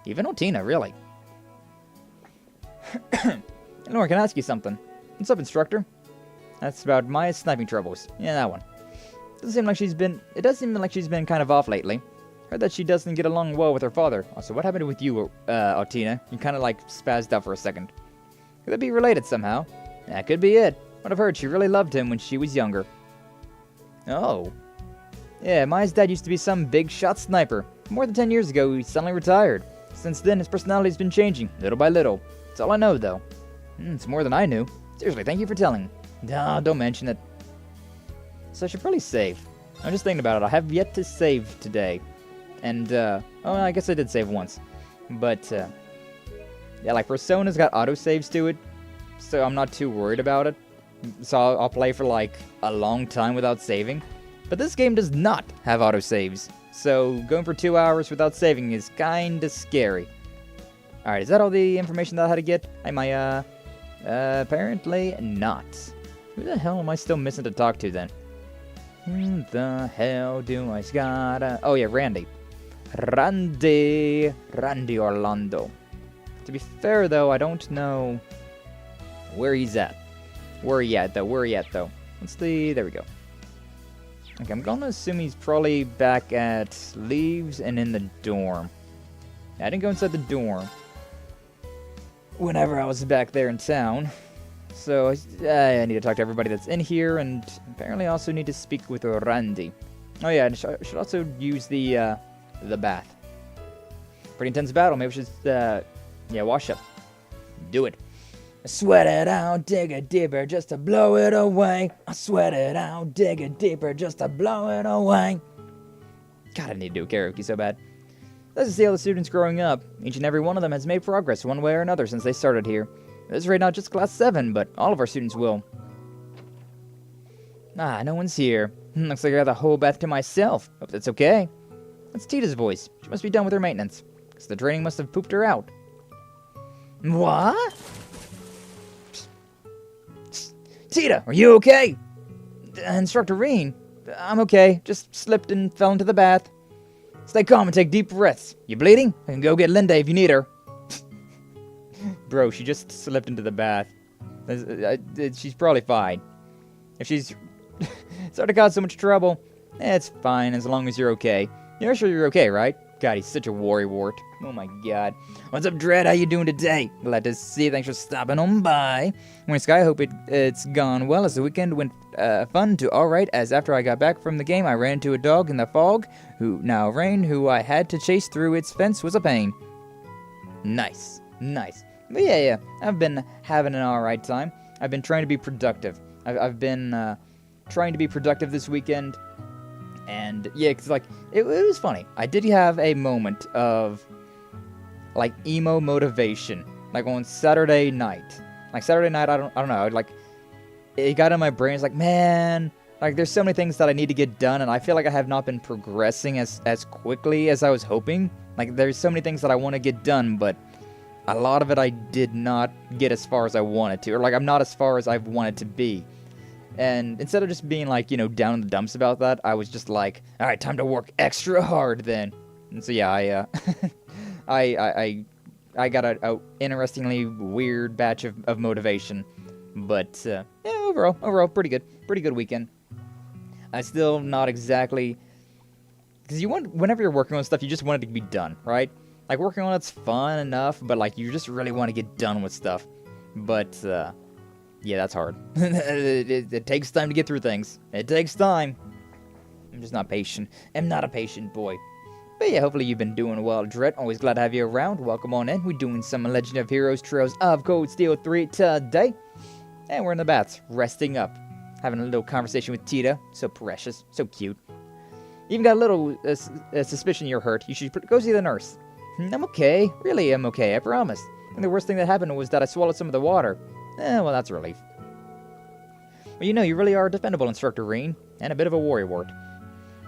Even Otina, really. Laura, can I ask you something? What's up, instructor? That's about Maya's sniping troubles. Yeah, that one. It does seem like she's been kind of off lately. Heard that she doesn't get along well with her father. Also, what happened with you, Otina? You kind of like spazzed out for a second. Could that be related somehow? That could be it. What I've heard, she really loved him when she was younger. Oh. Yeah, Maya's dad used to be some big shot sniper. More than 10 years ago, he suddenly retired. Since then, his personality's been changing, little by little. That's all I know, though. It's more than I knew. Seriously, thank you for telling. No, don't mention it. So I should probably save. I'm just thinking about it. I have yet to save today. And, oh, I guess I did save once. But, yeah, like, Persona's got autosaves to it, so I'm not too worried about it. So I'll play for, like, a long time without saving. But this game does not have autosaves, so going for 2 hours without saving is kinda scary. Alright, is that all the information that I had to get? Apparently not. Who the hell am I still missing to talk to then? Who the hell do I gotta... Oh yeah, Randy. Randy Orlando. To be fair though, I don't know where he's at. Where he at though? What's the... There we go. Okay, I'm gonna assume he's probably back at Leaves and in the dorm. I didn't go inside the dorm whenever I was back there in town. So I need to talk to everybody that's in here, and apparently also need to speak with Randy. Oh yeah, I should also use the bath. Pretty intense battle. Maybe we should yeah, wash up. Do it. I sweat it out, dig it deeper just to blow it away. I sweat it out, dig it deeper just to blow it away. God, I need to do karaoke so bad. Let's see how the students growing up. Each and every one of them has made progress one way or another since they started here. This is right now just class 7, but all of our students will. Ah, no one's here. Looks like I got the whole bath to myself. Hope that's okay. That's Tita's voice. She must be done with her maintenance, because the training must have pooped her out. What? Tita, are you okay? Instructor Reen, I'm okay. Just slipped and fell into the bath. Stay calm and take deep breaths. You bleeding? I can go get Linda if you need her. Bro, she just slipped into the bath. She's probably fine. If she's started to cause so much trouble, it's fine as long as you're okay. You're sure you're okay, right? God, he's such a worrywart. Oh my god. What's up, Dread? How you doing today? Glad to see you. Thanks for stopping on by. Morning, Sky. I hope it's gone well as the weekend went fun to alright, as after I got back from the game, I ran into a dog in the fog, who I had to chase through its fence was a pain. Nice. Nice. But yeah, I've been having an alright time. I've been trying to be productive. I've been trying to be productive this weekend. And yeah, cause like it was funny. I did have a moment of like emo motivation, like on Saturday night. Like Saturday night, I don't know. Like it got in my brain. It's like, man, like there's so many things that I need to get done, and I feel like I have not been progressing as quickly as I was hoping. Like there's so many things that I want to get done, but a lot of it I did not get as far as I wanted to, or like I'm not as far as I wanted to be. And instead of just being like, you know, down in the dumps about that, I was just like, all right, time to work extra hard then. And so yeah, I got a interestingly weird batch of motivation, but yeah, overall pretty good weekend. I still not exactly, because whenever you're working on stuff, you just want it to be done, right? Like working on it's fun enough, but like you just really want to get done with stuff. But yeah, that's hard. It takes time to get through things. It takes time. I'm just not patient. I'm not a patient boy. But yeah, hopefully you've been doing well, Dret. Always glad to have you around. Welcome on in. We're doing some Legend of Heroes Trails of Cold Steel 3 today. And we're in the baths, resting up. Having a little conversation with Tita. So precious. So cute. Even got a little suspicion you're hurt. You should go see the nurse. I'm okay. Really, I'm okay. I promise. And the worst thing that happened was that I swallowed some of the water. Well, that's a relief. Well, you know, you really are a defendable Instructor Reen, and a bit of a worrywart.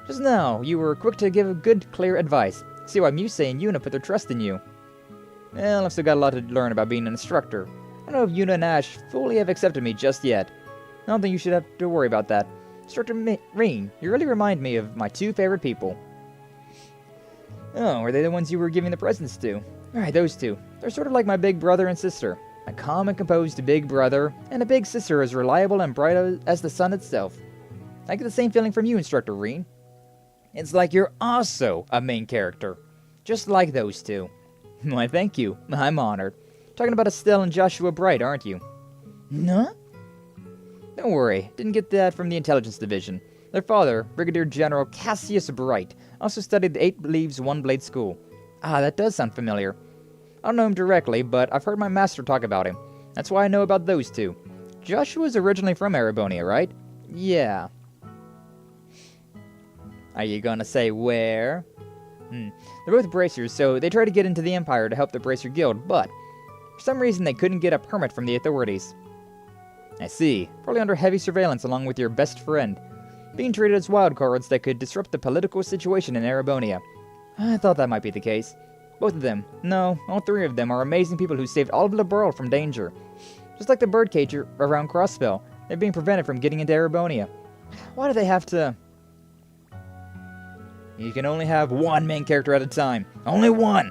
Just now, you were quick to give good, clear advice. See why Muse and Yuna put their trust in you. Well, I've still got a lot to learn about being an instructor. I don't know if Yuna and Ash fully have accepted me just yet. I don't think you should have to worry about that. Instructor Reen, you really remind me of my 2 favorite people. Oh, were they the ones you were giving the presents to? Alright, those 2. They're sort of like my big brother and sister. A calm and composed big brother, and a big sister as reliable and bright as the sun itself. I get the same feeling from you, Instructor Reen. It's like you're also a main character. Just like those 2. Why, thank you. I'm honored. Talking about Estelle and Joshua Bright, aren't you? Huh? Don't worry. Didn't get that from the Intelligence Division. Their father, Brigadier General Cassius Bright, also studied the 8 Leaves, 1 Blade School. Ah, that does sound familiar. I don't know him directly, but I've heard my master talk about him. That's why I know about those 2. Joshua's originally from Erebonian, right? Yeah. Are you gonna say where? They're both bracers, so they tried to get into the Empire to help the Bracer Guild, but for some reason they couldn't get a permit from the authorities. I see. Probably under heavy surveillance along with your best friend. Being treated as wildcards that could disrupt the political situation in Erebonian. I thought that might be the case. Both of them. No, all three of them are amazing people who saved all of the world from danger. Just like the birdcager around Crossspell, they're being prevented from getting into Erebonian. Why do they have to... You can only have one main character at a time. Only one!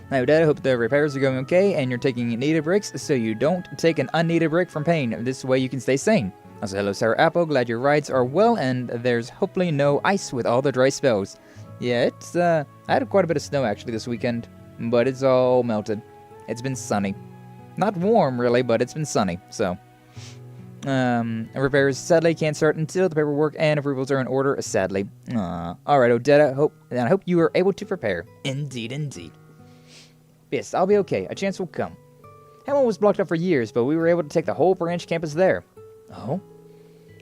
Now, Dad, I hope the repairs are going okay and you're taking needed breaks so you don't take an unneeded break from pain. This way you can stay sane. Also, hello, Sarah Apple. Glad your rides are well and there's hopefully no ice with all the dry spells. Yeah, it's, I had quite a bit of snow actually this weekend, but it's all melted. It's been sunny. Not warm, really, but it's been sunny, so... repairs sadly can't start until the paperwork and approvals are in order, sadly. Alright, Odetta, I hope you are able to prepare. Indeed, indeed. Yes, I'll be okay. A chance will come. Hamilton was blocked up for years, but we were able to take the whole branch campus there. Oh?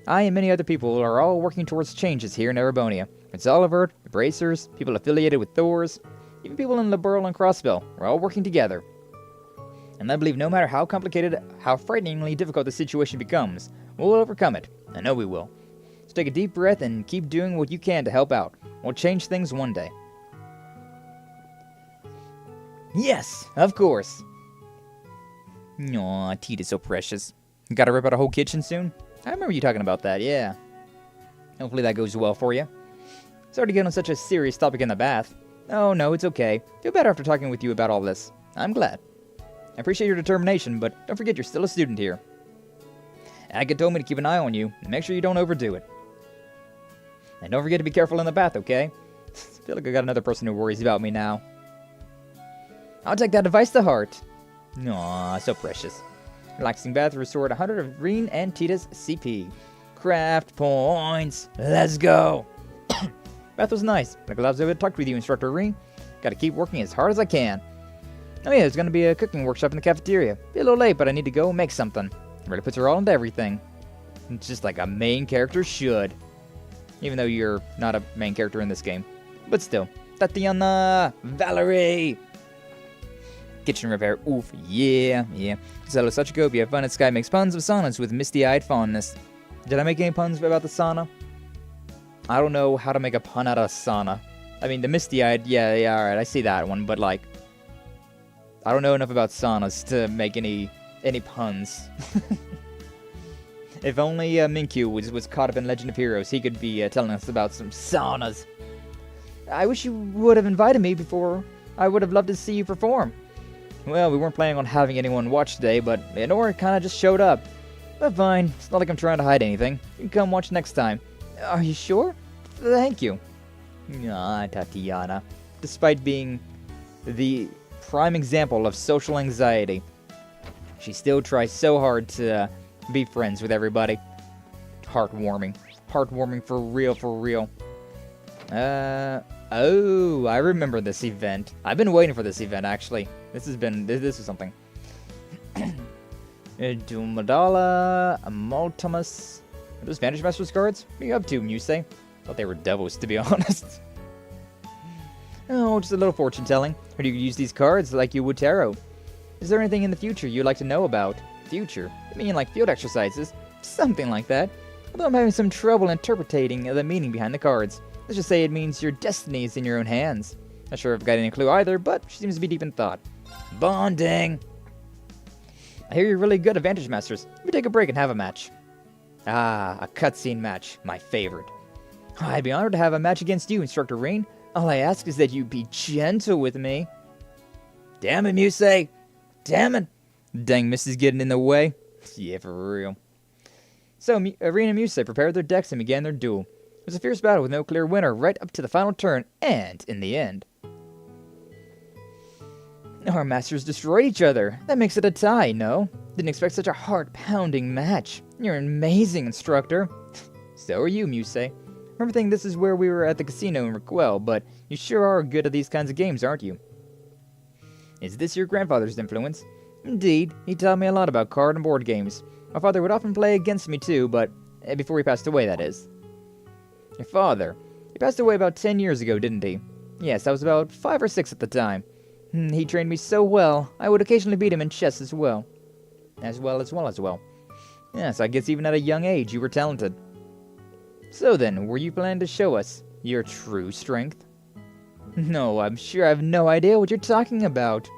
I and many other people are all working towards changes here in Erebonian. It's Oliver, the Bracers, people affiliated with Thors, even people in Liberl and Crossspell. We're all working together. And I believe no matter how complicated, how frighteningly difficult the situation becomes, we'll overcome it. I know we will. So take a deep breath and keep doing what you can to help out. We'll change things one day. Yes, of course. Aw, Tita's so precious. Gotta rip out a whole kitchen soon? I remember you talking about that, yeah. Hopefully that goes well for you. Sorry to get on such a serious topic in the bath. Oh no, it's okay. Feel better after talking with you about all this. I'm glad. I appreciate your determination, but don't forget you're still a student here. Aga told me to keep an eye on you, and make sure you don't overdo it. And don't forget to be careful in the bath, okay? I feel like I got another person who worries about me now. I'll take that advice to heart. Aw, so precious. Relaxing bath restored 100 of Reen and Tita's CP. Craft points. Let's go. Bath was nice. I'm glad I was able to talk with you, Instructor Reen. Gotta keep working as hard as I can. Oh yeah, there's gonna be a cooking workshop in the cafeteria. Be a little late, but I need to go make something. Really puts her all into everything. It's just like a main character should. Even though you're not a main character in this game. But still. Tatiana! Valerie! Kitchen repair. Oof. Yeah. Zello Sachiko, be have fun at Sky makes puns of saunas with misty-eyed fondness. Did I make any puns about the sauna? I don't know how to make a pun out of sauna. I mean, the misty-eyed, yeah, alright, I see that one, but like... I don't know enough about saunas to make any puns. If only Minkyu was caught up in Legend of Heroes, he could be telling us about some saunas. I wish you would have invited me before. I would have loved to see you perform. Well, we weren't planning on having anyone watch today, but Leonora kind of just showed up. But fine, it's not like I'm trying to hide anything. You can come watch next time. Are you sure? Thank you. Ah, Tatiana. Despite being the prime example of social anxiety, she still tries so hard to be friends with everybody. Heartwarming. Heartwarming for real, for real. Oh, I remember this event. I've been waiting for this event, actually. This is something. Dumadala, Amaltamus. Are those Vantage Masters cards? What are you up to, Musei? Thought they were devils, to be honest. Oh, just a little fortune telling. Or do you use these cards like you would tarot? Is there anything in the future you'd like to know about? Future? I mean, like field exercises? Something like that. Although I'm having some trouble interpreting the meaning behind the cards. Let's just say it means your destiny is in your own hands. Not sure if I've got any clue either, but she seems to be deep in thought. Bonding! I hear you're really good at Vantage Masters. Let me take a break and have a match. Ah, a cutscene match. My favorite. I'd be honored to have a match against you, Instructor Rain. All I ask is that you be gentle with me. Damn it, Musei! Damn it! Dang, Misty's getting in the way. Yeah, for real. So, Rain and Musei prepared their decks and began their duel. It was a fierce battle with no clear winner right up to the final turn, and in the end. Our masters destroyed each other. That makes it a tie, no? Didn't expect such a heart-pounding match. You're an amazing instructor. So are you, Musei. Remember thinking this is where we were at the casino in Raquel, but you sure are good at these kinds of games, aren't you? Is this your grandfather's influence? Indeed, he taught me a lot about card and board games. My father would often play against me too, but before he passed away, that is. Your father? He passed away about 10 years ago, didn't he? Yes, I was about 5 or 6 at the time. He trained me so well, I would occasionally beat him in chess as well. As well. Yes, I guess even at a young age you were talented. So then, were you planning to show us your true strength? No, I'm sure I have no idea what you're talking about.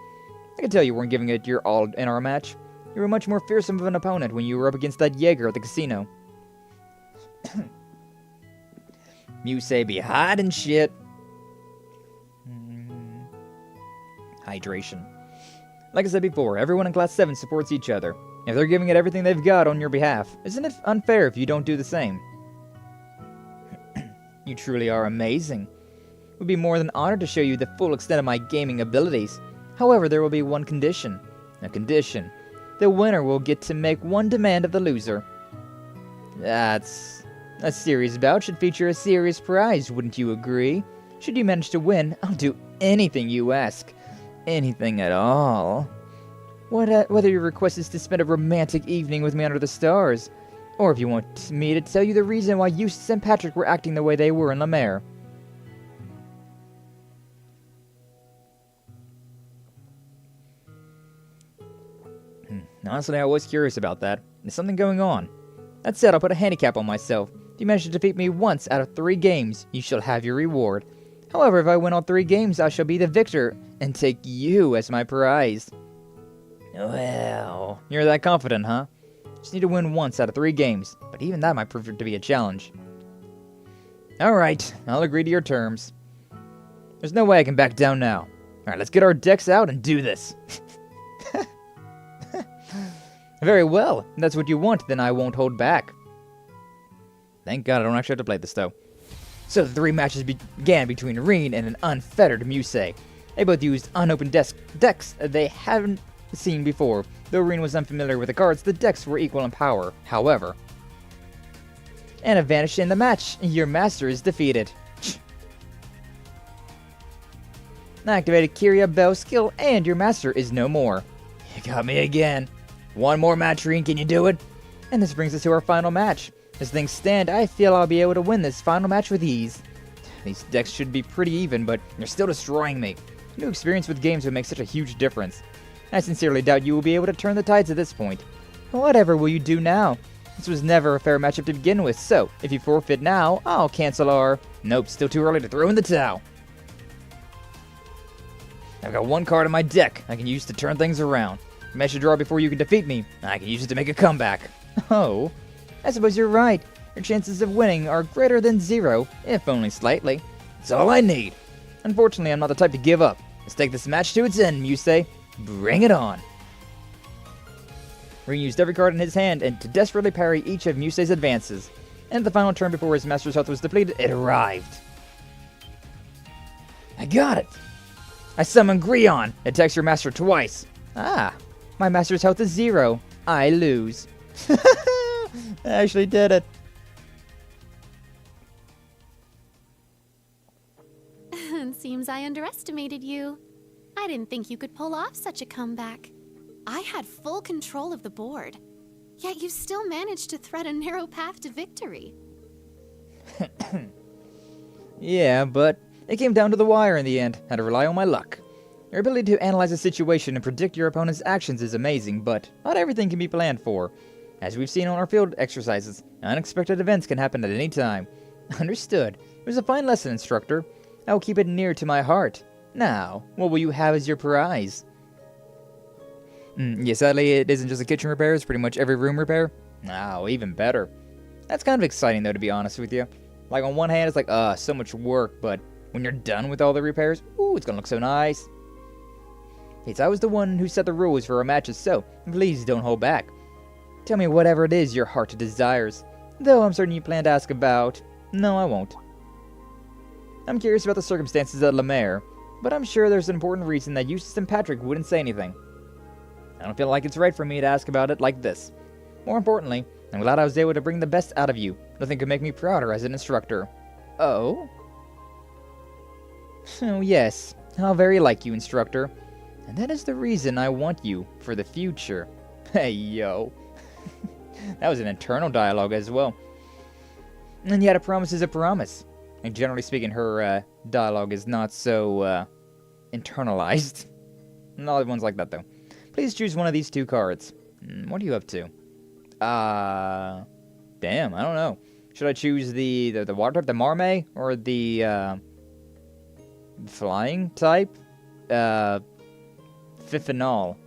I can tell you weren't giving it your all in our match. You were much more fearsome of an opponent when you were up against that Jaeger at the casino. Musei be hot and shit. Hydration. Like I said before, everyone in Class 7 supports each other. If they're giving it everything they've got on your behalf, isn't it unfair if you don't do the same? You truly are amazing. It would be more than honored to show you the full extent of my gaming abilities. However, there will be one condition. A condition. The winner will get to make one demand of the loser. That's... A serious bout should feature a serious prize, wouldn't you agree? Should you manage to win, I'll do anything you ask. Anything at all. Whether your request is to spend a romantic evening with me under the stars, or if you want me to tell you the reason why Eustace and Patrick were acting the way they were in La Mer. Honestly, I was curious about that. There's something going on. That said, I'll put a handicap on myself. If you manage to defeat me once out of 3 games, you shall have your reward. However, if I win all 3 games, I shall be the victor and take you as my prize. Well, you're that confident, huh? Just need to win once out of 3 games, but even that might prove to be a challenge. Alright, I'll agree to your terms. There's no way I can back down now. Alright, let's get our decks out and do this. Very well, if that's what you want, then I won't hold back. Thank God I don't actually have to play this, though. So the 3 matches began between Reen and an unfettered Musei. They both used unopened decks they haven't seen before. Though Reen was unfamiliar with the cards, the decks were equal in power. However, Anna vanished in the match. Your master is defeated. Activated Kyria Bell skill, and your master is no more. You got me again. One more match, Reen, can you do it? And this brings us to our final match. As things stand, I feel I'll be able to win this final match with ease. These decks should be pretty even, but you're still destroying me. New experience with games would make such a huge difference. I sincerely doubt you will be able to turn the tides at this point. Whatever will you do now? This was never a fair matchup to begin with, so if you forfeit now, I'll cancel our... Nope, still too early to throw in the towel. I've got 1 card in my deck I can use to turn things around. If you manage to draw before you can defeat me, I can use it to make a comeback. Oh, I suppose you're right. Your chances of winning are greater than 0, if only slightly. That's all I need. Unfortunately, I'm not the type to give up. Let's take this match to its end, Musei. Bring it on. Reen used every card in his hand and to desperately parry each of Musei's advances. And at the final turn before his master's health was depleted, it arrived. I got it! I summon Grion. It attacks your master twice. Ah, my master's health is 0. I lose. I actually did it. Seems I underestimated you. I didn't think you could pull off such a comeback. I had full control of the board, yet you still managed to thread a narrow path to victory. Yeah, but it came down to the wire in the end. Had to rely on my luck. Your ability to analyze a situation and predict your opponent's actions is amazing, but not everything can be planned for. As we've seen on our field exercises, unexpected events can happen at any time. Understood. It was a fine lesson, instructor. I will keep it near to my heart. Now, what will you have as your prize? Yeah, sadly, it isn't just a kitchen repair, it's pretty much every room repair. Oh, even better. That's kind of exciting, though, to be honest with you. Like, on one hand, it's like, so much work, but when you're done with all the repairs, ooh, it's gonna look so nice. Hey, so I was the one who set the rules for our matches, so please don't hold back. Tell me whatever it is your heart desires. Though I'm certain you plan to ask about... No, I won't. I'm curious about the circumstances at La Mer, but I'm sure there's an important reason that Eustace and Patrick wouldn't say anything. I don't feel like it's right for me to ask about it like this. More importantly, I'm glad I was able to bring the best out of you. Nothing could make me prouder as an instructor. Oh? Oh yes, how very like you, instructor. And that is the reason I want you for the future. Hey, yo. That was an internal dialogue as well. And yet a promise is a promise. And generally speaking, her dialogue is not so internalized. Not all ones like that, though. Please choose one of these 2 cards. What are you up to? Damn, I don't know. Should I choose the water type, the Marmay, or the Flying type. Fifth and all.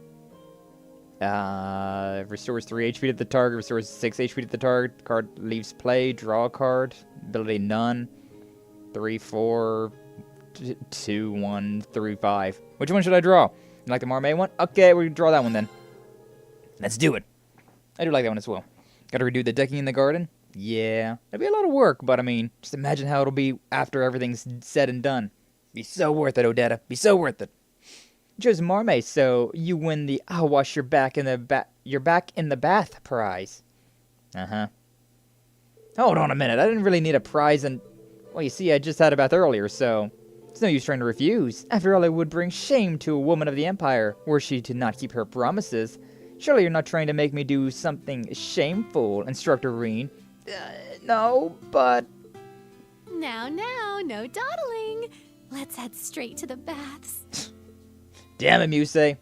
Restores 3 HP to the target, restores 6 HP to the target. Card leaves play, draw a card. Ability none. 3, 4, 2, 1, 3, 5. Which one should I draw? You like the Marmay one? Okay, we can draw that one then. Let's do it. I do like that one as well. Gotta redo the decking in the garden? Yeah. It'll be a lot of work, but I mean, just imagine how it'll be after everything's said and done. Be so worth it, Odetta. Be so worth it. You chose Marmay, so you win the I'll wash your back in the bath prize. Uh-huh. Hold on a minute. I didn't really need a prize and... Well, you see, I just had a bath earlier, so... It's no use trying to refuse. After all, it would bring shame to a woman of the Empire, were she to not keep her promises. Surely you're not trying to make me do something shameful, Instructor Reen. No, but... Now, no dawdling. Let's head straight to the baths. Damn it, Musei.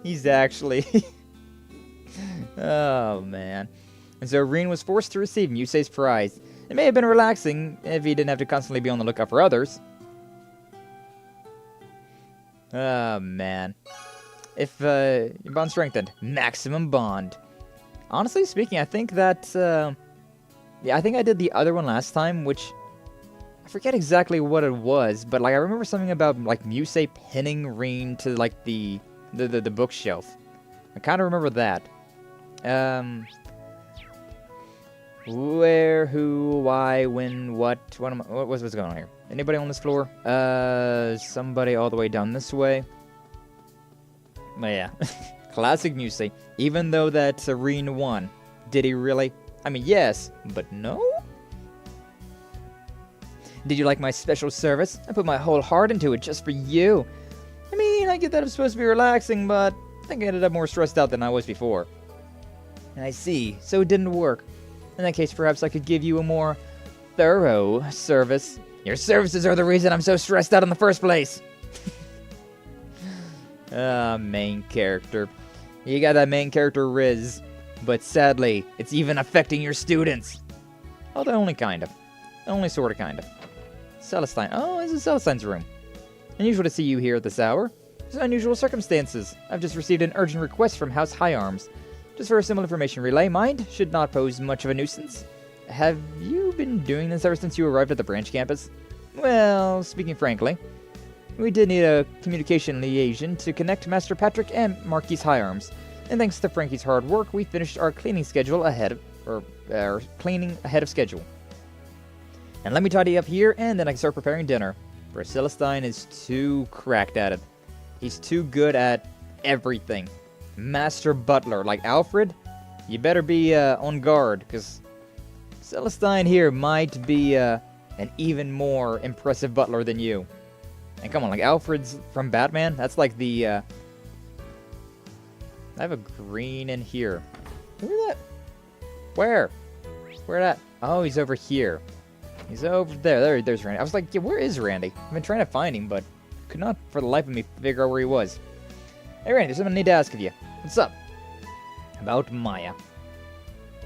He's actually... Oh, man. And so Reen was forced to receive Musei's prize. It may have been relaxing if he didn't have to constantly be on the lookout for others. Oh, man. If, your bond strengthened. Maximum bond. Honestly speaking, I think that, yeah, I think I did the other one last time, which... I forget exactly what it was, but, like, I remember something about, like, Musei pinning Reen to, like, the bookshelf. I kind of remember that. Where, who, why, when, what was going on here? Anybody on this floor? Somebody all the way down this way. But yeah, classic Musei. Even though that's Reen won, did he really? I mean, yes, but no? Did you like my special service? I put my whole heart into it just for you. I mean, I get that I'm supposed to be relaxing, but I think I ended up more stressed out than I was before. I see, so it didn't work. In that case, perhaps I could give you a more thorough service. Your services are the reason I'm so stressed out in the first place. Main character. You got that main character Riz. But sadly, it's even affecting your students. Although only kind of. Only sort of kind of. Celestine. Oh, this is Celestine's room. Unusual to see you here at this hour. There's unusual circumstances. I've just received an urgent request from House High Arms. Just for a simple information relay, mind should not pose much of a nuisance. Have you been doing this ever since you arrived at the branch campus? Well, speaking frankly, we did need a communication liaison to connect Master Patrick and Marquis High Arms. And thanks to Frankie's hard work, we finished our cleaning schedule ahead of schedule. And let me tidy up here, and then I can start preparing dinner. For Celestine is too cracked at it. He's too good at everything. Master Butler, like Alfred, you better be on guard, because Celestine here might be an even more impressive butler than you. And come on, like Alfred's from Batman, that's like the... I have a green in here. Look at that. Where? Where at? Oh, he's over here. He's over there. There's Randy. I was like, yeah, where is Randy? I've been trying to find him, but could not for the life of me figure out where he was. Hey, Randy, there's something I need to ask of you. What's up? About Maya.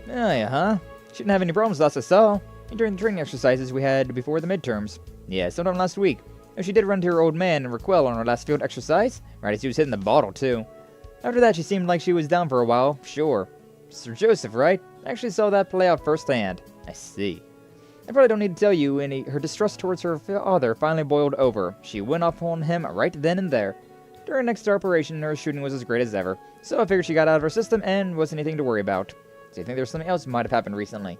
Oh, yeah, huh? Shouldn't have any problems last I saw. During the training exercises we had before the midterms. Yeah, sometime last week. She did run to her old man and Raquel on her last field exercise. Right as she was hitting the bottle, too. After that, she seemed like she was down for a while, sure. Sir Joseph, right? I actually saw that play out firsthand. I see. I probably don't need to tell you, her distrust towards her father finally boiled over. She went off on him right then and there. During next operation, her shooting was as great as ever, so I figured she got out of her system and wasn't anything to worry about. Do you think there's something else might have happened recently?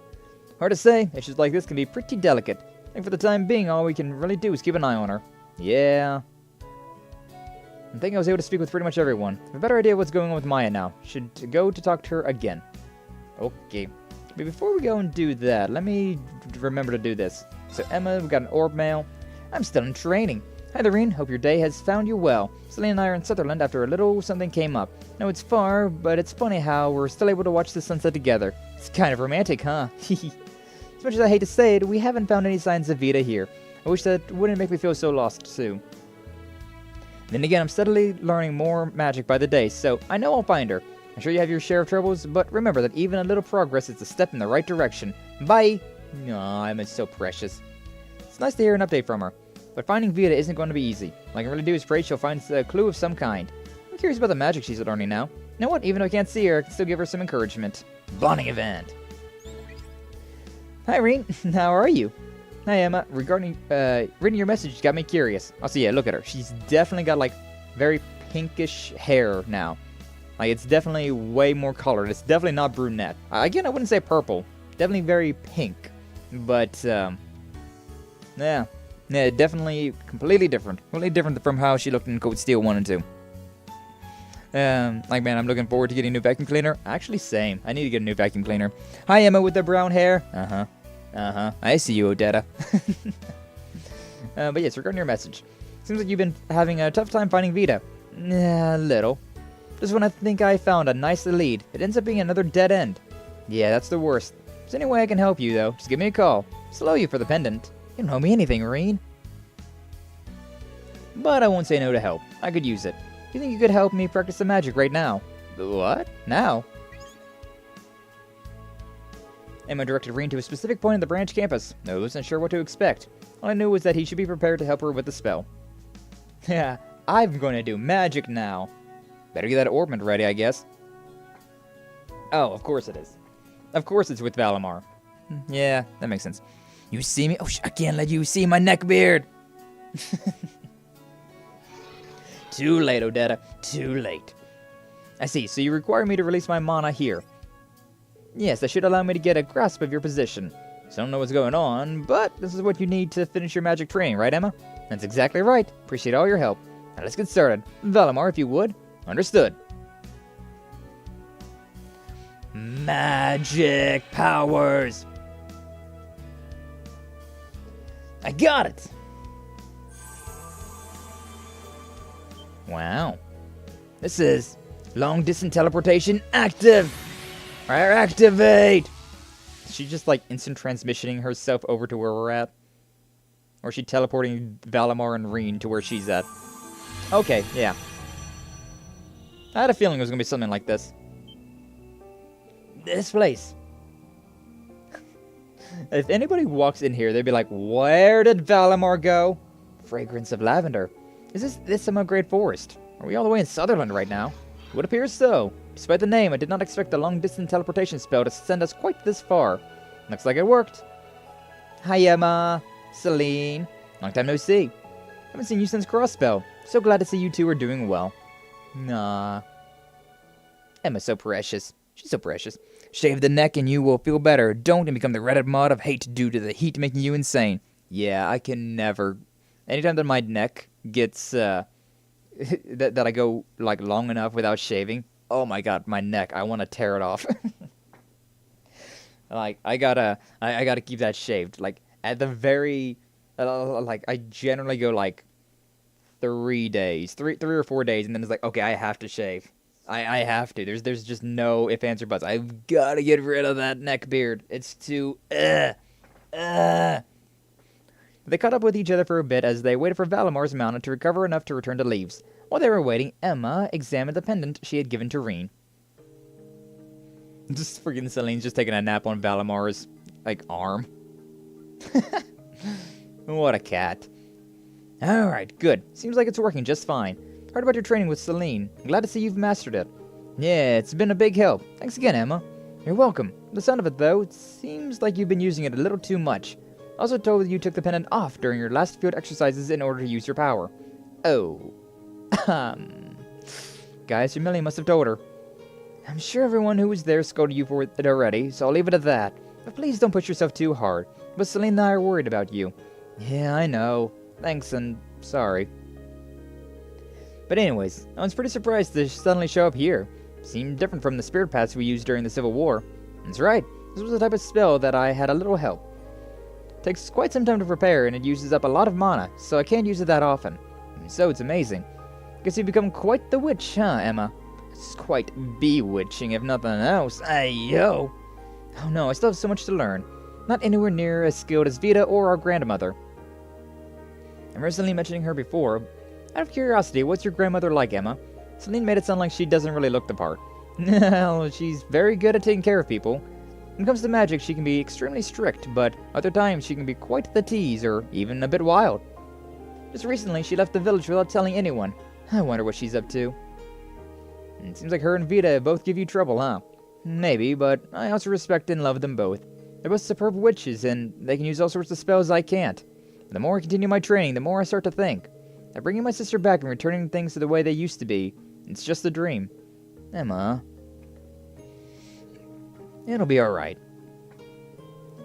Hard to say. Issues like this can be pretty delicate. I think for the time being, all we can really do is keep an eye on her. Yeah. I think I was able to speak with pretty much everyone. I have a better idea of what's going on with Maya now. Should go to talk to her again. Okay. But before we go and do that, let me remember to do this. So Emma, we got an orb mail. I'm still in training. Hi, Lorene. Hope your day has found you well. Celine and I are in Sutherland after a little something came up. No, it's far, but it's funny how we're still able to watch the sunset together. It's kind of romantic, huh? As much as I hate to say it, we haven't found any signs of Vita here. I wish that wouldn't make me feel so lost, too. Then again, I'm steadily learning more magic by the day, so I know I'll find her. I'm sure you have your share of troubles, but remember that even a little progress is a step in the right direction. Bye! Aw, Emma's so precious. It's nice to hear an update from her, but finding Vita isn't going to be easy. All I can really do is pray she'll find a clue of some kind. I'm curious about the magic she's learning now. You know what? Even though I can't see her, I can still give her some encouragement. Bonding event. Hi, Reen. How are you? Hi, Emma. Regarding reading your message got me curious. Oh, so yeah, look at her. She's definitely got like very pinkish hair now. Like it's definitely way more colored. It's definitely not brunette. Again, I wouldn't say purple. Definitely very pink. But yeah, definitely completely different. Completely different from how she looked in Code Steel 1 and 2. Like, man, I'm looking forward to getting a new vacuum cleaner. Actually, same. I need to get a new vacuum cleaner. Hi, Emma with the brown hair. I see you, Odetta. But yes, regarding your message. Seems like you've been having a tough time finding Vita. Yeah, a little. Just when I think I found a nice lead, it ends up being another dead end. Yeah, that's the worst. If there's any way I can help you, though, just give me a call. Slow you for the pendant. You don't owe me anything, Reen. But I won't say no to help. I could use it. Do you think you could help me practice some magic right now? What? Now? Emma directed Reen to a specific point in the branch campus. I wasn't sure what to expect. All I knew was that he should be prepared to help her with the spell. Yeah, I'm going to do magic now. Better get that orbment ready, I guess. Oh, of course it is. Of course it's with Valimar. Yeah, that makes sense. You see me? Oh, I can't let you see my neck beard. Too late, Odetta. Too late. I see, so you require me to release my mana here. Yes, that should allow me to get a grasp of your position. So I don't know what's going on, but this is what you need to finish your magic training, right, Emma? That's exactly right. Appreciate all your help. Now let's get started. Valimar, if you would. Understood. Magic powers. I got it. Wow. This is long distance teleportation active. Activate. Is she just like instant transmissioning herself over to where we're at? Or is she teleporting Valimar and Reen to where she's at? Okay, yeah. I had a feeling it was going to be something like this. This place. If anybody walks in here, they'd be like, where did Valimar go? Fragrance of lavender. Is this some great forest? Are we all the way in Sutherland right now? It would appear so. Despite the name, I did not expect the long-distance teleportation spell to send us quite this far. Looks like it worked. Hi, Emma. Celine. Long time no see. Haven't seen you since Crossspell. So glad to see you two are doing well. Nah. Emma's so precious. She's so precious. Shave the neck and you will feel better. Don't and become the Reddit mod of hate due to the heat making you insane. Yeah, I can never. Anytime that my neck gets, that I go, like, long enough without shaving, oh my god, my neck, I want to tear it off. Like, I gotta keep that shaved. Like, at the very, like, I generally go, like, 3 days, three or 4 days, and then it's like, okay, I have to shave. I have to. There's just no ifs, ands, or buts. I've got to get rid of that neck beard. It's too, They caught up with each other for a bit as they waited for Valimar's mount to recover enough to return to Leaves. While they were waiting, Emma examined the pendant she had given to Reen. Just freaking Celine's just taking a nap on Valimar's, like, arm. What a cat. Alright, good. Seems like it's working just fine. Heard about your training with Celine. I'm glad to see you've mastered it. Yeah, it's been a big help. Thanks again, Emma. You're welcome. The sound of it, though, it seems like you've been using it a little too much. I also told you took the pendant off during your last field exercises in order to use your power. Oh. Guys, Amelia must have told her. I'm sure everyone who was there scolded you for it already, so I'll leave it at that. But please don't push yourself too hard. But Celine and I are worried about you. Yeah, I know. Thanks and sorry. But anyways, I was pretty surprised to suddenly show up here. Seemed different from the spirit paths we used during the Civil War. That's right. This was the type of spell that I had a little help. Takes quite some time to prepare, and it uses up a lot of mana, so I can't use it that often. So it's amazing. Guess you've become quite the witch, huh, Emma? It's quite bewitching, if nothing else. Ayo! Oh no, I still have so much to learn. Not anywhere near as skilled as Vita or our grandmother. I'm recently mentioning her before. Out of curiosity, what's your grandmother like, Emma? Celine made it sound like she doesn't really look the part. Well, she's very good at taking care of people. When it comes to magic, she can be extremely strict, but other times she can be quite the tease, or even a bit wild. Just recently, she left the village without telling anyone. I wonder what she's up to. It seems like her and Vita both give you trouble, huh? Maybe, but I also respect and love them both. They're both superb witches, and they can use all sorts of spells I can't. The more I continue my training, the more I start to think that bringing my sister back and returning things to the way they used to be, it's just a dream. Emma. It'll be alright.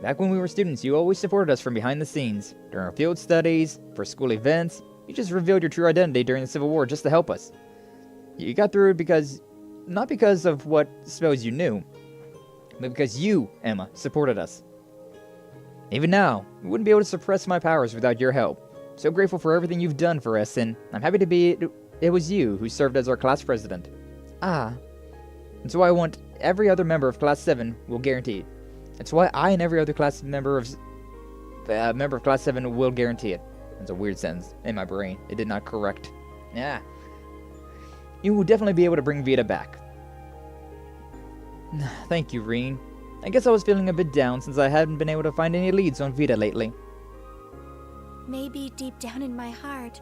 Back when we were students, you always supported us from behind the scenes. During our field studies, for school events, you just revealed your true identity during the Civil War just to help us. You got through it not because of what spells you knew, but because you, Emma, supported us. Even now, I wouldn't be able to suppress my powers without your help. So grateful for everything you've done for us, and I'm happy to be it was you who served as our class president. Ah. That's why I want every other member of Class 7 will guarantee it. That's why I and every other class member of Class 7 will guarantee it. That's a weird sentence in my brain. It did not correct. Yeah. You will definitely be able to bring Vita back. Thank you, Reen. I guess I was feeling a bit down since I hadn't been able to find any leads on Vita lately. Maybe deep down in my heart,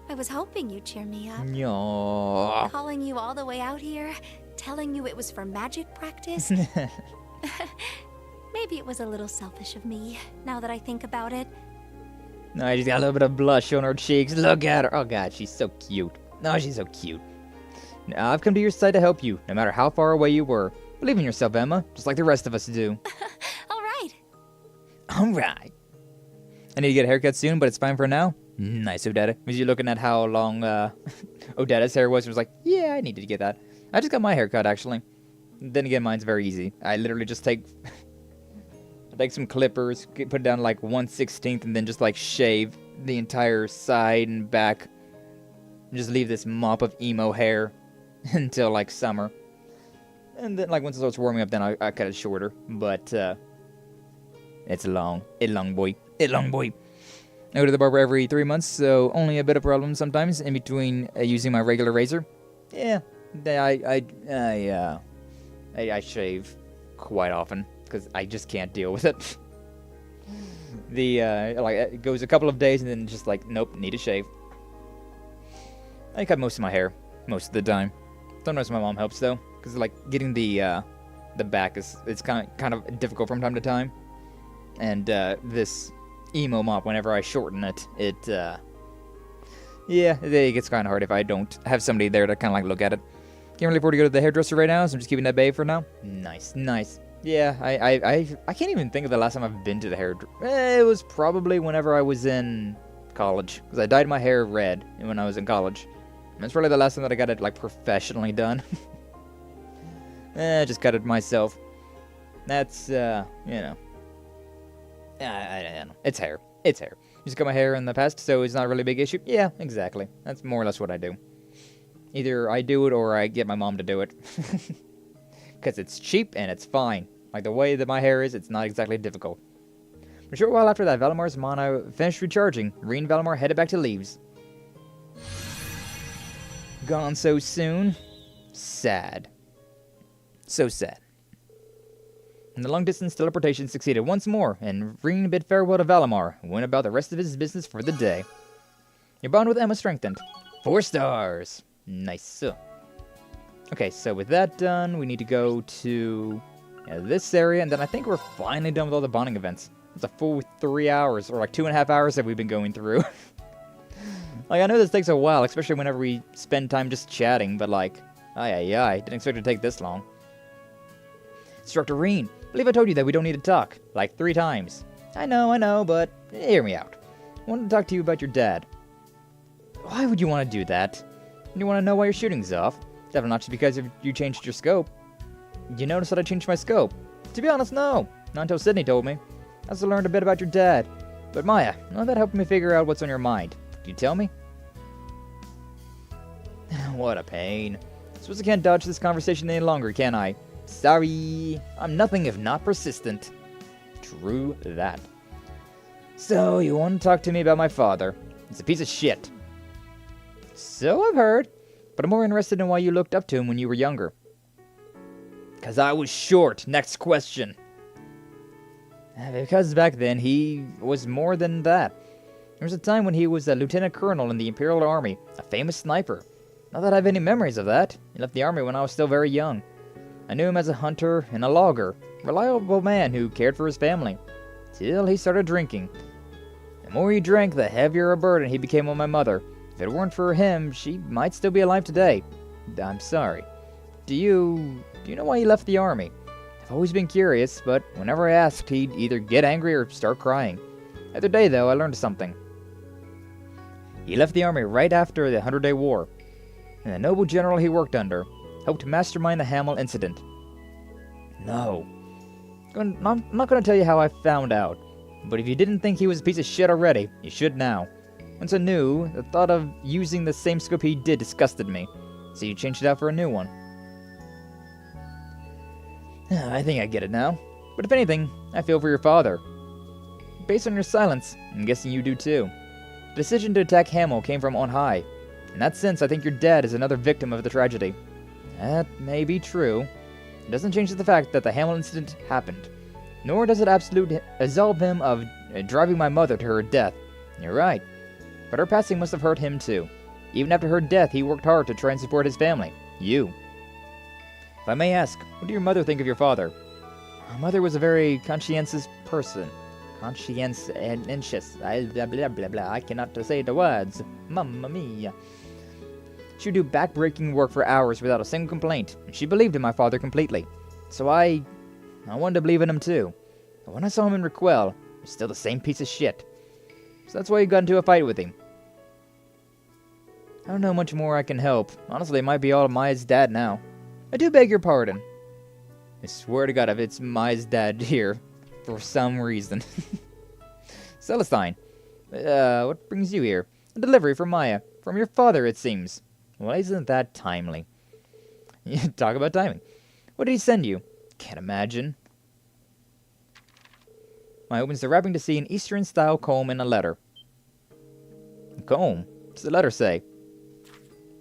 I was hoping you'd cheer me up. Aww. Calling you all the way out here, telling you it was for magic practice. Maybe it was a little selfish of me, now that I think about it. No, I just got a little bit of blush on her cheeks. Look at her. Oh god, she's so cute. No, she's so cute. Now, I've come to your side to help you, no matter how far away you were. Believe in yourself, Emma, just like the rest of us do. Alright. Alright. I need to get a haircut soon, but it's fine for now. Nice, Odetta. Was you looking at how long Odetta's hair was? It was like, yeah, I needed to get that. I just got my haircut, actually. Then again, mine's very easy. I literally just take some clippers, put it down like 1/16, and then just like shave the entire side and back. And just leave this mop of emo hair until like summer. And then like once it starts warming up, then I cut it shorter. But it's long. It's long, boy. It's long, boy. I go to the barber every 3 months, so only a bit of problem sometimes in between using my regular razor. Yeah, I shave quite often because I just can't deal with it. It goes a couple of days and then just like, nope, need a shave. I cut most of my hair most of the time. Sometimes my mom helps though, because like getting the back it's kind of difficult from time to time, and this emo mop, whenever I shorten it, it gets kind of hard if I don't have somebody there to kind of like look at it. Can't really afford to go to the hairdresser right now, so I'm just keeping that babe for now. Nice. Yeah, I can't even think of the last time I've been to the hairdresser. It was probably whenever I was in college, because I dyed my hair red when I was in college. And that's probably the last time that I got it like professionally done. Just cut it myself. That's I don't know. It's hair. Just cut my hair in the past, so it's not a really big issue. Yeah, exactly. That's more or less what I do. Either I do it or I get my mom to do it. Because it's cheap and it's fine. Like the way that my hair is, it's not exactly difficult. A short while after that, Valmar's mana finished recharging. Reen and Valmar headed back to Leaves. Gone so soon? Sad. So sad. And the long-distance teleportation succeeded once more, and Reen bid farewell to Valimar, who went about the rest of his business for the day. Your bond with Emma strengthened. 4 stars! Nice. Okay, so with that done, we need to go to this area, and then I think we're finally done with all the bonding events. It's a full 3 hours, or like 2.5 hours that we've been going through. Like, I know this takes a while, especially whenever we spend time just chatting, but like, didn't expect it to take this long. Instructor Reen, I believe I told you that we don't need to talk, like 3 times. I know, but hear me out. I wanted to talk to you about your dad. Why would you want to do that? You want to know why your shooting's off? Definitely not just because you changed your scope. You noticed that I changed my scope? To be honest, no. Not until Sydney told me. I also learned a bit about your dad. But Maya, none of that helped me figure out what's on your mind. Can you tell me? What a pain. I suppose I can't dodge this conversation any longer, can I? Sorry. I'm nothing if not persistent. True that. So, you want to talk to me about my father. He's a piece of shit. So I've heard. But I'm more interested in why you looked up to him when you were younger. 'Cause I was short. Next question. Because back then, he was more than that. There was a time when he was a lieutenant colonel in the Imperial Army, a famous sniper. Not that I have any memories of that. He left the army when I was still very young. I knew him as a hunter and a logger, reliable man who cared for his family. Till he started drinking. The more he drank, the heavier a burden he became on my mother. If it weren't for him, she might still be alive today. I'm sorry. Do you know why he left the army? I've always been curious, but whenever I asked, he'd either get angry or start crying. The other day, though, I learned something. He left the army right after the 100-Day War, and the noble general he worked under helped mastermind the Heimdallr incident. No. I'm not going to tell you how I found out, but if you didn't think he was a piece of shit already, you should now. Once I knew, the thought of using the same scope he did disgusted me, so you changed it out for a new one. I think I get it now, but if anything, I feel for your father. Based on your silence, I'm guessing you do too. The decision to attack Heimdallr came from on high. In that sense, I think your dad is another victim of the tragedy. That may be true. It doesn't change the fact that the Heimdallr incident happened, nor does it absolutely absolve him of driving my mother to her death. You're right. But her passing must have hurt him too. Even after her death, he worked hard to try and support his family. You. If I may ask, what did your mother think of your father? My mother was a very conscientious person. Conscientious. Blah, blah, blah, blah. I cannot say the words. Mamma mia. She would do back-breaking work for hours without a single complaint, and she believed in my father completely. So I wanted to believe in him too. But when I saw him in Raquel, he was still the same piece of shit. So that's why you got into a fight with him. I don't know much more I can help. Honestly, it might be all Maya's dad now. I do beg your pardon. I swear to God if it's Maya's dad here, for some reason. Celestine, what brings you here? A delivery from Maya. From your father, it seems. Well, isn't that timely? Talk about timing. What did he send you? Can't imagine. Maya opens the wrapping to see an Eastern-style comb and a letter. A comb? What's the letter say?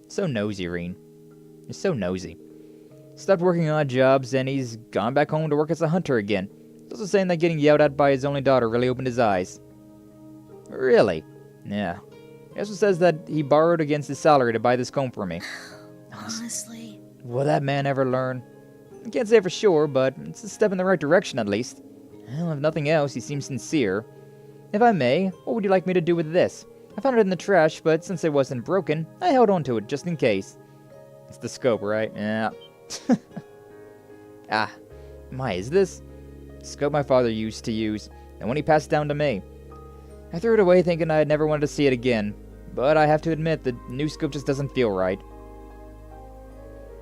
So nosy, Reen. You're so nosy. Stopped working odd jobs, and he's gone back home to work as a hunter again. He's also saying that getting yelled at by his only daughter really opened his eyes. Really? Yeah. He also says that he borrowed against his salary to buy this comb for me. Honestly. Will that man ever learn? I can't say for sure, but it's a step in the right direction at least. Well, if nothing else, he seems sincere. If I may, what would you like me to do with this? I found it in the trash, but since it wasn't broken, I held on to it just in case. It's the scope, right? Yeah. Is this? The scope my father used to use, and when he passed down to me. I threw it away thinking I had never wanted to see it again, but I have to admit the new scope just doesn't feel right.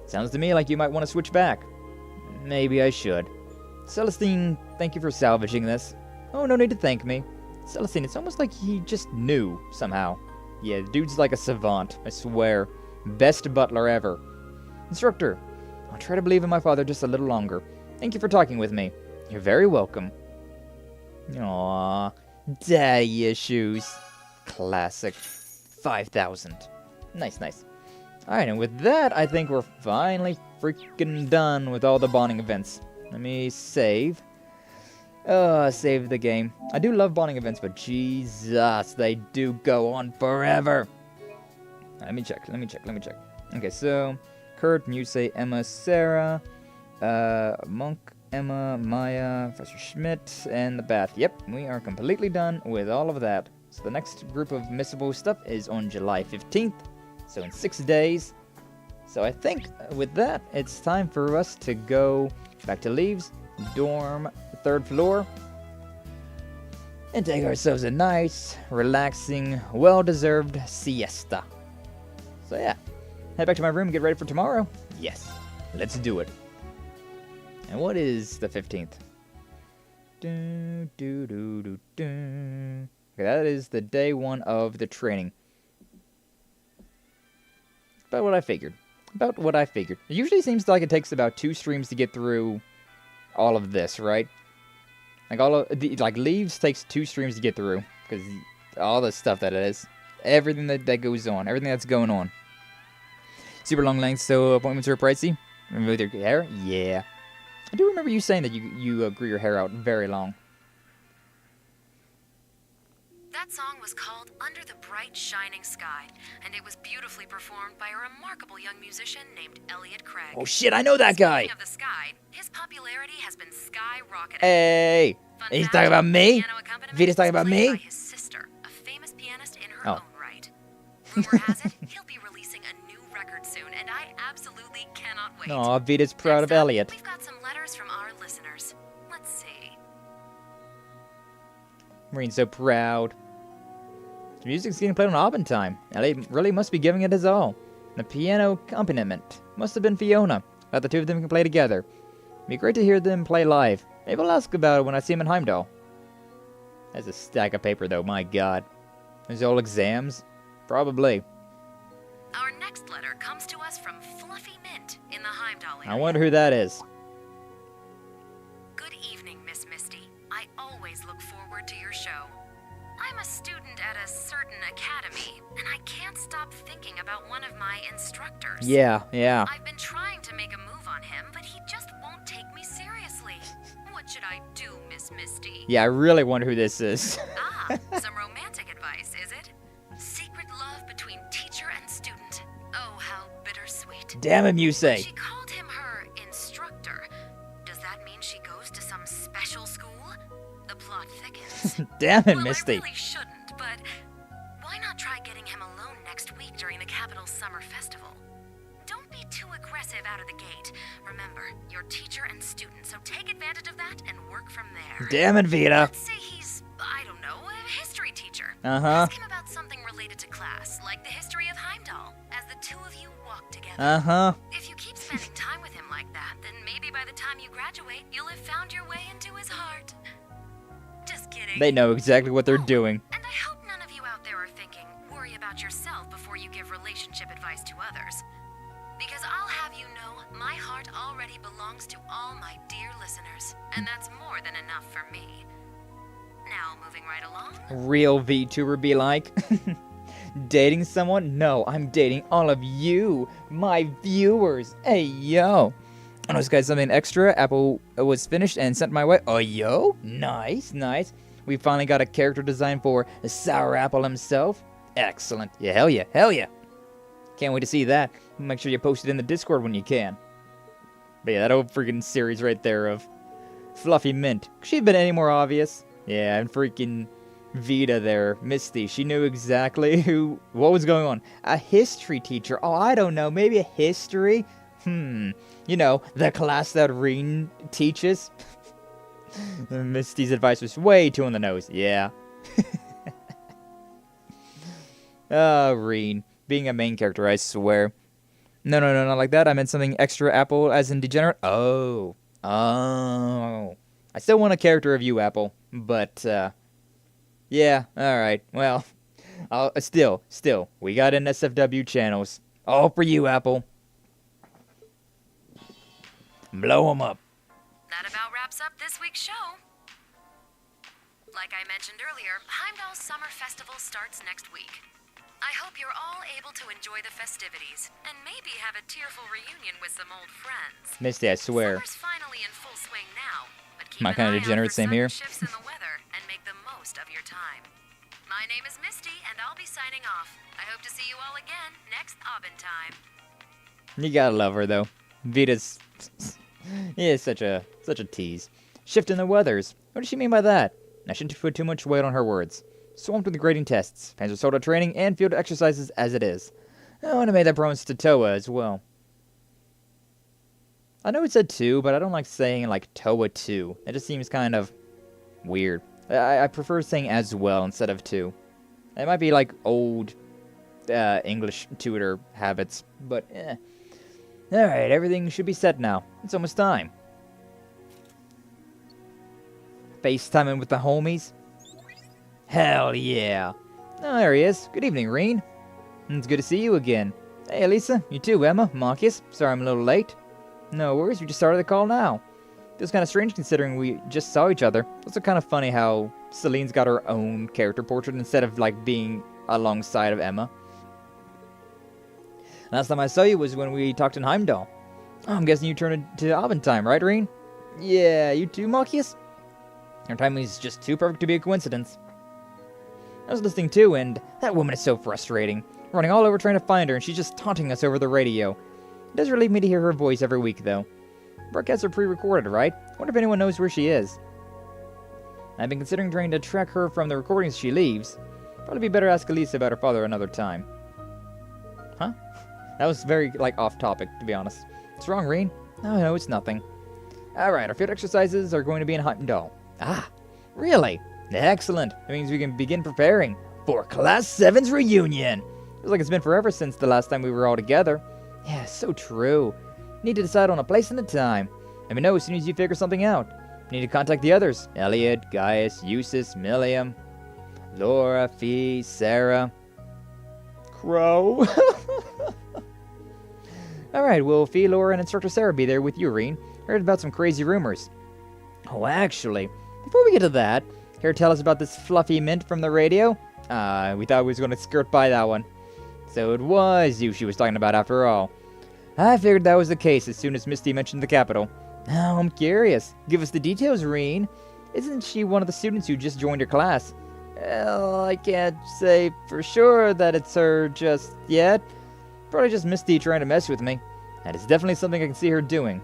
Sounds to me like you might want to switch back. Maybe I should. Celestine, thank you for salvaging this. Oh, no need to thank me. Celestine, it's almost like he just knew, somehow. Yeah, the dude's like a savant, I swear. Best butler ever. Instructor, I'll try to believe in my father just a little longer. Thank you for talking with me. You're very welcome. Aww. Daddy issues. Classic. 5,000. Nice, nice. Alright, and with that, I think we're finally freaking done with all the bonding events. Let me save. Save the game. I do love bonding events, but Jesus, they do go on forever. Let me check. Okay, so Kurt, Muse, Emma, Sarah, Monk, Emma, Maya, Professor Schmidt, and the bath. Yep, we are completely done with all of that. So the next group of missable stuff is on July 15th, so in 6 days. So I think with that, it's time for us to go back to Leaves, dorm, 3rd floor, and take ourselves a nice, relaxing, well-deserved siesta. So yeah, head back to my room and get ready for tomorrow. Yes, let's do it. And what is the 15th? Okay, that is the day 1 of the training. About what I figured. It usually seems like it takes about 2 streams to get through all of this, right? Like Leaves takes 2 streams to get through, because all the stuff that it is. Everything that goes on. Everything that's going on. Super long lengths, so appointments are pricey. Remove your hair? Yeah. I do remember you saying that you grew your hair out very long. That song was called Under the Bright Shining Sky, and it was beautifully performed by a remarkable young musician named Elliot Craig. Oh shit, I know that guy! Speaking of the sky, his popularity has been skyrocketing. Hey! Fun He's fact, talking about me? piano accompaniment Vita's talking was about played me? by his sister, a famous pianist in her Oh. own right. Rumor has it, he'll be releasing a new record soon, and I absolutely cannot wait. Aw, Vita's proud of Next up, Elliot. We've got some letters from our listeners. Let's see. Marine's so proud. The music's getting played on Aubin time. Elliot really must be giving it his all. The piano accompaniment must have been Fiona. Glad the two of them can play together. It'd be great to hear them play live. Maybe I'll ask about it when I see him in Heimdallr. That's a stack of paper, though. My God. Those all exams? Probably. Our next letter comes to us from Fluffy Mint in the Heimdallr area. I wonder who that is. Good evening, Miss Misty. I always look forward to your show. I'm a student at a certain academy, and I can't stop thinking about one of my instructors. Yeah. I've been trying to make a move on him, but he just won't take me seriously. What should I do, Miss Misty? Yeah, I really wonder who this is. Some romantic advice, is it? Secret love between teacher and student. Oh, how bittersweet. Damn him, you say. She called him her instructor. Does that mean she goes to some special school? The plot thickens. Damn him, Well, Misty. I really shouldn't, but why not try getting him alone next week during the capital's summer festival? Don't be too aggressive out of the gate. Remember, you're teacher and student, so take advantage of that and work from there. Damn it, Vita. Let's say he's, I don't know, a history teacher. Uh-huh. Ask him about something related to class, like the history of Heimdallr, as the two of you walk together. Uh-huh. If you keep spending time with him like that, then maybe by the time you graduate, you'll have found your way into his heart. Just kidding. They know exactly what they're doing. And I hope none of you out there are thinking, worry about yourself before you give relationship advice to others. Because I'll have you know, my heart already belongs to all my dear listeners, and that's more than enough for me. Now, moving right along. Real VTuber be like. Dating someone? No, I'm dating all of you, my viewers. Hey, yo. I know this guy's something extra. Apple was finished and sent my way. Oh, yo. Nice. We finally got a character design for Sour Apple himself. Excellent. Yeah, hell yeah. Can't wait to see that. Make sure you post it in the Discord when you can. But yeah, that old freaking series right there of Fluffy Mint. Could she have been any more obvious? Yeah, and freaking Vita there, Misty. She knew exactly what was going on. A history teacher. Oh, I don't know. Maybe a history? You know, the class that Reen teaches. Misty's advice was way too on the nose. Yeah. Oh, Reen. Being a main character, I swear. No, not like that. I meant something extra Apple as in degenerate. Oh. I still want a character of you, Apple. But, yeah, alright. Well, still, we got NSFW channels. All for you, Apple. Blow 'em up. That about wraps up this week's show. Like I mentioned earlier, Heimdall's Summer Festival starts next week. I hope you're all able to enjoy the festivities, and maybe have a tearful reunion with some old friends. Misty, I swear. Summer's finally in full swing now, but keep Am I an kinda eye out degenerate? for Same here. sudden shifts in the weather and make the most of your time. My name is Misty, and I'll be signing off. I hope to see you all again next Aubin time. You gotta love her, though. Vita's... yeah, such a tease. Shift in the weathers. What does she mean by that? I shouldn't put too much weight on her words. Swamped with grading tests, Panzer Soldat training, and field exercises as it is. I want to make that promise to Toa as well. I know it said 2, but I don't like saying, like, Toa 2. It just seems kind of weird. I prefer saying as well instead of 2. It might be, like, old English tutor habits, but eh. Alright, everything should be set now. It's almost time. FaceTiming with the homies? Hell yeah. Oh, there he is. Good evening, Reen. It's good to see you again. Hey, Elisa. You too, Emma. Marcus. Sorry I'm a little late. No worries, we just started the call now. Feels kind of strange considering we just saw each other. It's also kind of funny how Celine's got her own character portrait instead of, like, being alongside of Emma. Last time I saw you was when we talked in Heimdallr. Oh, I'm guessing you turned to Aubin time, right, Reen? Yeah, you too, Marcus? Our timing is just too perfect to be a coincidence. I was listening too, and that woman is so frustrating. Running all over trying to find her, and she's just taunting us over the radio. It does relieve me to hear her voice every week, though. Broadcasts are pre-recorded, right? Wonder if anyone knows where she is. I've been considering trying to track her from the recordings she leaves. Probably be better to ask Elisa about her father another time. Huh? That was very, off topic, to be honest. What's wrong, Reen? Oh, no, it's nothing. Alright, our field exercises are going to be in Heimdallr. Ah, really? Excellent. That means we can begin preparing for Class 7's reunion. Feels like it's been forever since the last time we were all together. Yeah, so true. Need to decide on a place and a time. Let me know as soon as you figure something out. Need to contact the others. Elliot, Gaius, Eustace, Milliam, Laura, Fee, Sarah. Crow. Alright, will Fee, Laura, and Instructor Sarah be there with you, Reen? Heard about some crazy rumors. Oh, actually, before we get to that, care to tell us about this fluffy mint from the radio? We thought we was going to skirt by that one. So it was you she was talking about after all. I figured that was the case as soon as Misty mentioned the capital. Now I'm curious. Give us the details, Reen. Isn't she one of the students who just joined your class? Well, I can't say for sure that it's her just yet. Probably just Misty trying to mess with me. That is definitely something I can see her doing.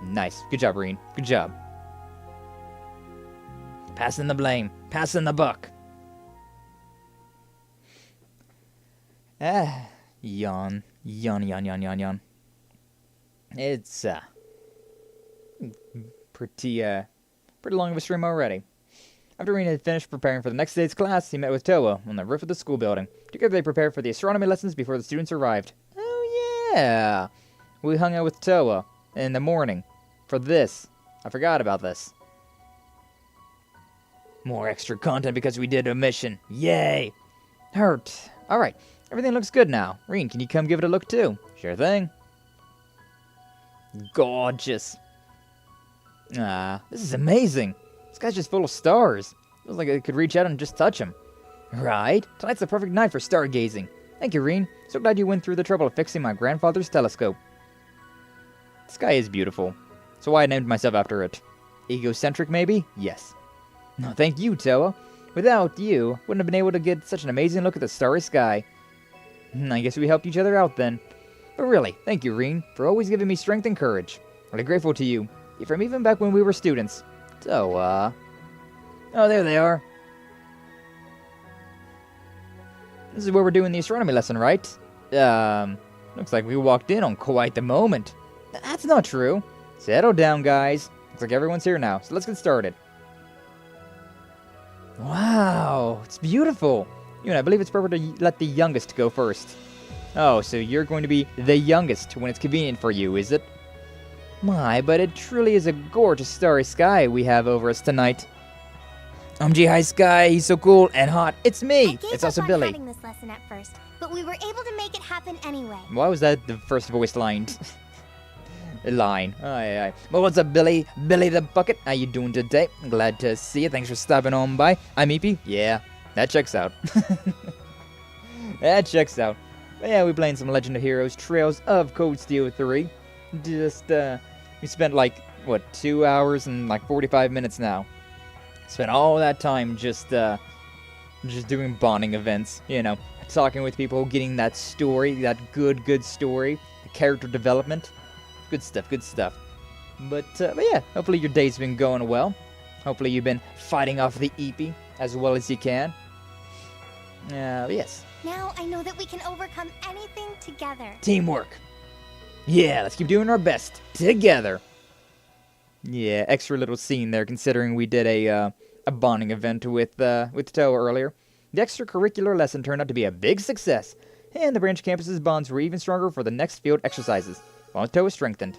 Nice. Good job, Reen. Good job. Passing the blame. Passing the buck. Yawn. Yawn. It's, pretty long of a stream already. After Reen had finished preparing for the next day's class, he met with Toa on the roof of the school building. Together they prepared for the astronomy lessons before the students arrived. Oh yeah! We hung out with Toa in the morning for this. I forgot about this. More extra content because we did a mission. Yay! Hurt. Alright, everything looks good now. Reen, can you come give it a look too? Sure thing. Gorgeous. This is amazing. This guy's just full of stars. Feels like I could reach out and just touch him. Right? Tonight's the perfect night for stargazing. Thank you, Reen. So glad you went through the trouble of fixing my grandfather's telescope. The sky is beautiful. So why I named myself after it. Egocentric, maybe? Yes. No, thank you, Toa. Without you, wouldn't have been able to get such an amazing look at the starry sky. I guess we helped each other out then. But really, thank you, Reen, for always giving me strength and courage. Really grateful to you. From even back when we were students. Toa. Oh, there they are. This is where we're doing the astronomy lesson, right? Looks like we walked in on quite the moment. That's not true. Settle down, guys. Looks like everyone's here now, so let's get started. Wow, it's beautiful. I believe it's proper to let the youngest go first. Oh, so you're going to be the youngest when it's convenient for you, is it? My, but it truly is a gorgeous starry sky we have over us tonight. OMG High Sky, he's so cool and hot. It's me. It's also Billy. Having this lesson at first, but we were able to make it happen anyway. Why was that the first voice line? Aye. Well, what's up, Billy? Billy the Bucket. How you doing today? Glad to see you. Thanks for stopping on by. I'm EP. Yeah, that checks out. That checks out. But yeah, we're playing some Legend of Heroes Trails of Cold Steel 3. Just, we spent 2 hours and 45 minutes now. Spent all that time just doing bonding events, talking with people, getting that story, that good story, the character development. Good stuff. But yeah, hopefully your day's been going well. Hopefully you've been fighting off the EP as well as you can. Yes. Now I know that we can overcome anything together. Teamwork. Yeah, let's keep doing our best together. Yeah, extra little scene there considering we did a bonding event with Toa earlier. The extracurricular lesson turned out to be a big success, and the branch campus's bonds were even stronger for the next field exercises. Bond with Toa strengthened.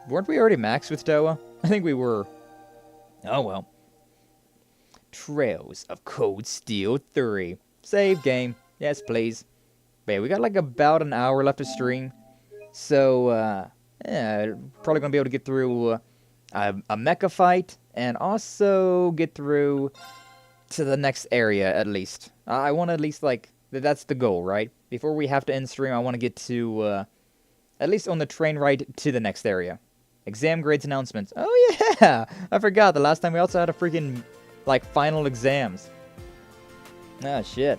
Weren't we already maxed with Toa? I think we were. Oh well. Trails of Cold Steel 3. Save game. Yes, please. But yeah, we got about an hour left of stream. So, yeah, probably going to be able to get through a mecha fight and also get through to the next area, at least. I want to at least, that's the goal, right? Before we have to end stream, I want to get to, at least on the train ride to the next area. Exam grades announcements. Oh, yeah! I forgot. The last time we also had a freaking, final exams. Oh, shit.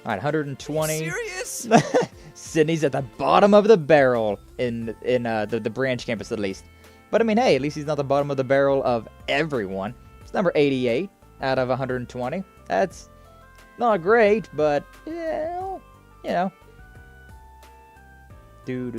Alright, 120. Serious? Sydney's at the bottom of the barrel in the branch campus, at least. But I mean, hey, at least he's not the bottom of the barrel of everyone. It's number 88 out of 120. That's not great, but yeah, you know. Do.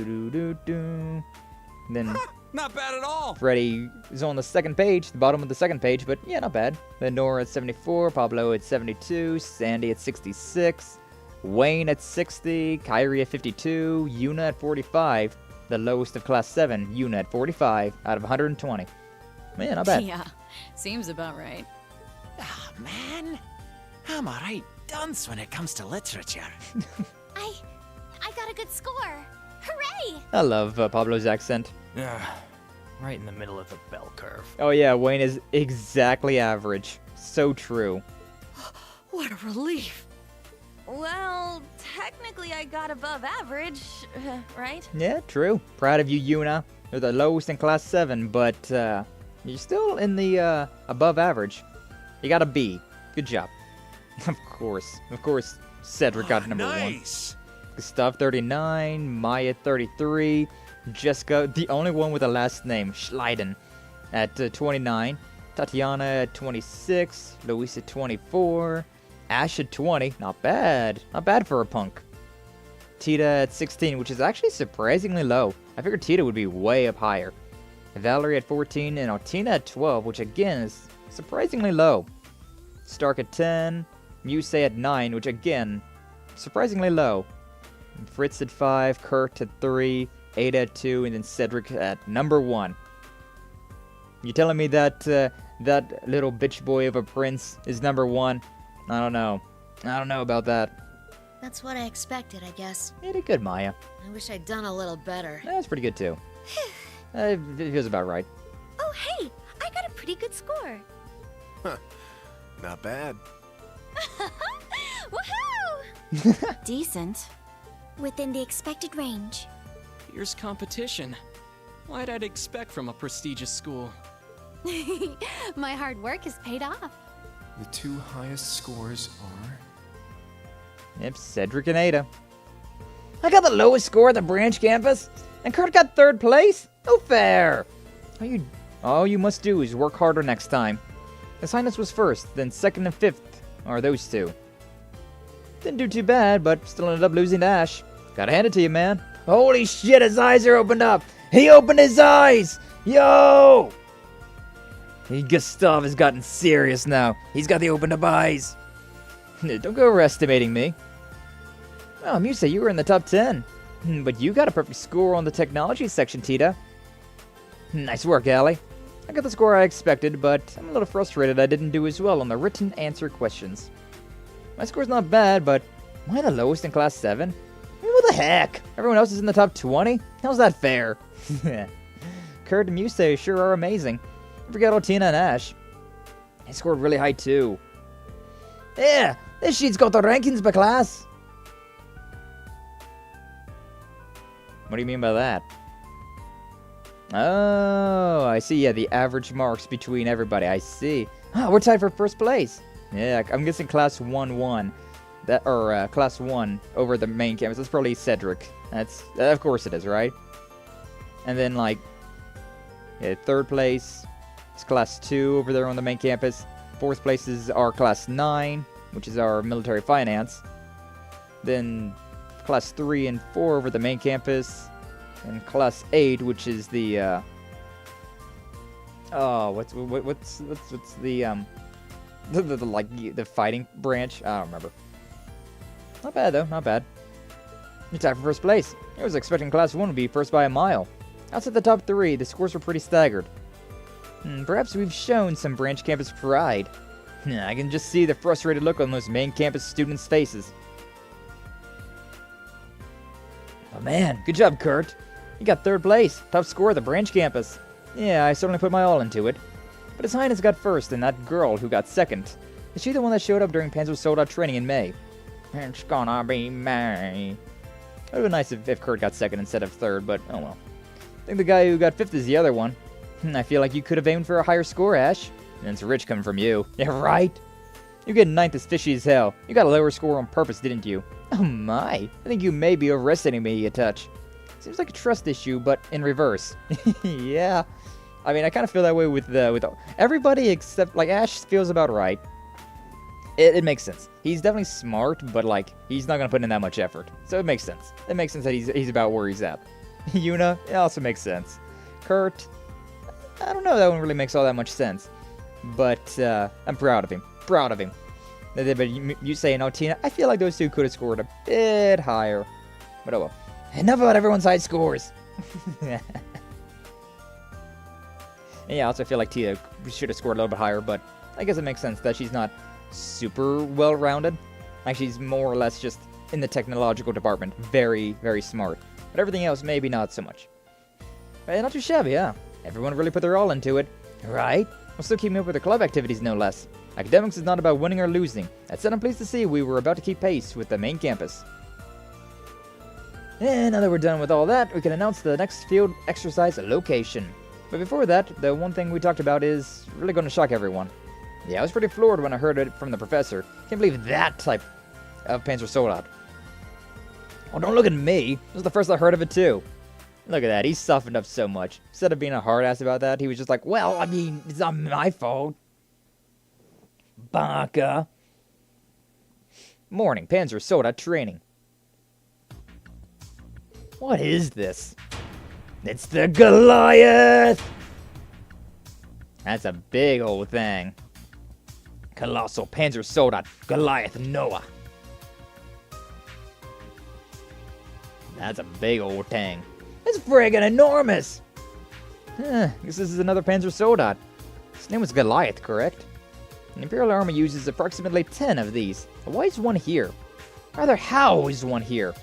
Then Not bad at all. Freddy is on the second page, the bottom of the second page, but yeah, not bad. Then Nora at 74, Pablo at 72, Sandy at 66, Wayne at 60, Kyrie at 52, Yuna at 45, the lowest of class 7, Yuna at 45 out of 120. Man, not bad. Yeah, seems about right. Ah, man. I'm a right dunce when it comes to literature. I got a good score. Hooray! I love Pablo's accent. Right in the middle of the bell curve. Oh yeah, Wayne is exactly average. So true. What a relief. Well, technically I got above average, right? Yeah, true. Proud of you, Yuna. You're the lowest in class 7, but you're still in the above average. You got a B. Good job. Of course, Cedric got number 1. Gustav 39, Maya 33, Jessica, the only one with a last name, Schleiden, at 29, Tatiana at 26, Luis at 24, Ash at 20, not bad for a punk. Tita at 16, which is actually surprisingly low. I figured Tita would be way up higher. Valerie at 14, and Altina at 12, which again is surprisingly low. Stark at 10, Muse at 9, which again, surprisingly low. Fritz at 5, Kurt at 3, Ada at 2, and then Cedric at number 1. You telling me that that little bitch boy of a prince is number 1? I don't know about that. That's what I expected, I guess. You did good, Maya. I wish I'd done a little better. That's pretty good too. It feels about right. Oh, hey, I got a pretty good score. Not bad. Woohoo! Decent. Within the expected range. Fierce competition. Why'd I expect from a prestigious school? My hard work has paid off. The 2 highest scores are... Yep, Cedric and Ada. I got the lowest score at the branch campus, and Kurt got 3rd place? No fair! All you must do is work harder next time. Assignus was 1st, then 2nd and 5th are those 2. Didn't do too bad, but still ended up losing to Ash. Gotta hand it to you, man. Holy shit, his eyes are opened up! He opened his eyes! Yo! Gustav has gotten serious now. He's got the opened up eyes. Don't go overestimating me. Oh, Muse, you were in the top 10. But you got a perfect score on the technology section, Tita. Nice work, Allie. I got the score I expected, but I'm a little frustrated I didn't do as well on the written answer questions. My score's not bad, but am I the lowest in class 7? I mean, what the heck? Everyone else is in the top 20? How's that fair? Kurt and Muse sure are amazing. I forgot Altina and Ash. They scored really high too. Yeah, this sheet's got the rankings by class. What do you mean by that? Oh, I see. Yeah, the average marks between everybody. I see. Ah, we're tied for 1st place. Yeah, I'm guessing class 1-1. Class 1 over the main campus. That's probably Cedric. Of course it is, right? And then, like, yeah, 3rd place is class 2 over there on the main campus. 4th place is our class 9, which is our military finance. Then class 3 and 4 over the main campus. And class 8, which is the, what's the the fighting branch? I don't remember. Not bad, though. Not bad. You're tied for 1st place. I was expecting class 1 to be 1st by a mile. Outside the top 3, the scores were pretty staggered. Perhaps we've shown some branch campus pride. I can just see the frustrated look on those main campus students' faces. Oh man, good job, Kurt. You got 3rd place, top score at the branch campus. Yeah, I certainly put my all into it. But His Highness got 1st, and that girl who got 2nd. Is she the one that showed up during Panzer Soldat training in May? It's gonna be May. It would have been nice if Kurt got 2nd instead of 3rd, but oh well. I think the guy who got 5th is the other one. I feel like you could have aimed for a higher score, Ash. And it's rich coming from you. Yeah, right? You get 9th is fishy as hell. You got a lower score on purpose, didn't you? Oh my. I think you may be overestimating me a touch. Seems like a trust issue, but in reverse. Yeah. I mean, I kind of feel that way with everybody except, like, Ash feels about right. It makes sense. He's definitely smart, but, like, he's not going to put in that much effort. So it makes sense. It makes sense that he's about where he's at. Yuna, it also makes sense. Kurt, I don't know, that one really makes all that much sense. But, I'm proud of him. Proud of him. But you say Altina, I feel like those two could have scored a bit higher. But oh well. Enough about everyone's high scores. Yeah, I also feel like Tia should have scored a little bit higher, but I guess it makes sense that she's not super well-rounded. Like, she's more or less just in the technological department. Very, very smart. But everything else, maybe not so much. But not too shabby, huh? Everyone really put their all into it. Right? We'll still keeping up with the club activities, no less. Academics is not about winning or losing. That said, I'm pleased to see we were about to keep pace with the main campus. And now that we're done with all that, we can announce the next field exercise location. But before that, the one thing we talked about is really going to shock everyone. Yeah, I was pretty floored when I heard it from the professor. Can't believe that type of Panzer Soldat. Oh, don't look at me. This is the first I heard of it too. Look at that, he's softened up so much. Instead of being a hard ass about that, he was just like, well, I mean, it's not my fault. Baka. Morning, Panzer Soldat training. What is this? It's the Goliath! That's a big old thing. Colossal Panzer Soldat Goliath Noah. That's a big old thing. It's friggin' enormous! Guess this is another Panzer Soldat. His name was Goliath, correct? The Imperial Army uses approximately 10 of these. Why is one here? Rather, how is one here?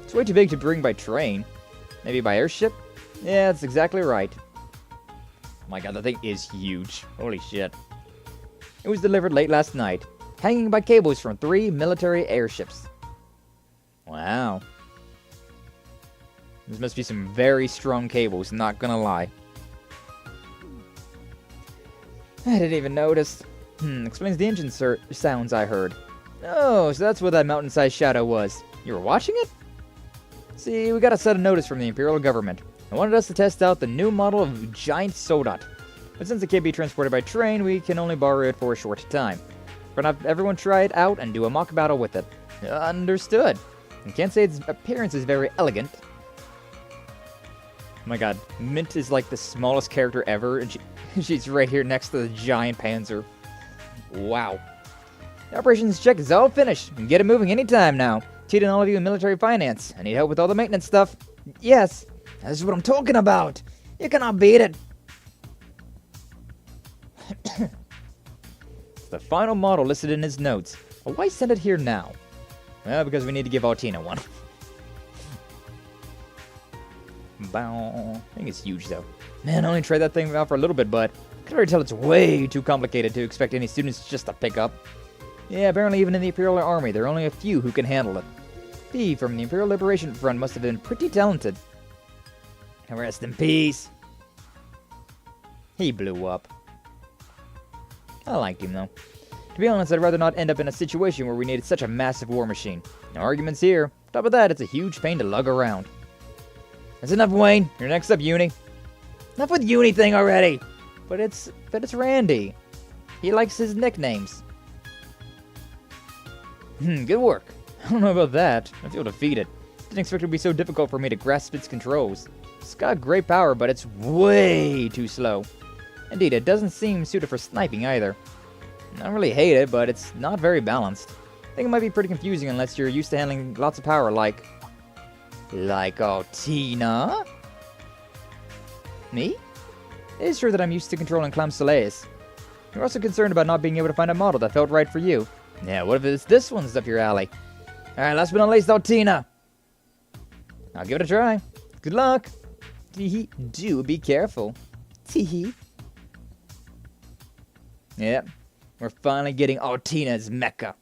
It's way too big to bring by train. Maybe by airship? Yeah, that's exactly right. Oh my god, that thing is huge. Holy shit. It was delivered late last night, hanging by cables from 3 military airships. Wow. This must be some very strong cables, not gonna lie. I didn't even notice. Explains the engine sounds I heard. Oh, so that's what that mountain-sized shadow was. You were watching it? See, we got a set of notice from the Imperial government. They wanted us to test out the new model of giant Soldat. But since it can't be transported by train, we can only borrow it for a short time. We're gonna have everyone try it out and do a mock battle with it. Understood. I can't say its appearance is very elegant. Oh my god, Mint is like the smallest character ever, and she's right here next to the giant Panzer. Wow. The operations check is all finished. You can get it moving anytime now. Cheat on all of you in military finance. I need help with all the maintenance stuff. Yes, that's what I'm talking about. You cannot beat it. It's the final model listed in his notes. But why send it here now? Well, because we need to give Altina one. Bow. I think it's huge, though. Man, I only tried that thing out for a little bit, but I can already tell it's way too complicated to expect any students just to pick up. Yeah, apparently even in the Imperial Army, there are only a few who can handle it. P from the Imperial Liberation Front must have been pretty talented. Rest in peace. He blew up. I liked him, though. To be honest, I'd rather not end up in a situation where we needed such a massive war machine. No arguments here. On top of that, it's a huge pain to lug around. That's enough, Wayne. You're next up, Uni. Enough with Uni thing already. But it's Randy. He likes his nicknames. Good work. I don't know about that. I feel defeated. Didn't expect it would be so difficult for me to grasp its controls. It's got great power, but it's way too slow. Indeed, it doesn't seem suited for sniping either. I don't really hate it, but it's not very balanced. I think it might be pretty confusing unless you're used to handling lots of power like Altina? Me? It is true that I'm used to controlling Clam Soleil's. You're also concerned about not being able to find a model that felt right for you. Yeah, what if it's this one's up your alley? Alright, last but not least, Altina. I'll give it a try. Good luck. Teehee, do be careful. Teehee. Yep, we're finally getting Altina's mecha.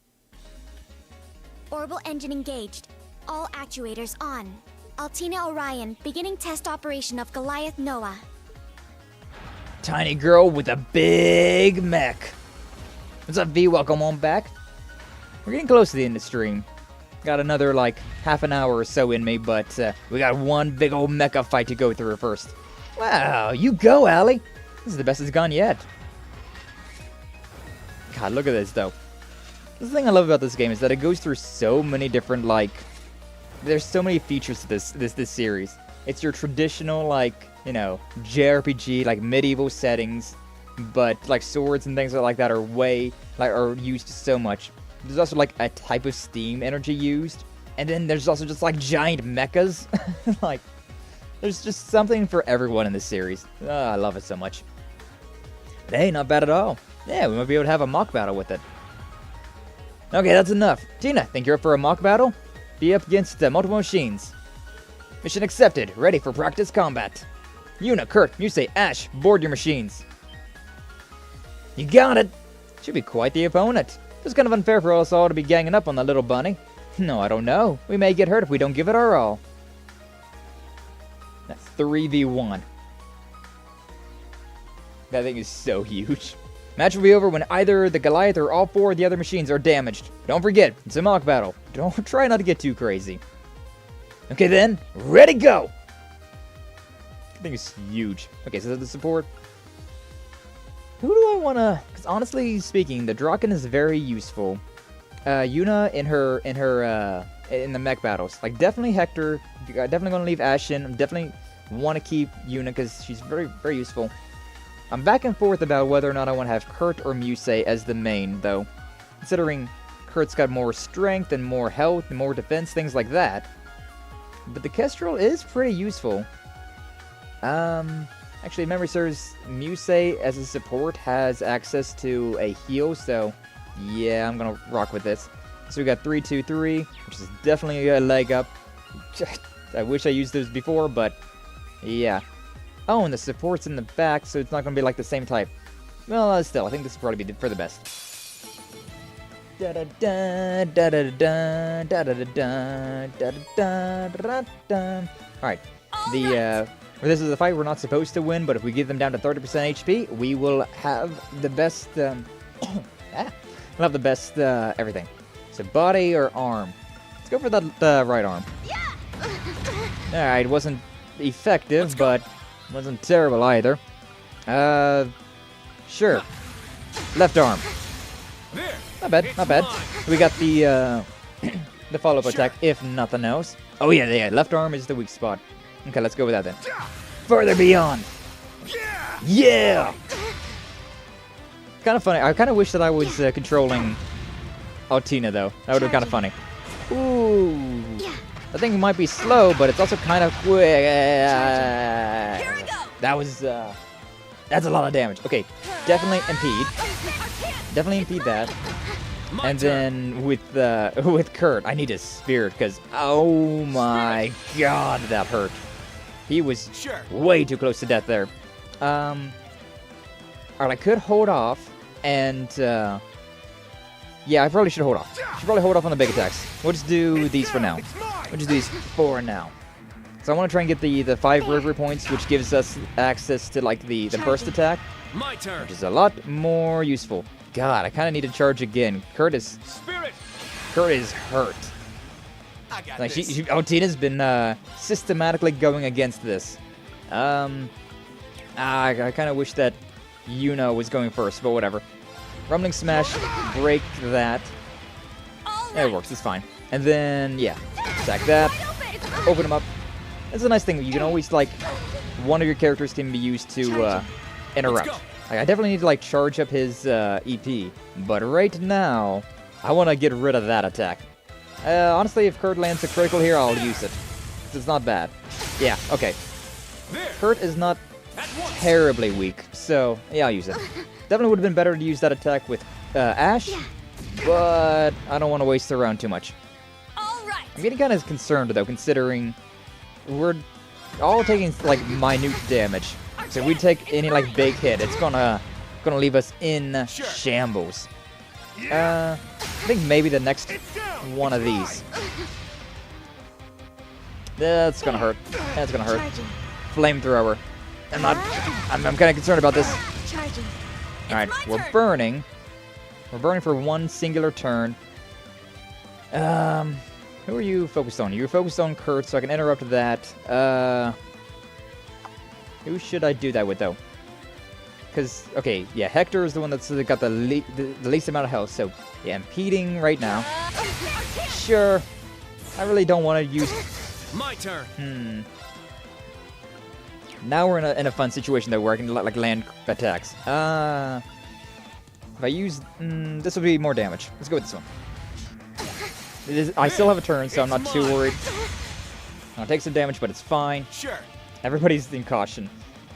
Orbital engine engaged. All actuators on. Altina Orion, beginning test operation of Goliath Noah. Tiny girl with a big mech. What's up, V? Welcome on back. We're getting close to the end of the stream. Got another, like, half an hour or so in me, but we got one big old mecha fight to go through first. Wow, you go, Allie. This is the best it's gone yet. God, look at this, though. The thing I love about this game is that it goes through so many different, like... There's so many features to this series. It's your traditional, like, you know, JRPG, like, medieval settings, but, like, swords and things like that are are used so much. There's also, like, a type of steam energy used, and then there's also just, like, giant mechas. Like, there's just something for everyone in this series. I love it so much. But hey, not bad at all. Yeah, we might be able to have a mock battle with it. Okay, that's enough. Tina, think you're up for a mock battle? Be up against multiple machines. Mission accepted. Ready for practice combat. Yuna, Kurt, Musei, Ash, board your machines. You got it. Should be quite the opponent. It's kind of unfair for us all to be ganging up on that little bunny. No, I don't know. We may get hurt if we don't give it our all. That's 3v1. That thing is so huge. Match will be over when either the Goliath or all four of the other machines are damaged. Don't forget, it's a mock battle. Don't try not to get too crazy. Okay then, ready, go! That thing is huge. Okay, so the support. Who do I want to... Because honestly speaking, the Draken is very useful. Yuna in the mech battles. Like, definitely Hector. Definitely going to leave Ash in. I'm definitely want to keep Yuna because she's very, very useful. I'm back and forth about whether or not I want to have Kurt or Musei as the main, though. Considering Kurt's got more strength and more health and more defense, things like that. But the Kestrel is pretty useful. Actually, if memory serves, Musei as a support has access to a heal, so yeah, I'm gonna rock with this. So we got 3-2-3, which is definitely a leg up. I wish I used those before, but yeah. Oh, and the support's in the back, so it's not gonna be like the same type. Well, still, I think this will probably be for the best. Da da da da da da da da da da da da da. All right, this is a fight we're not supposed to win, but if we get them down to 30% HP, we will have the best. We'll have the best everything. So body or arm? Let's go for the right arm. All right, wasn't effective, but wasn't terrible either. Sure. Left arm. Not bad, not bad. We got the the follow-up attack, if nothing else. Oh yeah, left arm is the weak spot. Okay, let's go with that then. Further beyond. Yeah! Kind of funny. I kind of wish that I was controlling Altina, though. That would have been kind of funny. Ooh. I think it might be slow, but it's also kind of quick. Here we go. That was, that's a lot of damage. Okay, definitely impede. Definitely impede that. And then with Kurt, I need a spirit because oh my god, that hurt. He was way too close to death there. Alright, I could hold off and yeah, I probably should hold off. Should probably hold off on the big attacks. We'll just do these for now. We'll just do these for now. So I want to try and get the 5 river points, which gives us access to like the burst attack, which is a lot more useful. God, I kind of need to charge again. Kurt is hurt. Like Altina's been systematically going against this. I kind of wish that Yuna was going first, but whatever. Rumbling smash, break that. It works. It's fine. And then yeah, attack that. Open him up. That's a nice thing. You can always like one of your characters can be used to interrupt. Like, I definitely need to like charge up his EP, but right now I want to get rid of that attack. Honestly, if Kurt lands a critical here, I'll use it. It's not bad. Yeah, okay. Kurt is not terribly weak, so yeah, I'll use it. Definitely would have been better to use that attack with Ash, but I don't want to waste the round too much. I'm getting kind of concerned though, considering we're all taking like minute damage. So if we take any like big hit, it's gonna leave us in shambles. I think maybe the next one of these. That's gonna hurt. That's gonna hurt. Flamethrower. I'm kind of concerned about this. All right, we're burning. We're burning for one singular turn. Who are you focused on? You're focused on Kurt, so I can interrupt that. Who should I do that with, though? Because, okay, yeah, Hector is the one that's got the least amount of health, so, yeah, impeding right now. Sure. I really don't want to use... My turn. Now we're in a fun situation, though, where I can, like, land attacks. If I use... this will be more damage. Let's go with this one. I still have a turn, so I'm not too worried. I'll take some damage, but it's fine. Sure. Everybody's in caution.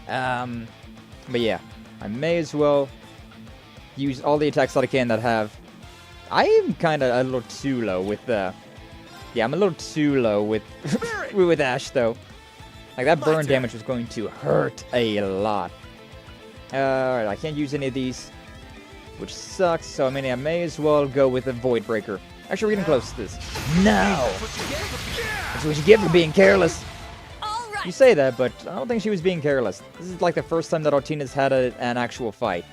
But yeah, I may as well use all the attacks that I can that have... I am kind of a little too low with yeah, I'm a little too low with with Ash, though. Like, that burn damage was going to hurt a lot. Alright, I can't use any of these, which sucks, so I mean, I may as well go with a Void Breaker. Actually, we're getting close to this. No! That's what you get for being careless. You say that, but I don't think she was being careless. This is like the first time that Altina's had an actual fight.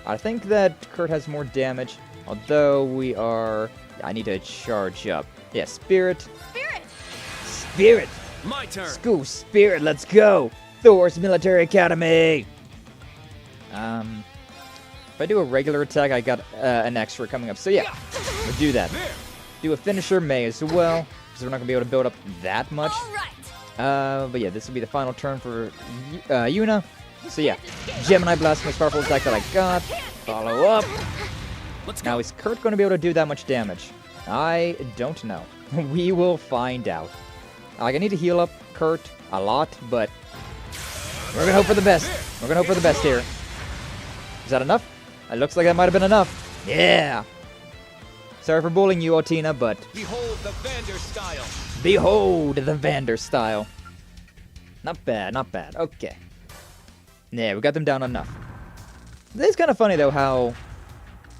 I think that Kurt has more damage, although we are... I need to charge up. Yeah, Spirit. Spirit! Spirit! My turn. School Spirit, let's go! Thor's Military Academy! If I do a regular attack, I got an extra coming up. So yeah, we'll do that. Do a finisher, may as well, because we're not going to be able to build up that much. All right. But yeah, this will be the final turn for Yuna. So yeah, Gemini Blast, most powerful attack that I got. Follow up. Now, is Kurt going to be able to do that much damage? I don't know. We will find out. Like, I need to heal up Kurt a lot, but we're going to hope for the best. We're going to hope for the best here. Is that enough? It looks like that might have been enough. Yeah. Sorry for bullying you, Altina, but... Behold the Vander style. Behold the Vander style. Not bad, not bad. Okay. Yeah, we got them down enough. It's kind of funny, though, how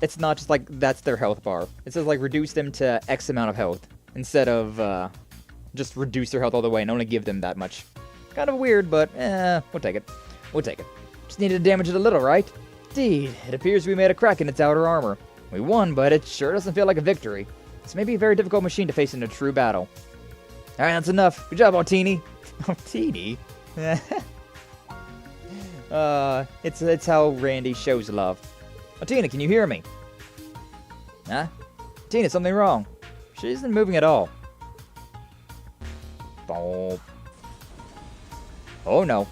it's not just like that's their health bar. It says, like, reduce them to X amount of health instead of just reduce their health all the way and only give them that much. Kind of weird, but we'll take it. We'll take it. Just needed to damage it a little, right? Indeed, it appears we made a crack in its outer armor. We won, but it sure doesn't feel like a victory. This may be a very difficult machine to face in a true battle. Alright, that's enough. Good job, Altini. Altini? It's how Randy shows love. Altina, can you hear me? Huh? Tina, something wrong. She isn't moving at all. Oh no.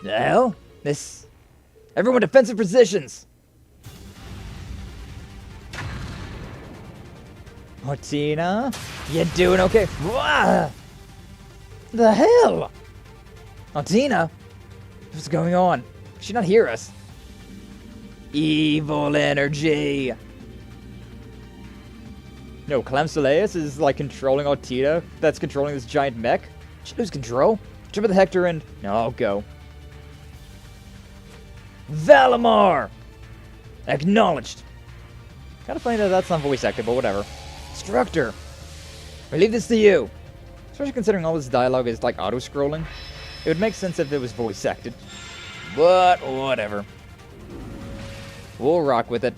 The hell? This... Everyone defensive positions! Altina? You doing okay? Wah! The hell? Altina? What's going on? Can she not hear us? Evil energy! No, Clamsaleus is like controlling Altina. That's controlling this giant mech. She lose control. Jump at the Hector and... No, I'll go. Valimar! Acknowledged. Kind of funny that that's not voice acted, but whatever. Instructor! I leave this to you. Especially considering all this dialogue is like auto-scrolling. It would make sense if it was voice acted. But whatever. We'll rock with it.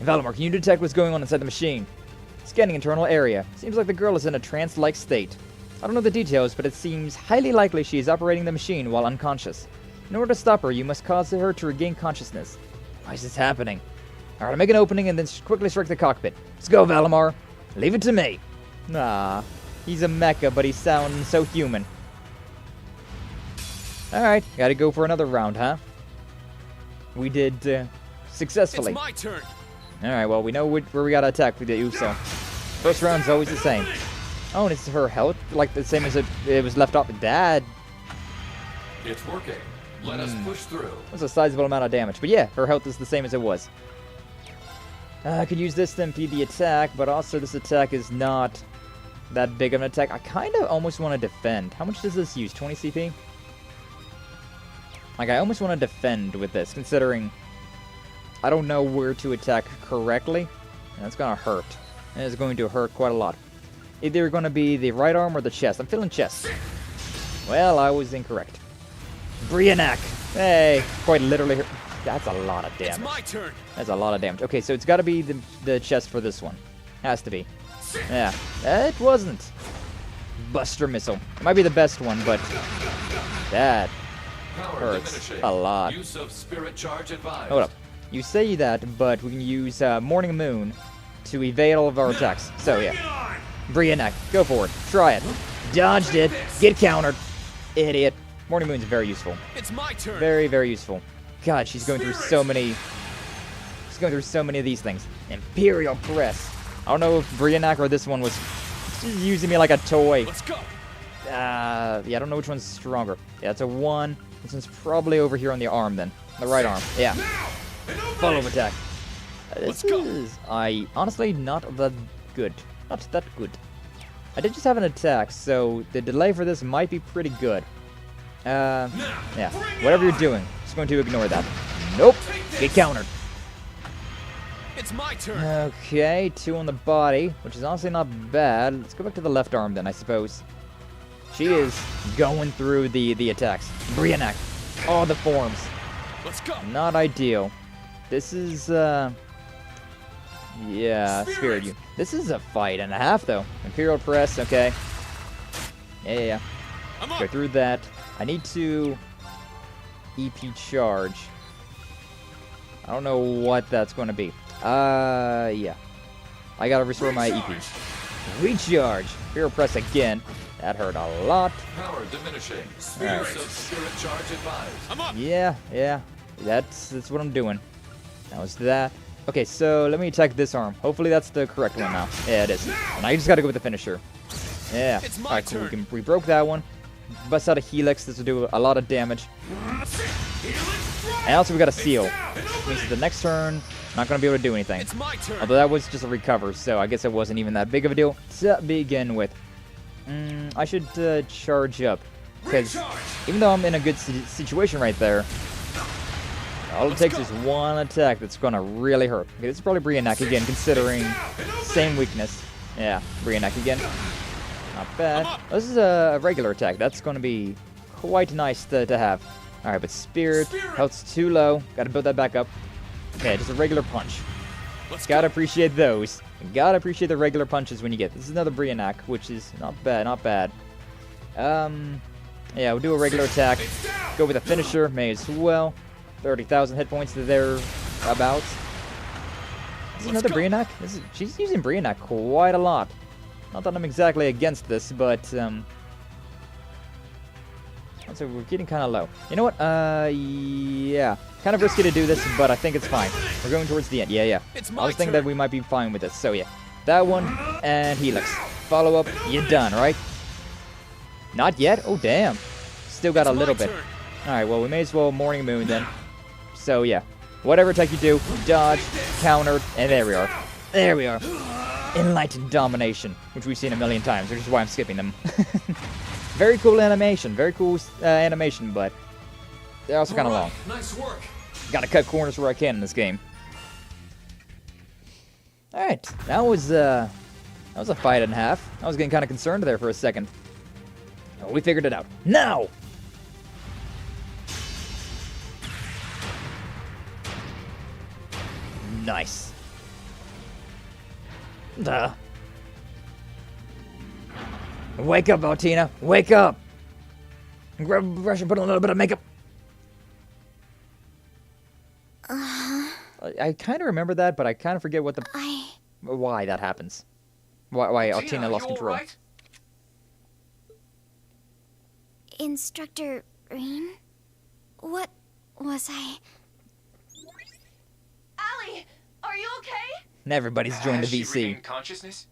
Valimar, can you detect what's going on inside the machine? Scanning internal area. Seems like the girl is in a trance-like state. I don't know the details, but it seems highly likely she is operating the machine while unconscious. In order to stop her, you must cause her to regain consciousness. Why is this happening? Alright, make an opening and then quickly strike the cockpit. Let's go, Valimar. Leave it to me. Ah, he's a mecha, but he sounds so human. Alright, gotta go for another round, huh? We did successfully. It's my turn. Alright, well, we know where we gotta attack with the Uso. First round's always the same. Oh, and it's her health, like the same as it was left off. Dad. It's working. Let us push through. That's a sizable amount of damage. But yeah, her health is the same as it was. I could use this to impede the attack, but also this attack is not that big of an attack. I kind of almost want to defend. How much does this use? 20 CP? Like, I almost want to defend with this, considering I don't know where to attack correctly. And that's going to hurt. And it's going to hurt quite a lot. Either going to be the right arm or the chest. I'm feeling chest. Well, I was incorrect. Brianak. Hey, quite literally. That's a lot of damage. It's my turn. That's a lot of damage. Okay, so it's got to be the chest for this one. Has to be. Yeah, it wasn't. Buster Missile. It might be the best one, but that Power hurts diminishing. a lot. Use of spirit charge advised. Hold up. You say that, but we can use Morning Moon to evade all of our attacks. So, yeah. Brianna, go for it. Try it. Dodged it. Get countered. Idiot. Morning Moon's very useful. It's my turn. Very, very useful. God, she's going through so many... She's going through so many of these things. Imperial Press. I don't know if Brianna or this one was just using me like a toy. Let's go. Yeah, I don't know which one's stronger. Yeah, it's a 1. This one's probably over here on the arm then. The right arm. Yeah. Follow-up attack. This is... honestly, not that good. Not that good. I did just have an attack, so the delay for this might be pretty good. Yeah. Whatever you're doing, just going to ignore that. Nope. Get countered. It's my turn. Okay, 2 on the body, which is honestly not bad. Let's go back to the left arm then, I suppose. She is going through the attacks. Brianna. All the forms. Let's go. Not ideal. This is, yeah, Spirit you. This is a fight and a half, though. Imperial Press, okay. Yeah. Go through that. I need to EP charge. I don't know what that's going to be. Yeah. I gotta restore my EP. Recharge. Imperial Press again. That hurt a lot. Power diminishing. Right. Use of spirit charge advised. I'm up. Yeah. That's what I'm doing. That was that. Okay, so let me attack this arm. Hopefully that's the correct one now. Yeah, it is. And I just gotta go with the finisher. Yeah. Alright, cool. We broke that one. Bust out a Helix. This will do a lot of damage. And also we got a seal. Which means the next turn, not gonna be able to do anything. It's my turn. Although that was just a recover, so I guess it wasn't even that big of a deal to begin with. I should charge up. Because even though I'm in a good situation right there, all it takes is one attack that's going to really hurt. Okay, this is probably Brianna again, considering same weakness. Yeah, Brianna again. Not bad. This is a regular attack. That's going to be quite nice to have. Alright, but Spirit, health's too low. Got to build that back up. Okay, just a regular punch. Gotta appreciate those. Gotta appreciate the regular punches when you get. This is another Brianna, which is not bad. Yeah, we'll do a regular attack. Go with a finisher, may as well. 30,000 hit points thereabouts. This is another Brianna. She's using Brianna quite a lot. Not that I'm exactly against this, but so we're getting kind of low. You know what? Yeah. Kind of risky to do this, but I think it's fine. We're going towards the end. Yeah. I was thinking that we might be fine with this. So yeah. That one and Helix. Follow up. You're done, right? Not yet? Oh, damn. Still got a little bit. Alright, well, we may as well Morning Moon then. So yeah. Whatever attack you do, dodge, countered, and there we are. There we are. Enlightened Domination, which we've seen a million times, which is why I'm skipping them. Very cool animation. Very cool animation, but they're also kind of long. Nice work. Gotta cut corners where I can in this game. Alright, that was a fight and a half. I was getting kind of concerned there for a second. Oh, we figured it out. Now! Nice. Duh. Wake up, Altina. Wake up! Grab a brush and put on a little bit of makeup. I kind of remember that, but I kind of forget what why that happens. Why Altina lost control. Right? Instructor Rean? What was I? Allie, are you okay? Everybody's joined the Has she VC. regained consciousness?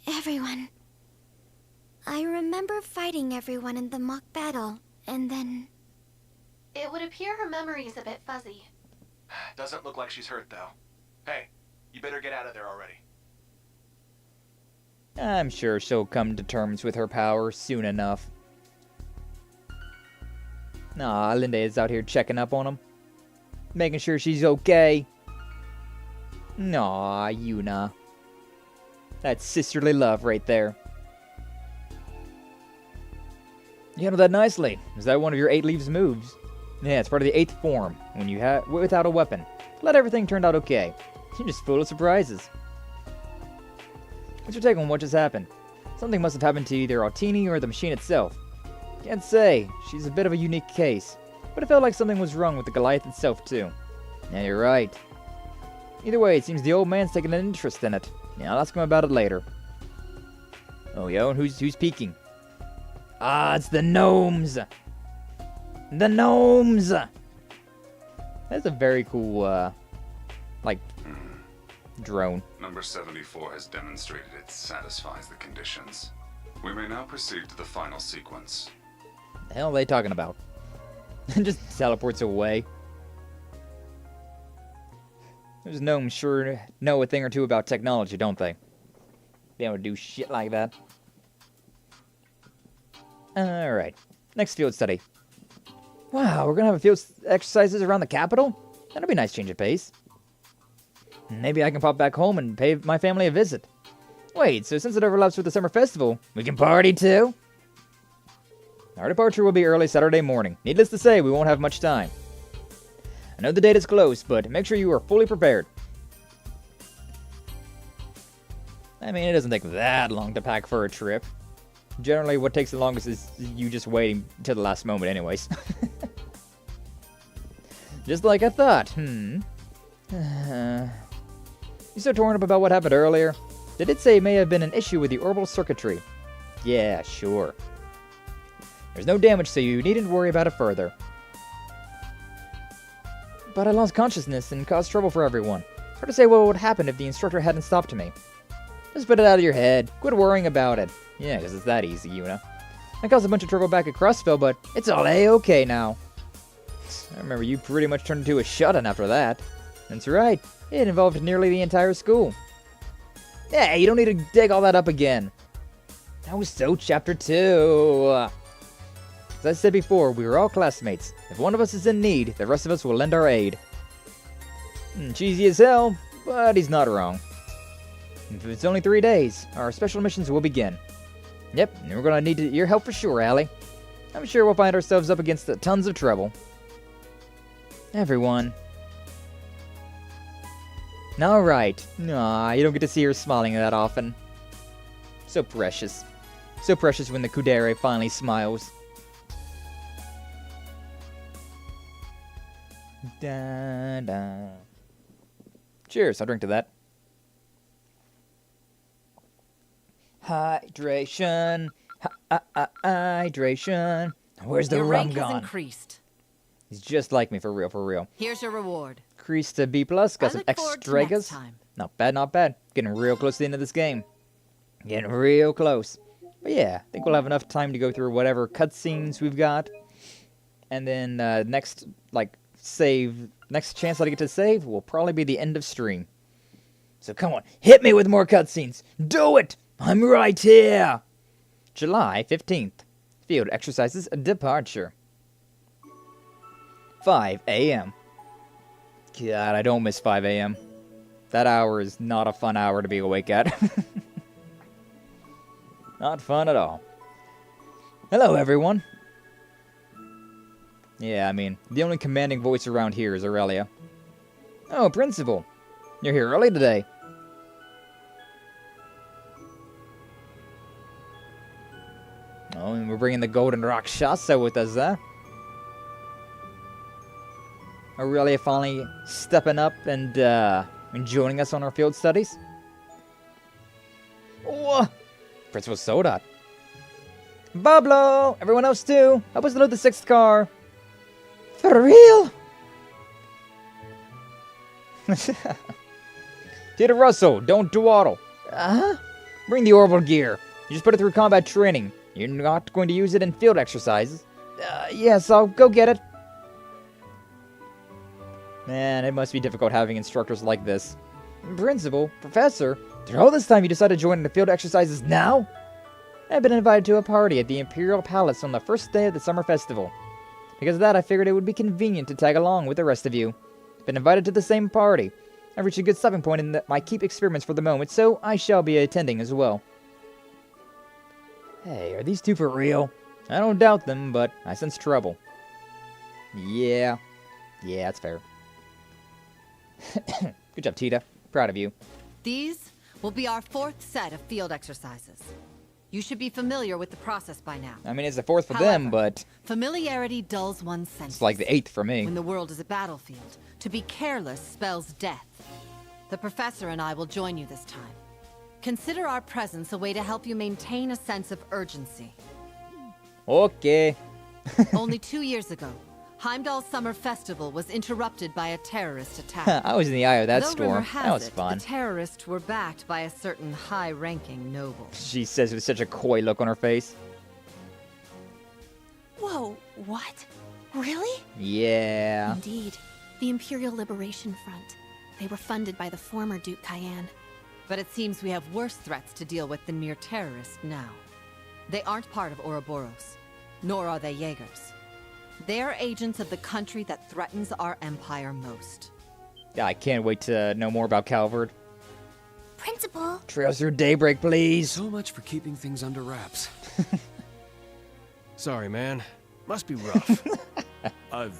Everyone. I remember fighting everyone in the mock battle, and then... It would appear her memory's a bit fuzzy. Doesn't look like she's hurt, though. Hey, you better get out of there already. I'm sure she'll come to terms with her power soon enough. Nah, Linda is out here checking up on him. Making sure she's okay. Nah, Yuna. That's sisterly love right there. You handled that nicely. Is that one of your 8 leaves moves? Yeah, it's part of the 8th form. When you have without a weapon. Let everything turn out okay. You're just full of surprises. What's your take on what just happened? Something must have happened to either Altini or the machine itself. Can't say. She's a bit of a unique case. But it felt like something was wrong with the Goliath itself, too. Yeah, you're right. Either way, it seems the old man's taking an interest in it. Yeah, I'll ask him about it later. Oh, yo, and who's peeking? Ah, it's the gnomes! The gnomes! That's a very cool, drone. Number 74 has demonstrated it satisfies the conditions. We may now proceed to the final sequence. The hell are they talking about? Just teleports away. Those gnomes sure know a thing or two about technology, don't they? Be able to do shit like that. Alright. Next field study. Wow, we're gonna have field exercises around the capital? That'll be a nice change of pace. Maybe I can pop back home and pay my family a visit. Wait, so since it overlaps with the summer festival, we can party too? Our departure will be early Saturday morning. Needless to say, we won't have much time. I know the date is close, but make sure you are fully prepared. I mean, it doesn't take that long to pack for a trip. Generally, what takes the longest is you just waiting till the last moment anyways. Just like I thought, You so torn up about what happened earlier? They did say it may have been an issue with the orbital circuitry. Yeah, sure. There's no damage, so you needn't worry about it further. But I lost consciousness and caused trouble for everyone. Hard to say what would happen if the instructor hadn't stopped me. Just put it out of your head. Quit worrying about it. Yeah, because it's that easy, you know. I caused a bunch of trouble back at Crossville, but it's all A-okay now. I remember you pretty much turned into a shut-in after that. That's right. It involved nearly the entire school. Yeah, you don't need to dig all that up again. That was so Chapter 2. As I said before, we were all classmates. If one of us is in need, the rest of us will lend our aid. Cheesy as hell, but he's not wrong. If it's only 3 days, our special missions will begin. Yep, and we're gonna need your help for sure, Allie. I'm sure we'll find ourselves up against tons of trouble. Everyone. Alright. Aw, you don't get to see her smiling that often. So precious. So precious when the Kudere finally smiles. Da, da. Cheers, I'll drink to that. Hydration. Hydration. Where's the Your rum rank gone? has increased. He's just like me, for real, for real. Here's your reward. Increased to B+, got some look forward to next extras. time. Not bad, not bad. Getting real close to the end of this game. Getting real close. But yeah, I think we'll have enough time to go through whatever cutscenes we've got. And then next chance that I get to save will probably be the end of stream. So come on, hit me with more cutscenes. Do it! I'm right here! July 15th. Field exercises departure. 5 a.m. God, I don't miss 5 a.m. That hour is not a fun hour to be awake at. Not fun at all. Hello, everyone. Yeah, I mean, the only commanding voice around here is Aurelia. Oh, Principal. You're here early today. Oh, and we're bringing the Golden Rakshasa with us, huh? Aurelia finally stepping up and joining us on our field studies. Oh, Principal Soldat. Pablo! Everyone else too! Help us load the 6th car! For real? Tita Russell, don't dawdle. Bring the orbital gear. You just put it through combat training. You're not going to use it in field exercises. Yes, I'll go get it. Man, it must be difficult having instructors like this. Principal, Professor, after all this time you decided to join in the field exercises now? I've been invited to a party at the Imperial Palace on the first day of the summer festival. Because of that, I figured it would be convenient to tag along with the rest of you. Been invited to the same party. I've reached a good stopping point in my keep experiments for the moment, so I shall be attending as well. Hey, are these two for real? I don't doubt them, but I sense trouble. Yeah. Yeah, that's fair. Good job, Tita. Proud of you. These will be our 4th set of field exercises. You should be familiar with the process by now. I mean, it's the 4th for them, but familiarity dulls one's senses. it's like the 8th for me. When the world is a battlefield, to be careless spells death. The professor and I will join you this time. Consider our presence a way to help you maintain a sense of urgency. Okay. Only 2 years ago, Heimdall's summer festival was interrupted by a terrorist attack. I was in the eye of that Though storm. rumor has That was it, fun. The terrorists were backed by a certain high-ranking noble. She says with such a coy look on her face. Whoa, what? Really? Yeah. Indeed. The Imperial Liberation Front. They were funded by the former Duke Cayenne. But it seems we have worse threats to deal with than mere terrorists now. They aren't part of Ouroboros, nor are they Jaegers. They are agents of the country that threatens our empire most. Yeah, I can't wait to know more about Calvard. Principal. Trails through daybreak, please. So much for keeping things under wraps. Sorry, man. Must be rough. I've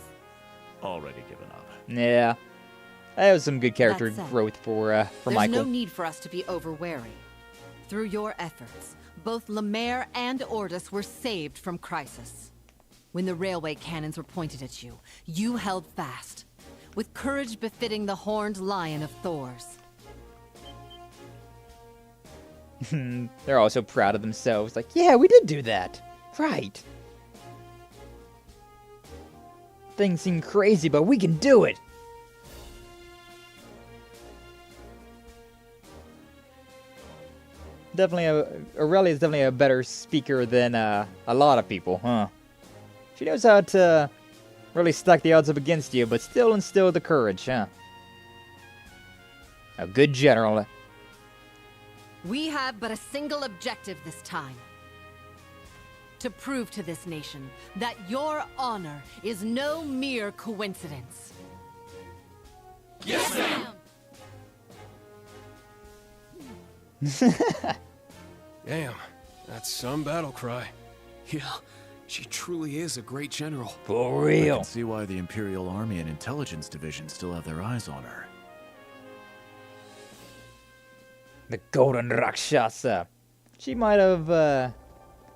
already given up. Yeah. That was some good character That said, growth for There's Michael. no need for us to be over-wary. Through your efforts, both Lemaire and Ordis were saved from crisis. When the railway cannons were pointed at you, you held fast, with courage befitting the horned lion of Thors. They're all so proud of themselves. Like, yeah, we did do that. Right. Things seem crazy, but we can do it. Definitely, Aurelia is definitely a better speaker than a lot of people, huh? She knows how to really stack the odds up against you, but still instill the courage, huh? A good general. We have but a single objective this time. To prove to this nation that your honor is no mere coincidence. Yes, ma'am! Damn, that's some battle cry. Yeah, she truly is a great general. For I real. can see why the Imperial Army and Intelligence Division still have their eyes on her. The Golden Rakshasa. She might have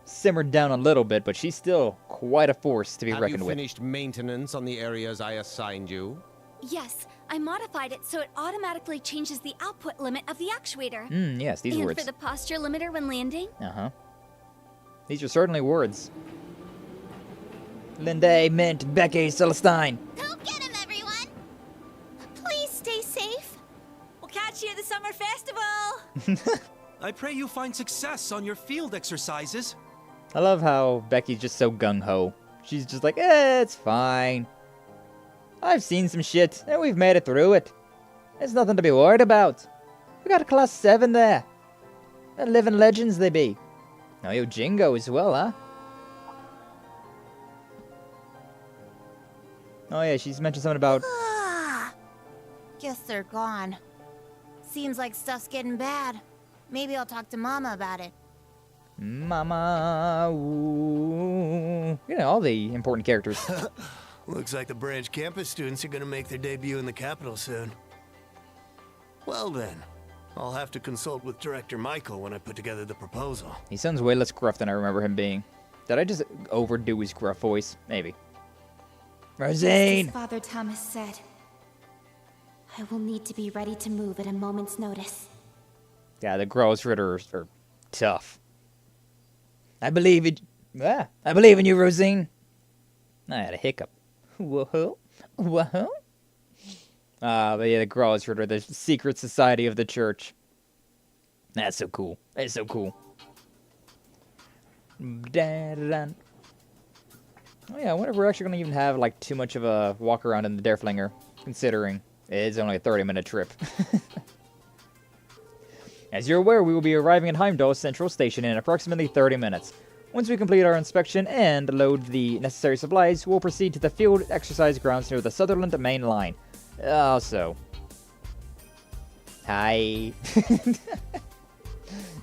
simmered down a little bit, but she's still quite a force to be reckoned Have you with. finished maintenance on the areas I assigned you? Yes, I modified it so it automatically changes the output limit of the actuator. Yes, these and words. for the posture limiter when landing. Uh-huh. These are certainly words. Linde, Mint, Becky, Celestine. Go get him, everyone! Please stay safe. We'll catch you at the summer festival. I pray you find success on your field exercises. I love how Becky's just so gung-ho. She's just like, it's fine. I've seen some shit, and we've made it through it. There's nothing to be worried about. We got a class 7 there. And living legends they be. Oh, yo, Jingo as well, huh? Oh yeah, she's mentioned something about... Guess they're gone. Seems like stuff's getting bad. Maybe I'll talk to Mama about it. Mama, ooh. You know, all the important characters. Looks like the branch campus students are gonna make their debut in the capital soon. Well then, I'll have to consult with Director Michael when I put together the proposal. He sounds way less gruff than I remember him being. Did I just overdo his gruff voice? Maybe. Rosine! As Father Thomas said, I will need to be ready to move at a moment's notice. Yeah, the Gross Ritters are tough. I believe it. I believe in you, Rosine. I had a hiccup. Whoa. Whoa. But yeah, the Gross Ritter, the secret society of the church. That's so cool. That's so cool. Da-da-da. Oh yeah, I wonder if we're actually going to even have like too much of a walk around in the Derflinger, considering it's only a 30-minute trip. As you're aware, we will be arriving at Heimdallr Central Station in approximately 30 minutes. Once we complete our inspection and load the necessary supplies, we'll proceed to the field exercise grounds near the Sutherland main line. Also, hi.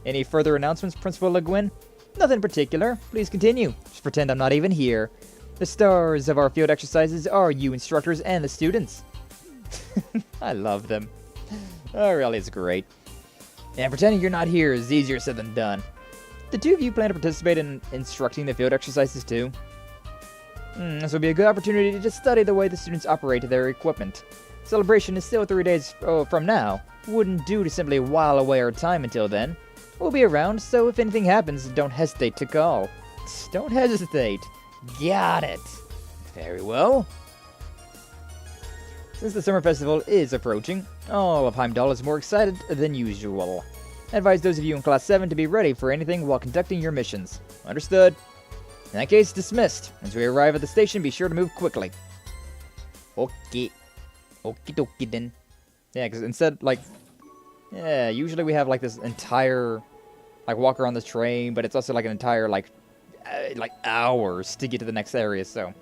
Any further announcements, Principal Le Guin? Nothing particular. Please continue. Just pretend I'm not even here. The stars of our field exercises are you instructors and the students. I love them. Oh, really, it's great. And pretending you're not here is easier said than done. The two of you plan to participate in instructing the field exercises too? This will be a good opportunity to study the way the students operate their equipment. Celebration is still 3 days from now. Wouldn't do to simply while away our time until then. We'll be around, so if anything happens, don't hesitate to call. Don't hesitate. Got it. Very well. Since the summer festival is approaching, all of Heimdallr is more excited than usual. I advise those of you in Class 7 to be ready for anything while conducting your missions. Understood? In that case, dismissed. As we arrive at the station, be sure to move quickly. Okay. Okie dokie then. Yeah, because instead, like... Yeah, usually we have, like, this entire... Like, walk around the train, but it's also, like, an entire, like hours to get to the next area, so...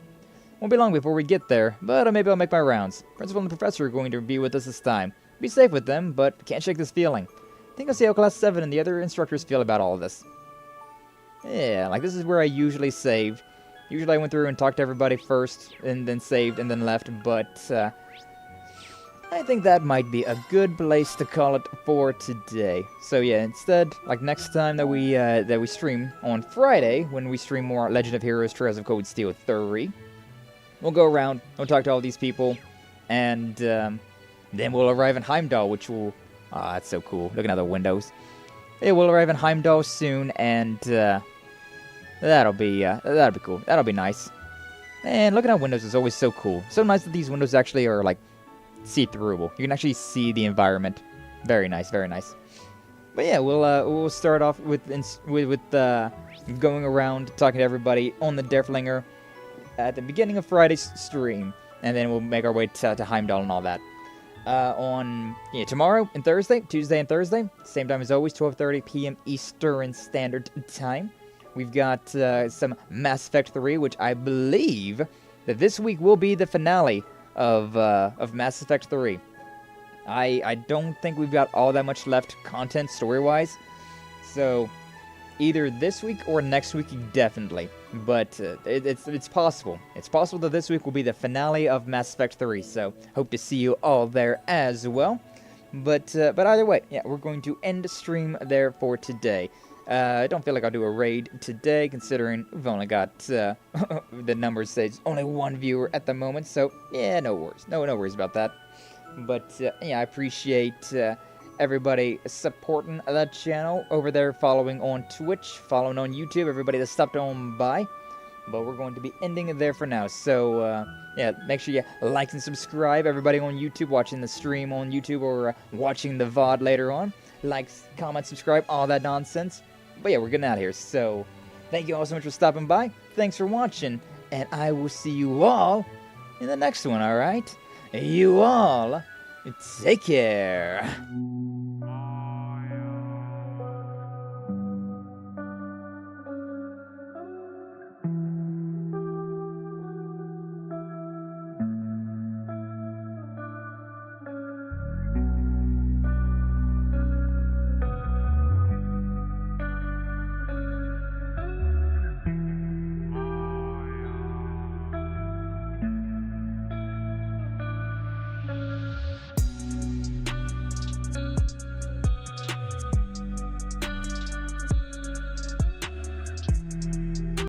Won't be long before we get there, but maybe I'll make my rounds. Principal and the professor are going to be with us this time. Be safe with them, but can't shake this feeling. Think I'll see how Class 7 and the other instructors feel about all of this. Yeah, like this is where I usually saved. Usually I went through and talked to everybody first, and then saved, and then left, but I think that might be a good place to call it for today. So yeah, instead, like next time that we stream on Friday, when we stream more Legend of Heroes Trails of Cold Steel 3, we'll go around, we'll talk to all these people, and then we'll arrive in Heimdallr, which will... Ah, that's so cool. Looking at the windows. Yeah, we'll arrive in Heimdallr soon, and that'll be cool. That'll be nice. And looking at windows is always so cool. So nice that these windows actually are, like, see-throughable. You can actually see the environment. Very nice, very nice. But yeah, we'll start off with going around, talking to everybody on the Derflinger at the beginning of Friday's stream, and then we'll make our way to Heimdallr and all that. On tomorrow and Thursday, Tuesday and Thursday, same time as always, 12:30 p.m. Eastern Standard Time. We've got some Mass Effect 3, which I believe that this week will be the finale of Mass Effect 3. I don't think we've got all that much left content story-wise, so either this week or next week definitely. But it's possible. It's possible that this week will be the finale of Mass Effect 3. So hope to see you all there as well. But either way, yeah, we're going to end the stream there for today. I don't feel like I'll do a raid today, considering we've only got the numbers say it's only one viewer at the moment. So yeah, no worries, no worries about that. But yeah, I appreciate everybody supporting that channel over there, following on Twitch, following on YouTube, everybody that stopped on by. But we're going to be ending it there for now. So, yeah, make sure you like and subscribe, everybody on YouTube, watching the stream on YouTube or watching the VOD later on. Like, comment, subscribe, all that nonsense. But yeah, we're getting out of here. So, thank you all so much for stopping by. Thanks for watching. And I will see you all in the next one, alright? You all take care.